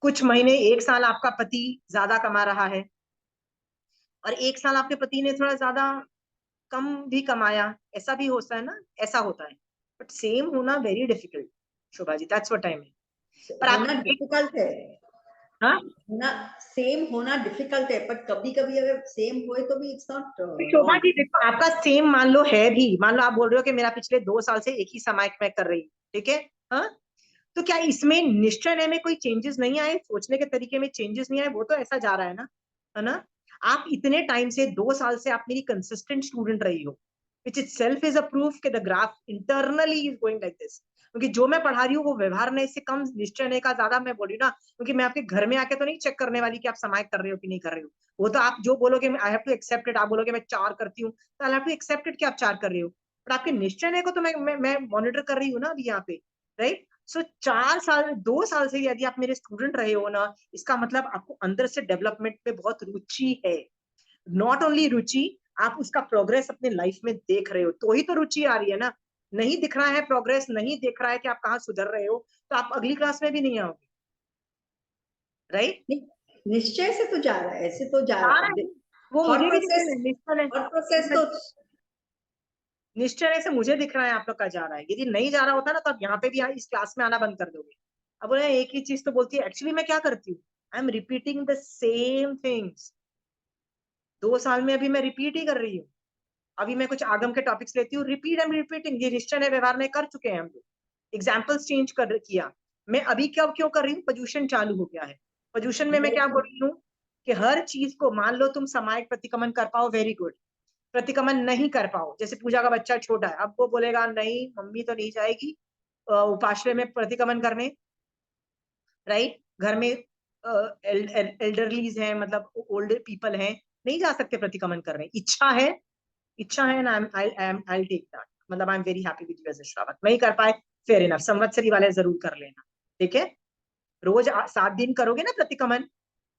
कुछ महीने 1 साल आपका पति ज्यादा कमा रहा है और 1 साल आपके पति ने थोड़ा ज्यादा कम भी कमाया, ऐसा भी होता है ना, ऐसा होता है, बट सेम होना very difficult Shobha ji, that's what I mean. पर आप होना डिफिकल्ट है, हाँ, होना सेम होना डिफिकल्ट है, पर कभी-कभी अगर सेम होए तो भी इट्स नॉट शोभा जी देखो, आपका सेम मान लो है भी, मान लो आप बोल रहे हो कि मेरा पिछले 2 साल से एक ही सामायिक मैं कर रही हूँ, ठीक है, हाँ, तो क्या इसमें निश्चय में कोई चेंजेस नहीं आए, सोचने के तरीके में चेंजेस नहीं आए, वो तो ऐसा जा रहा है ना। आप इतने टाइम से 2 साल से आप मेरी कंसिस्टेंट स्टूडेंट रही हो, which itself is a proof कि the graph internally is going like this. क्योंकि जो मैं पढ़ा रही हूँ वो व्यवहार नहीं से कम, निश्चय नहीं का ज्यादा मैं बोली ना, क्योंकि मैं आपके घर में आके तो नहीं चेक करने वाली कि आप समायिक कर रहे हो कि नहीं कर रहे हो। वो तो आप जो बोलोगे I have to accept it, आप बोलोगे मैं 4 करती हूँ तो I have to accept it कि आप 4 कर रहे हो, बट आपके निश्चय को तो मैं मॉनिटर कर रही हूँ ना अभी यहाँ पे, राइट। सो 4 साल 2 साल से यदि आप मेरे स्टूडेंट रहे हो ना, इसका मतलब आपको अंदर से डेवलपमेंट में बहुत रुचि है। नॉट ओनली रुचि, आप उसका प्रोग्रेस अपने लाइफ में देख रहे हो, तो ही तो रुचि आ रही है ना। नहीं दिख रहा है प्रोग्रेस, नहीं देख रहा है कि आप कहाँ सुधर रहे हो, तो आप अगली क्लास में भी नहीं आओगे, राइट। निश्चय से तो जा रहा है, ऐसे तो जा रहा है, वो थॉट मुझे भी प्रोसेस, निश्चय थॉट प्रोसेस तो निश्चय से मुझे दिख रहा है आप लोग का जा रहा है। यदि नहीं जा रहा होता ना तो आप यहाँ पे भी इस क्लास में आना बंद कर दोगे। अब बोले एक ही चीज तो बोलती है, एक्चुअली मैं क्या करती हूँ, I am repeating the same things. 2 साल में अभी मैं रिपीट ही कर रही हूँ। अभी मैं कुछ आगम के टॉपिक्स लेती हूँ, रिपीट एंड रिपीटिंग, ये निश्चय ने व्यवहार में कर चुके हैं हम लोग, एग्जाम्पल्स चेंज कर किया। मैं अभी क्यों कर रही हूँ, पोल्यूशन चालू हो गया है, पर्यूषण में मैं क्या बोल रही हूँ कि हर चीज को, मान लो तुम सामायिक प्रतिक्रमण कर पाओ, वेरी गुड। प्रतिक्रमण नहीं कर पाओ, जैसे पूजा का बच्चा छोटा है, अब वो बोलेगा नहीं मम्मी तो नहीं जाएगी उपाश्रय में प्रतिक्रमण करने, राइट? घर में एल्डरलीज हैं, मतलब ओल्डर पीपल हैं, नहीं जा सकते प्रतिक्रमण करने। इच्छा है एंड आई टेक दैट, मतलब I am very happy with you as a श्रावक। नहीं कर पाए, फेयर इनफ, संवत्सरी वाले जरूर कर लेना, ठीक है? रोज 7 दिन करोगे ना प्रतिक्रमण,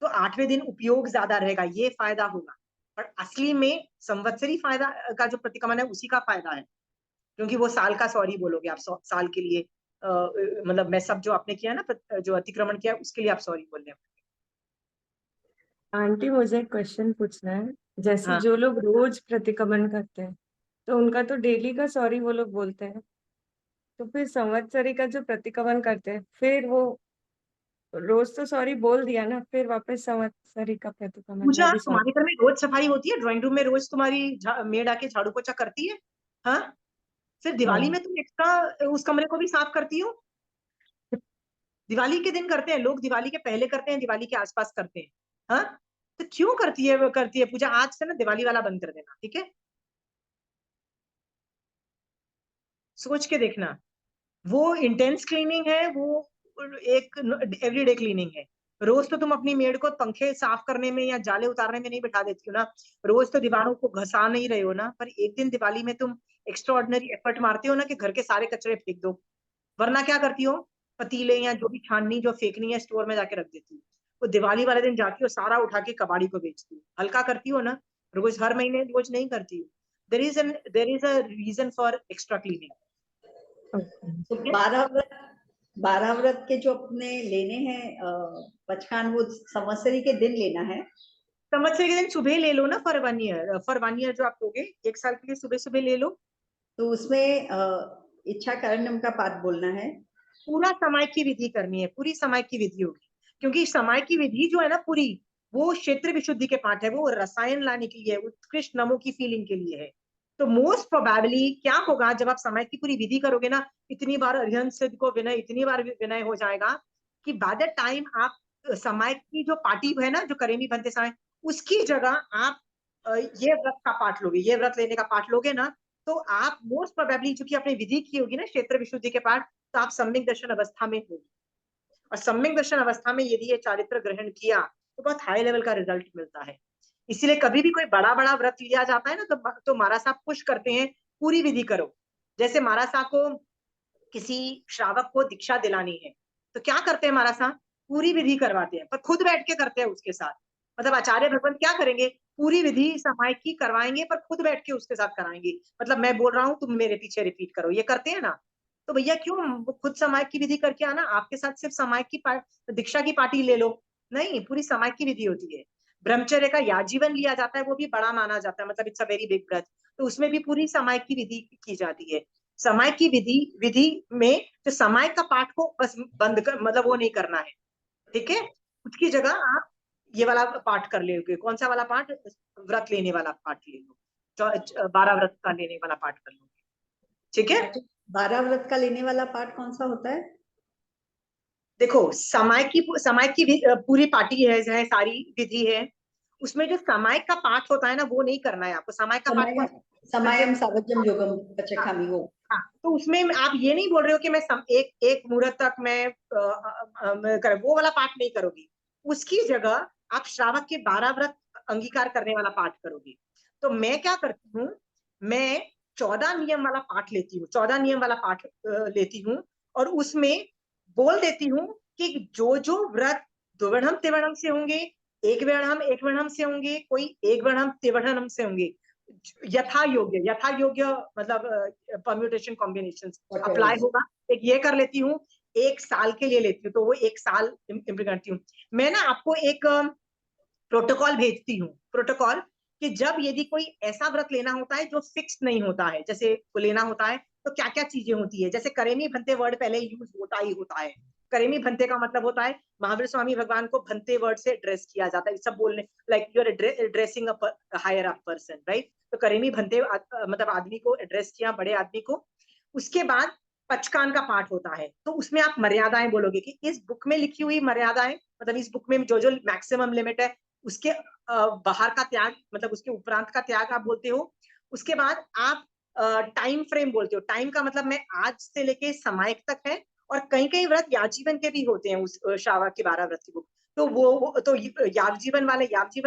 तो 8वें दिन उपयोग ज्यादा रहेगा, ये फायदा होगा। पर असली में संवत्सरी फायदा का जो प्रतिक्रमण है उसी का फायदा है, क्योंकि वो साल का सॉरी बोलोगे आप, साल के लिए मतलब मैं सब जो आपने किया ना, जो अतिक्रमण किया उसके लिए आप सॉरी बोल रहे आंटी मुझे एक क्वेश्चन पूछना है। जैसे हाँ। जो लोग रोज प्रतिक्रमण करते हैं तो उनका तो डेली का सॉरी वो लोग बोलते हैं, तो फिर संवत्सरी का जो प्रतिक्रमण करते हैं फिर वो रोज तो सॉरी बोल दिया ना, फिर वापस संवत्सरी का प्रतिक्रमण वो पूजा, भी तुम्हारे सॉरी। घर में रोज सफाई होती है? ड्राइंग रूम में रोज तुम्हारी मेड आके झाड़ू पोछा करती है? हाँ, फिर दिवाली में तुम एक्स्ट्रा उस कमरे को भी साफ करती हो? दिवाली के दिन करते हैं लोग, दिवाली के पहले करते हैं, दिवाली के आसपास करते हैं। हाँ, तो क्यों करती है, वो करती है पूजा? आज से ना दिवाली वाला बंद कर देना, ठीक है? सोच के देखना, वो इंटेंस क्लीनिंग है, वो एक एवरीडे क्लीनिंग है। रोज तो तुम अपनी मेड को पंखे साफ करने में या जाले उतारने में नहीं बिठा देती हो ना, रोज तो दीवारों को घसा नहीं रहे हो ना, पर एक दिन दिवाली में तुम एक्स्ट्रा ऑर्डिनरी एफर्ट मारते हो ना कि घर के सारे कचरे फेंक दो। वरना क्या करती हो? पतीले या जो भी छाननी जो फेंकनी है स्टोर में जाके रख देती हो। वो दिवाली वाले दिन जाती हो सारा उठा के कबाड़ी को बेचती हो। हल्का करती हो ना, रोज हर महीने रोज नहीं करती हो। There is a reason for extra cleaning, तो ठीक है? 12 व्रत के जो अपने लेने हैं पचखान, वो संवत्सरी के दिन लेना है। संवत्सरी के दिन सुबह ले लो ना, फॉर 1 ईयर जो आप लोगे 1 साल के लिए, सुबह सुबह ले लो। तो उसमें इच्छा कारण्यम का पाठ बोलना है। पूरा समय की विधि करनी है, पूरी समय की विधि होगी, क्योंकि समय की विधि जो है ना पूरी, वो क्षेत्र विशुद्धि के पाठ है, वो रसायन लाने के लिए है, उत्कृष्ट नमो की फीलिंग के लिए है। तो मोस्ट प्रोबेबली क्या होगा, जब आप समय की पूरी विधि करोगे ना, इतनी बार अरिहंत सिद्ध को विनय, इतनी बार विनय हो जाएगा कि बाय द टाइम आप समय की जो पार्टी है ना, जो करेमी बनते समय, उसकी जगह आप ये व्रत का पाठ लोगे, ये व्रत लेने का पाठ लोगे ना, तो आप मोस्ट प्रोबेबली, चूंकि आपने विधि की होगी ना क्षेत्र विशुद्धि के पाठ, तो आप सम्यक दर्शन अवस्था में होगी। और सम्यक दर्शन अवस्था में यदि ये चारित्र ग्रहण किया तो बहुत हाई लेवल का रिजल्ट मिलता है। इसीलिए कभी भी कोई बड़ा बड़ा व्रत लिया जाता है ना, तो महाराज साहब पुश करते हैं पूरी विधि करो। जैसे महाराज साहब को किसी श्रावक को दीक्षा दिलानी है, तो क्या करते हैं महाराज साहब? पूरी विधि करवाते हैं, पर खुद बैठ के करते हैं उसके साथ। मतलब आचार्य भगवंत क्या करेंगे? पूरी विधि समय की करवाएंगे, पर खुद बैठ के उसके साथ कराएंगे। मतलब मैं बोल रहा हूँ, तुम मेरे पीछे रिपीट करो, ये करते हैं ना। तो भैया क्यों, वो खुद समय की विधि करके आना, आपके साथ सिर्फ समय की दीक्षा की पार्टी ले लो। नहीं, पूरी समय की विधि होती है। ब्रह्मचर्य का याजीवन लिया जाता है, वो भी बड़ा माना जाता है, मतलब इट्स अ वेरी बिग व्रत। तो उसमें भी पूरी समय की विधि की जाती है। समय की विधि विधि में जो समय का पाठ को बस बंद कर, मतलब वो नहीं करना है, ठीक है? उसकी जगह आप ये वाला पाठ कर लोगे। कौन सा वाला पाठ? व्रत लेने वाला पाठ ले लो, 12 व्रत का लेने वाला पाठ कर लो, ठीक है? 12 व्रत का लेने वाला पाठ कौन सा होता है? देखो, समय की पूरी पार्टी है, सारी विधि है, उसमें जो समय का पाठ होता है ना, वो नहीं करना है आपको। समय का पाठ कौन सा? समायम सावजम योगम पचखामी, वो। हाँ, तो उसमें आप ये नहीं बोल रहे हो कि मैं एक मुहूर्त तक मैं वो वाला पाठ नहीं करोगी। उसकी जगह आप श्रावक के 12 व्रत अंगीकार करने वाला पाठ करोगी। तो मैं क्या करती हूँ, मैं 14 नियम वाला पाठ लेती हूँ, 14 नियम वाला पाठ लेती हूँ, और उसमें बोल देती हूँ कि जो जो व्रत द्विवर्णम त्रिवर्णम से होंगे, एक वर्णम से होंगे, कोई एक वर्णम त्रिवर्णम से होंगे, यथा योग्य मतलब परम्यूटेशन कॉम्बिनेशन अप्लाई होगा। एक ये कर लेती हूँ, 1 साल के लिए लेती हूँ, तो वो 1 साल इम्प्लीमेंट करती हूँ। मैं ना आपको एक प्रोटोकॉल भेजती हूँ, प्रोटोकॉल, कि जब यदि कोई ऐसा व्रत लेना होता है जो फिक्स नहीं होता है, जैसे वो लेना होता है तो क्या क्या चीजें होती है। जैसे करेमी भंते वर्ड पहले यूज होता ही होता है। करेमी भंते का मतलब होता है महावीर स्वामी भगवान को भंते वर्ड से एड्रेस किया जाता है, सब बोलने, like you are addressing higher up person, right? तो करेमी भंते मतलब आदमी को एड्रेस किया, बड़े आदमी को। उसके बाद पचकान का पाठ होता है, तो उसमें आप मर्यादाएं बोलोगे कि इस बुक में लिखी हुई मर्यादाएं, मतलब इस बुक में जो जो मैक्सिमम लिमिट है उसके बाहर का त्याग, मतलब उसके उपरांत का त्याग आप बोलते हो। उसके बाद आप टाइम फ्रेम बोलते हो। टाइम का मतलब मैं आज से लेके सामायिक तक है, और कई कई व्रत यावजीवन के भी होते हैं उस श्रावक के 12 व्रत की बुक। तो वो तो यावजीवन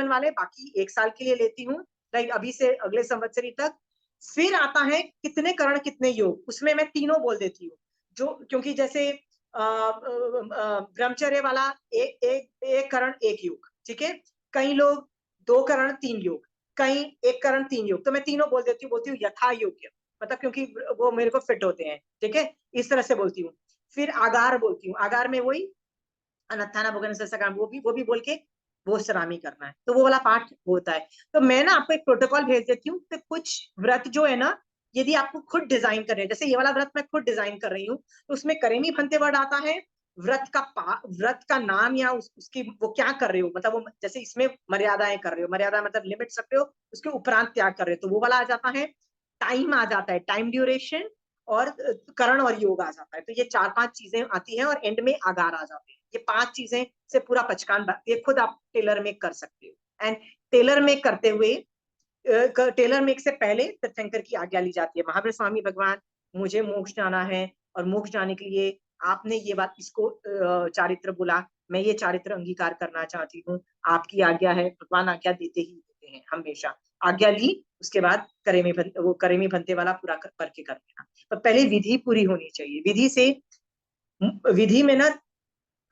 वाले बाकी 1 साल के लिए लेती हूँ, लाइक अभी से अगले संवत्सरी तक। फिर आता है कितने करण कितने योग, उसमें मैं तीनों बोल देती हूँ। जो क्योंकि जैसे ब्रह्मचर्य वाला एक करण 1 योग, ठीक है। कई लोग 2 करण 3 योग, कई 1 करण 3 योग, तो मैं तीनों बोल देती हूँ, बोलती हूँ यथा योग्य, मतलब क्योंकि वो मेरे को फिट होते हैं, ठीक है, इस तरह से बोलती हूँ। फिर आगार बोलती हूँ, आगार में वही अनत्थाना भोगन ससकाम, वो भी बोल के वो सलामी करना है, तो वो वाला पाठ होता है। तो मैं ना आपको एक प्रोटोकॉल भेज देती हूँ कि कुछ व्रत जो है ना, यदि आपको खुद डिजाइन कर रहे हैं, जैसे ये वाला व्रत मैं खुद डिजाइन कर रही हूँ, तो उसमें करेमी भंते वर्ड आता है, व्रत का नाम या उसकी वो क्या कर रहे हो, मतलब वो जैसे इसमें मर्यादाएं कर रहे हो, मर्यादा मतलब लिमिट्स रख रहे हो, उसके उपरांत त्याग कर रहे हो, तो वो वाला आ जाता है। टाइम आ जाता है, टाइम ड्यूरेशन, और करण और योग आ जाता है। तो ये 4-5 चीजें आती हैं, और एंड में आगार आ जाते हैं। ये 5 चीजें से पूरा पचकान, ये खुद आप टेलर मेक कर सकते हो। एंड टेलर मेक करते हुए, टेलर मेक से पहले तीर्थंकर की आज्ञा ली जाती है। महावीर स्वामी भगवान, मुझे मोक्ष जाना है, और मोक्ष जाने के लिए आपने ये बात, इसको चारित्र बोला, मैं ये चारित्र अंगीकार करना चाहती हूँ, आपकी आज्ञा है। भगवान आज्ञा देते ही देते हैं हमेशा। आज्ञा ली, उसके बाद करेमी भंते वाला पूरा करके कर देना। तो पहले विधि पूरी होनी चाहिए। विधि में ना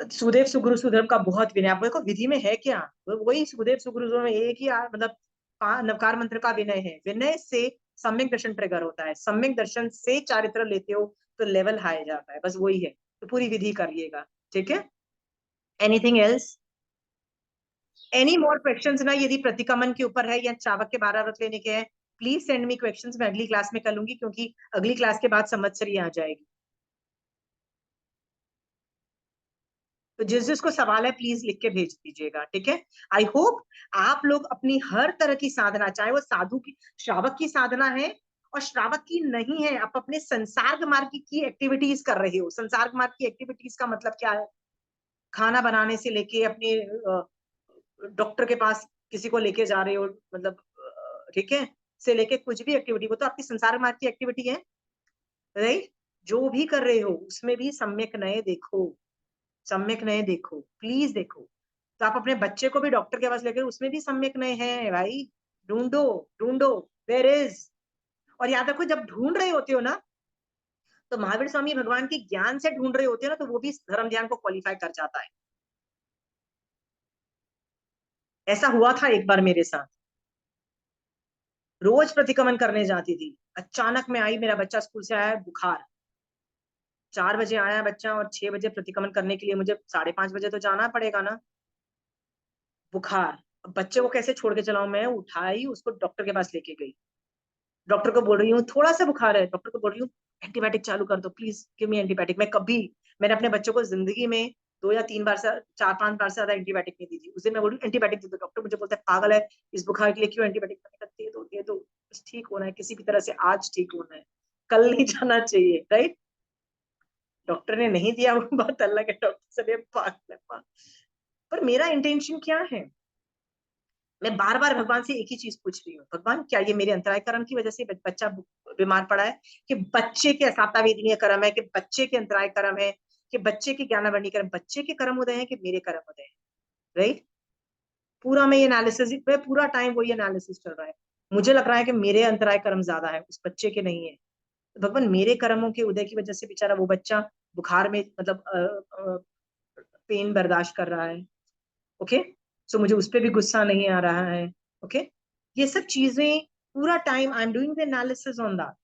सुदेव सुगुरु सुधर्म का बहुत विनय, आपको देखो विधि में है क्या, वही सुदेव सुगुरु में एक ही मतलब नवकार मंत्र का विनय है। विनय से सम्यक दर्शन ट्रिगर होता है, सम्यक दर्शन से चारित्र लेते हो तो लेवल हाई जाता है, बस वही है। तो पूरी विधि करिएगा, ठीक है। Anything else, any more questions ना, यदि प्रतिक्रमण के ऊपर है या श्रावक के 12 व्रत लेने के हैं, प्लीज सेंड मी क्वेश्चंस, मैं अगली क्लास में कर लूंगी, क्योंकि अगली क्लास के बाद संवत्सरी आ जाएगी। तो जिस जिसको सवाल है प्लीज लिख के भेज दीजिएगा, ठीक है। आई होप आप लोग अपनी हर तरह की साधना, चाहे वो साधु की श्रावक की साधना है और श्रावक की नहीं है, आप अपने संसार्ग मार्ग की एक्टिविटीज कर रहे हो। संसार्ग मार्ग की एक्टिविटीज का मतलब क्या है? खाना बनाने से लेके अपने डॉक्टर के पास किसी को लेके जा रहे हो, मतलब ठीक है, से लेके कुछ भी एक्टिविटी, वो तो आपकी संसार मार्ग की एक्टिविटी है, राइट। जो भी कर रहे हो उसमें भी सम्यक नए देखो, सम्यक नए देखो, प्लीज देखो। तो आप अपने बच्चे को भी डॉक्टर के पास लेकर, उसमें भी सम्यक नए हैं भाई, ढूंढो, ढूंढो, देयर इज। और याद रखो, जब ढूंढ रहे होते हो ना, तो महावीर स्वामी भगवान के ज्ञान से ढूंढ रहे होते हो ना, तो वो भी धर्म ध्यान को क्वालिफाई कर जाता है। ऐसा हुआ था एक बार मेरे साथ, रोज प्रतिक्रमण करने जाती थी, अचानक में आई, मेरा बच्चा स्कूल से आया बुखार, 4 बजे आया बच्चा, और 6 बजे प्रतिक्रमण करने के लिए मुझे 5:30 बजे तो जाना पड़ेगा ना, बुखार। अब बच्चे को कैसे छोड़ के चलाऊं, मैं उठाई उसको डॉक्टर के पास लेके गई, डॉक्टर को बोल रही हूँ थोड़ा सा बुखार है, डॉक्टर को बोल रही हूँ एंटीबायोटिक चालू कर दो प्लीज, गिव मी एंटीबायोटिक। मैंने अपने बच्चों को जिंदगी में 2 या 3 बार से 4-5 बार से ज्यादा एंटीबायोटिक नहीं दी थी। उसे मैं बोलूँ एंटीबायोटिक दे दो, डॉक्टर मुझे बोलता है पागल है, इस बुखार के लिए क्यों एंटीबायोटिक? दे दो दे दो, बस ठीक होना है किसी भी तरह से, आज ठीक होना है, कल नहीं जाना चाहिए, राइट। डॉक्टर ने नहीं दिया, वो बात अलग है, डॉक्टर से पागल है पागल। पर मेरा इंटेंशन क्या है, मैं बार बार भगवान से एक ही चीज पूछ रही हूँ, भगवान क्या ये मेरे अंतराय कर्म की वजह से बच्चा बीमार पड़ा है, कि बच्चे के असातावेदनीय कर्म है, कि बच्चे के अंतराय कर्म है, कि बच्चे के ज्ञानावर्णी कर्म, बच्चे के कर्म उदय है कि मेरे कर्म उदय है, राइट। पूरा मैं ये एनालिसिस, पूरा टाइम वही एनालिसिस चल रहा है। मुझे लग रहा है कि मेरे अंतराय कर्म ज्यादा है, उस बच्चे के नहीं है। तो भगवान मेरे कर्मों के उदय की वजह से बेचारा वो बच्चा बुखार में, मतलब पेन बर्दाश्त कर रहा है, ओके। सो मुझे उस पर भी गुस्सा नहीं आ रहा है, ओके। ये सब चीजें पूरा time I am doing the analysis on that.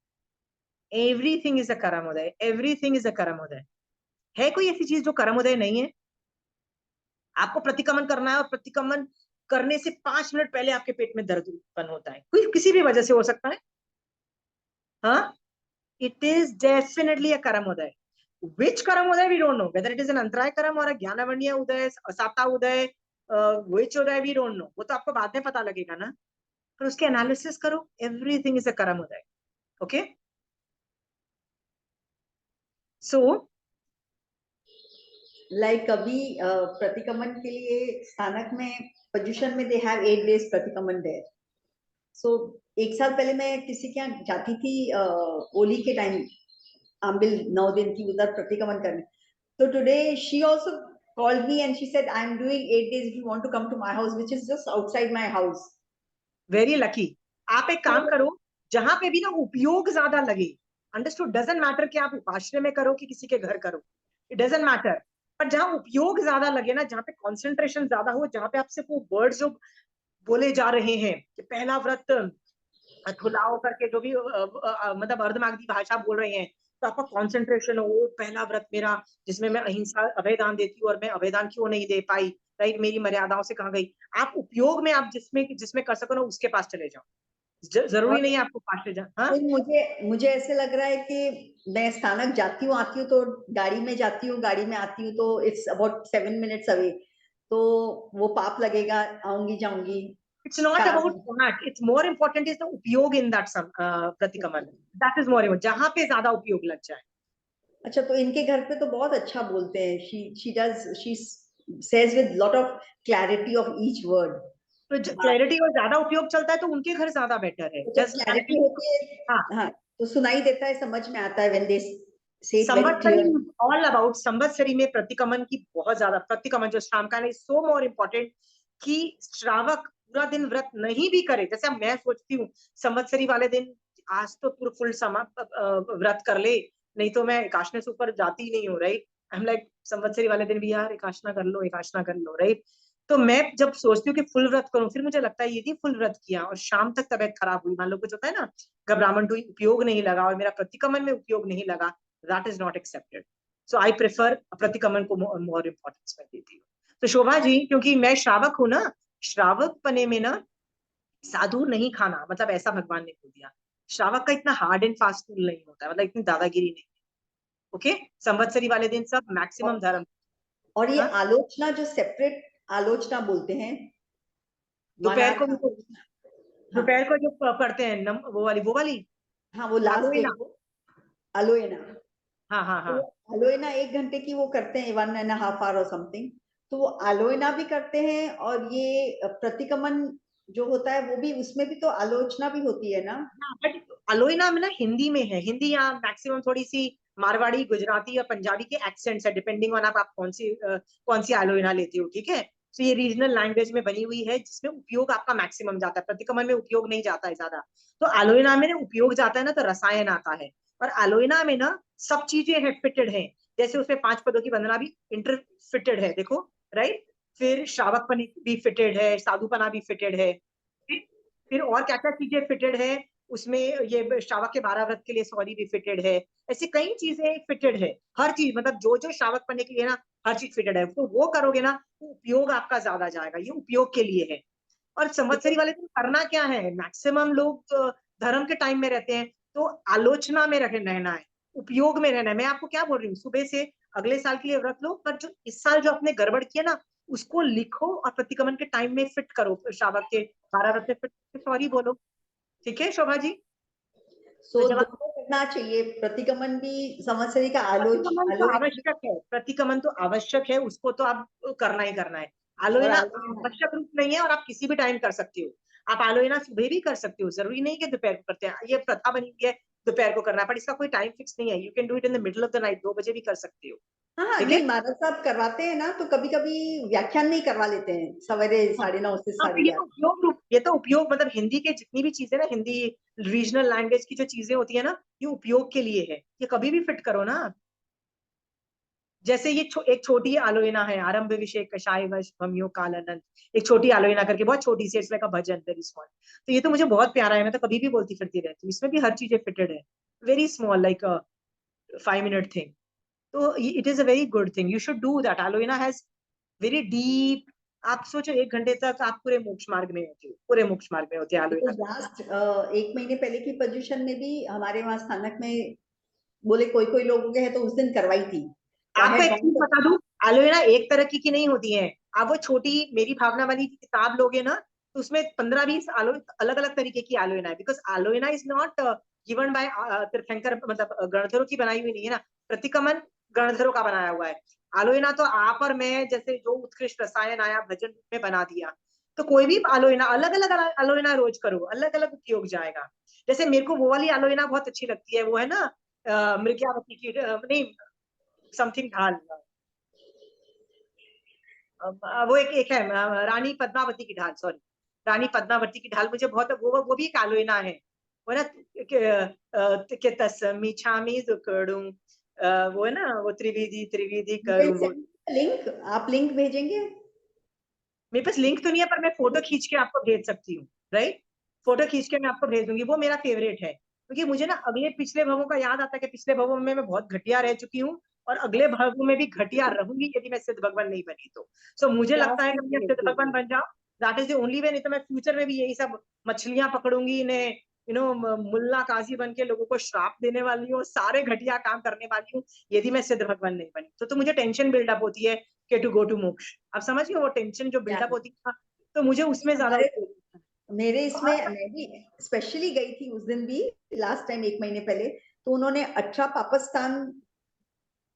Everything is a कर्मोदय, एवरीथिंग इज अ कर्मोदय। है कोई ऐसी चीज जो कर्मोदय नहीं है? आपको प्रतिक्रमण करना है, और प्रतिक्रमण करने से 5 मिनट पहले आपके पेट में दर्द उत्पन्न होता है, कोई किसी भी वजह से हो सकता है, हाँ, इट इज डेफिनेटली अ कर्मोदय। Which कर्मोदय we don't know, whether it is an अंतराय कर्म और ज्ञानावर्णीय उदय, असाता उदय, which Uday we don't know, वो तो आपको बाद में पता लगेगा ना। फिर उसके एनालिसिस करो, एवरीथिंग इज अ कर्मोदय, ओके। So लाइक अभी प्रतिक्रमण के लिए स्थानक में पर्यूषण में दे हैव 8 days प्रतिक्रमण देयर. सो 1 साल पहले मैं किसी के यहाँ जाती थी होली के टाइम, आंबिल 9 दिन की उधर प्रतिक्रमण करने. तो today she also called me and she said I am doing 8 days if you want to come to my house, which is just outside my house. Very lucky. आप एक काम करो, जहां पे भी ना उपयोग ज्यादा लगे, अंडरस्टूड, डजंट मैटर कि आप उपाश्रय में करो कि किसी के घर करो, इट डजंट मैटर, पर जहां उपयोग ज्यादा लगे ना, जहां पे कंसंट्रेशन ज्यादा हो, जहां पे आप सिर्फ वो वर्ड्स जो बोले जा रहे हैं कि पहला व्रत खुलाओ करके जो भी मतलब अर्धमागधी भाषा बोल रहे हैं, तो आपका कंसंट्रेशन हो, वो पहला व्रत मेरा जिसमें मैं अहिंसा अभयदान देती हूँ और मैं अभयदान क्यों नहीं दे पाई, राइट, मेरी मर्यादाओं से कहाँ गई. आप उपयोग में आप जिसमें जिसमें कर सको ना उसके पास चले जाओ, जरूरी नहीं है आपको पास ले जाओ. हाँ, मुझे ऐसे लग रहा है कि मैं स्थानक जाती हूँ आती हूँ तो गाड़ी में जाती हूँ, गाड़ी में आती हूँ तो इट्स अबाउट 7 minutes अवे, तो वो पाप लगेगा, आऊंगी जाऊंगी. It's not about that, it's more important is the उपयोग इन दैट प्रतिक्रमण, दैट इज मोर इम्पोर्टेंट, जहां पे ज्यादा उपयोग लग जाए. अच्छा, तो इनके घर पे तो बहुत अच्छा बोलते हैं. She says with lot of clarity of each word. तो क्लैरिटी और ज्यादा उपयोग चलता है तो उनके घर ज्यादा बेटर है. जस्ट क्लैरिटी होती है. हाँ, तो सुनाई देता है, समझ में आता है when they say it very clear. All about Samvatsari में प्रतिक्रमण की बहुत ज्यादा, प्रतिक्रमण जो श्राम का है, सो मोर इम्पोर्टेंट कि श्रावक पूरा दिन व्रत नहीं भी करे. जैसे अब मैं सोचती हूँ संवत्सरी वाले दिन आज तो पूरा फुल व्रत कर ले, नहीं तो मैं एकाशने से ऊपर जाती ही नहीं हूँ, right. I am like Samvatsari वाले दिन भी यार एकाशना कर लो, एकाशना कर लो, राइट. तो मैं जब सोचती हूँ कि फुल व्रत करूं, फिर मुझे लगता है यदि फुल व्रत किया और शाम तक तबीयत खराब हुई, मान लो कुछ होता है ना, घबराहट हुई, उपयोग नहीं लगा और मेरा प्रतिक्रमण में उपयोग नहीं लगा, that is not accepted. So I prefer प्रतिक्रमण को more importance में देती हूँ. तो शोभा जी, क्योंकि मैं श्रावक हूँ ना, श्रावक पने में ना साधु नहीं खाना, मतलब ऐसा भगवान ने बोल दिया. श्रावक का इतना हार्ड एंड फास्ट रूल नहीं होता, मतलब इतनी दादागिरी नहीं. ओके, संवत्सरी वाले दिन सब मैक्सिमम धर्म. और ये आलोचना जो सेपरेट आलोचना बोलते हैं, दोपहर को जो पढ़ते हैं वो वाली, हाँ, वो लास्ट अलोएना. हाँ, तो अलोएना 1 घंटे की वो करते हैं, 1.5 hour और समथिंग. तो वो अलोएना भी करते हैं और ये प्रतिक्रमण जो होता है वो भी, उसमें भी तो आलोचना भी होती है ना. बट अलोइना में ना हिंदी में है, हिंदी यहाँ मैक्सिमम थोड़ी सी मारवाड़ी, गुजराती या पंजाबी के एक्सेंट्स है, डिपेंडिंग ऑन आप कौन सी अलोइना लेते हो, ठीक है. तो ये रीजनल लैंग्वेज में बनी हुई है जिसमें उपयोग आपका मैक्सिमम जाता है, प्रतिक्रमण में उपयोग नहीं जाता है ज्यादा. तो अलोइना में उपयोग जाता है ना, तो रसायन आता है. और अलोइना में ना सब चीजें हैं, फिटेड है, जैसे उसमें 5 पदों की वंदना भी इंटर फिटेड है, देखो, राइट. फिर श्रावकपन भी फिटेड है, साधुपना भी फिटेड है, फिर और क्या क्या चीजें फिटेड है उसमें, ये श्रावक के 12 व्रत के लिए सॉरी भी फिटेड है. ऐसी कई चीजें फिटेड है, हर चीज, मतलब जो श्रावक पढ़ने के लिए ना हर चीज फिटेड है. तो वो करोगे ना तो उपयोग आपका ज्यादा जाएगा, ये उपयोग के लिए है. और संवत्सरी वाले दिन करना क्या है, मैक्सिमम लोग धर्म के टाइम में रहते हैं, तो आलोचना में रहना है, उपयोग में रहना है. मैं आपको क्या बोल रही हूँ, सुबह से अगले साल के लिए व्रत लो, पर जो इस साल जो आपने गड़बड़ किया ना उसको लिखो और प्रतिक्रमण के टाइम में फिट करो, श्रावक के 12 व्रत में फिट सॉरी बोलो. ठीक है शोभा जी. सो दोनों करना चाहिए, प्रतिक्रमण भी संवत्सरी का आवश्यक है, प्रतिक्रमण तो आवश्यक है, उसको तो आप करना ही करना है. आलोचना आवश्यक रूप नहीं है और आप किसी भी टाइम कर सकते हो. आप आलोचना सुबह भी कर सकते हो, जरूरी नहीं कि दोपहर को करते हैं, ये प्रथा बनी हुई है दोपहर को करना है, पर इसका कोई टाइम फिक्स नहीं है. You can do it in the middle of the night, 2 बजे भी कर सकते हो. हाँ, नहीं महाराज साहब करवाते हैं ना, तो कभी कभी व्याख्यान नहीं करवा लेते हैं सवेरे 9:30 से 11:30. ये तो उपयोग, मतलब हिंदी के जितनी भी चीजें ना, हिंदी रीजनल लैंग्वेज की जो चीजें होती है ना, ये उपयोग के लिए है, ये कभी भी फिट करो ना. जैसे ये एक छोटी आलोचना है, आरंभ विषय कषाय वश भमियो कालानंद, एक छोटी आलोचना करके, बहुत छोटी सी, इसमें का भजन वेरी स्मॉल. तो ये तो मुझे बहुत प्यारा है, मैं तो कभी भी बोलती फिरती रहती हूँ. इसमें भी हर चीजें फिटेड है, very small, like 5 minute thing. तो it is a very good thing, you should do that. आलोचना हैज वेरी डीप, आप सोचो 1 घंटे तक आप पूरे मोक्ष मार्ग में होते हो, पूरे मोक्ष मार्ग में होते हैं आलोचना. लास्ट 1 महीने पहले की पर्यूषण में भी हमारे वहां स्थानक में बोले कोई लोग हैं तो उस दिन करवाई थी. आपको एक चीज बता दूं, आलोचना एक तरह की नहीं होती है. आप वो छोटी मेरी भावना वाली किताब लोगे ना, तो उसमें 15-20 अलग अलग तरीके की आलोचना है. बिकॉज आलोचना इज नॉट गिवन बाय तीर्थंकर, मतलब गणधरों की बनाई हुई नहीं है ना. प्रतिकमन गणधरों का बनाया हुआ है। आलोइना तो आप और मैं जैसे जो उत्कृष्ट रसायन आया भजन में बना दिया। तो कोई भी आलोइना अलग अलग आलोइना रोज करो, अलग अलग उपयोग जाएगा। जैसे मेरे को वो वाली आलोइना बहुत अच्छी लगती है, वो है ना मृग्यावती की नहीं समथिंग ढाल, वो एक है रानी पद्मावती की ढाल, सॉरी रानी पद्मावती की ढाल मुझे बहुत, वो भी एक आलोइना है। वो ना के तस्मी छामी दुकड़ू, वो है ना वो त्रिविधि त्रिविधि करूं। लिंक, आप लिंक भेजेंगे? मेरे पास लिंक तो नहीं है पर मैं फोटो खींच के आपको भेज सकती हूँ, राइट? फोटो खींच के मैं आपको भेज दूंगी। वो मेरा फेवरेट है क्योंकि मुझे ना अगले पिछले भवों का याद आता है कि पिछले भवों में मैं बहुत घटिया रह चुकी हूँ और अगले भवों में भी घटिया रहूंगी यदि मैं सिद्ध भगवान नहीं बनी तो। सो मुझे लगता है कि मैं सिद्ध भगवान बन जाऊं, that is the only way. नहीं तो मैं फ्यूचर में भी यही सब मछलियां पकड़ूंगी, इन्हें मुल्ला काजी बन के लोगों को श्राप देने वाली हूँ, सारे घटिया काम करने वाली हूँ यदि मैं सिद्ध भगवान नहीं बनी तो मुझे टेंशन बिल्डअप होती है कि टू गो टू मोक्ष। आप समझ गए वो टेंशन जो बिल्डअप होती है, तो मुझे उसमें ज्यादा मेरे इसमें मैं भी स्पेशली गई थी उस दिन भी, लास्ट टाइम 1 महीने पहले, तो उन्होंने अच्छा पाकिस्तान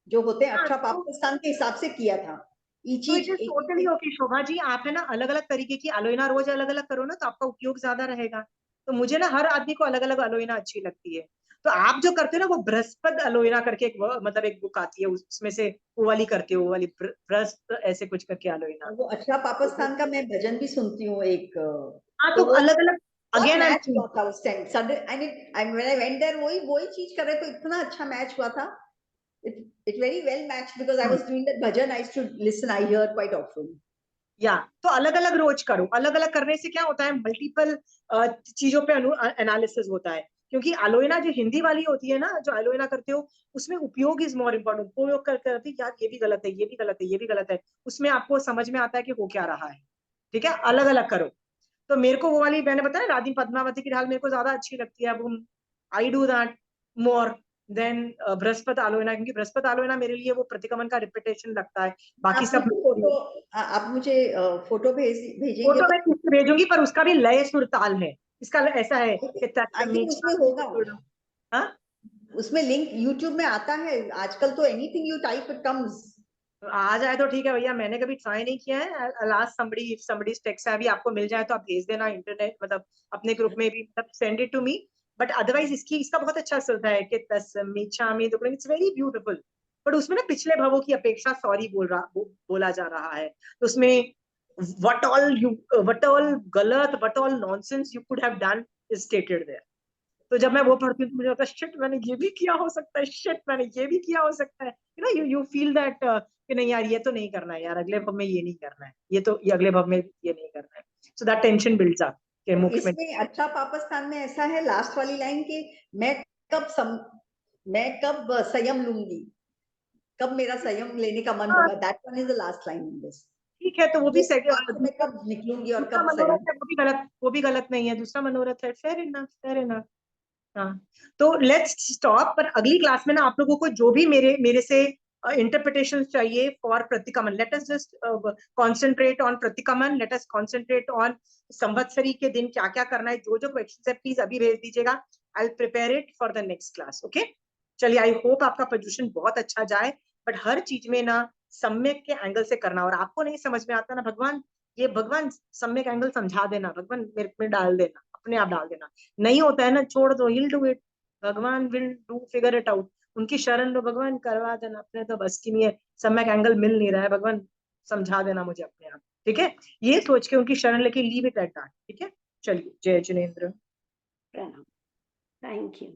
जो होते हैं अच्छा पाकिस्तान के हिसाब से किया था। टोटली ओके शोभा जी, आप है ना अलग अलग तरीके की अलोइना रोज अलग अलग करो ना तो आपका उपयोग ज्यादा रहेगा। तो मुझे ना हर आदमी को अलग अलग अलोइना अच्छी लगती है। तो आप जो करते हो ना वो बृहस्पति अलोइना करके एक मतलब एक बुक आती है, उसमें से वो वाली करते हो, वो वाली बृहस्पति ऐसे कुछ करके अलोइना। वो अच्छा पाकिस्तान का मैं भजन भी सुनती हूँ एक। हाँ तो अलग अलग अगेन मैच हुआ था उस time sudden, I when I went there वही चीज कर रहे तो इतना अच्छा मैच हुआ था। It very well matched because I was doing that bhajan. I used to listen. I hear quite often. या तो अलग अलग रोज करो। अलग अलग करने से क्या होता है, मल्टीपल चीजों पे एनालिसिस होता है। क्योंकि अलोइना जो हिंदी वाली होती है ना, जो अलोइना करते हो उसमें उपयोग इज मोर इम्पोर्टेंट। उपयोग करते यार ये भी गलत है, ये भी गलत है, ये भी गलत है, उसमें आपको समझ में आता है कि हो क्या रहा है। ठीक है, अलग अलग करो। तो मेरे को वो वाली मैंने बताया रानी पद्मावती की ढाल मेरे को ज्यादा अच्छी लगती है। अब I do that more than बृहस्पति आलोइना, क्योंकि बृहस्पति आलोइना मेरे लिए वो प्रतिक्रमण का रिपीटेशन लगता है। बाकी सब आप मुझे फोटो भेजेंगे फोटो मैं किससे भेजूंगी, पर उसका भी लय सुर ताल है। इसका ऐसा है कि उसमें होगा। हाँ उसमें लिंक यूट्यूब में आता है आजकल तो, anything you type it comes. आ जाए तो ठीक है भैया, मैंने कभी ट्राई नहीं किया है। लास्ट somebody टेक्स्ट है, अभी आपको मिल जाए तो आप भेज देना इंटरनेट मतलब अपने ग्रुप में भी, मतलब send it to me. But otherwise इसका बहुत अच्छा चलता है कि तस्मी छामी दुकड़ी, इट्स वेरी ब्यूटीफुल। बट उसमें ना पिछले भवों की अपेक्षा सॉरी बोला जा रहा है। तो उसमें what all गलत what all nonsense you could have done is stated there। तो जब मैं वो पढ़ती हूँ तो मुझे लगता है शिट मैंने ये भी किया हो सकता है, शिट मैंने ये भी किया हो सकता है। यू फील दैट कि नहीं यार ये तो नहीं करना है, यार अगले भव में ये नहीं करना है, ये अगले भव में ये नहीं करना है। So that tension builds up कि मोक्ष में। इसमें अच्छा पाकिस्तान में ऐसा है लास्ट वाली लाइन कि मैं कब संयम लूंगी, कब मेरा संयम लेने का मन होगा। That one is the last line in this. ठीक है, तो वो भी मैं कब निकलूंगी और दूसरा कब मनोरथ है, वो भी गलत नहीं है। दूसरा मनोरथ है, फेयर इनफ। हाँ तो लेट्स स्टॉप। पर अगली क्लास में ना आप लोगों को जो भी मेरे से इंटरप्रिटेशन चाहिए फॉर प्रतिक्रमण, let us just concentrate on प्रतिक्रमण, let us concentrate on Samvatsari के दिन क्या क्या करना है। जो क्वेश्चन है प्लीज अभी भेज दीजिएगा, I will prepare it for the next class. Okay चलिए, आई होप आपका पर्यूषण बहुत अच्छा जाए। बट हर चीज में ना सम्यक के एंगल से करना। और आपको नहीं समझ में आता ना भगवान सम्यक एंगल समझा देना, भगवान मेरे में डाल देना, अपने आप डाल देना। नहीं होता है ना, छोड़ दो, he'll do it, भगवान will do, figure it out. उनकी शरण लो, भगवान करवा देना, अपने तो बस की नहीं है, सम्यक एंगल मिल नहीं रहा है, भगवान समझा देना मुझे अपने आप। ठीक है, ये सोच के उनकी शरण लेके लीव इट एट दैट। ठीक है, चलिए, जय जिनेन्द्र। Thank you.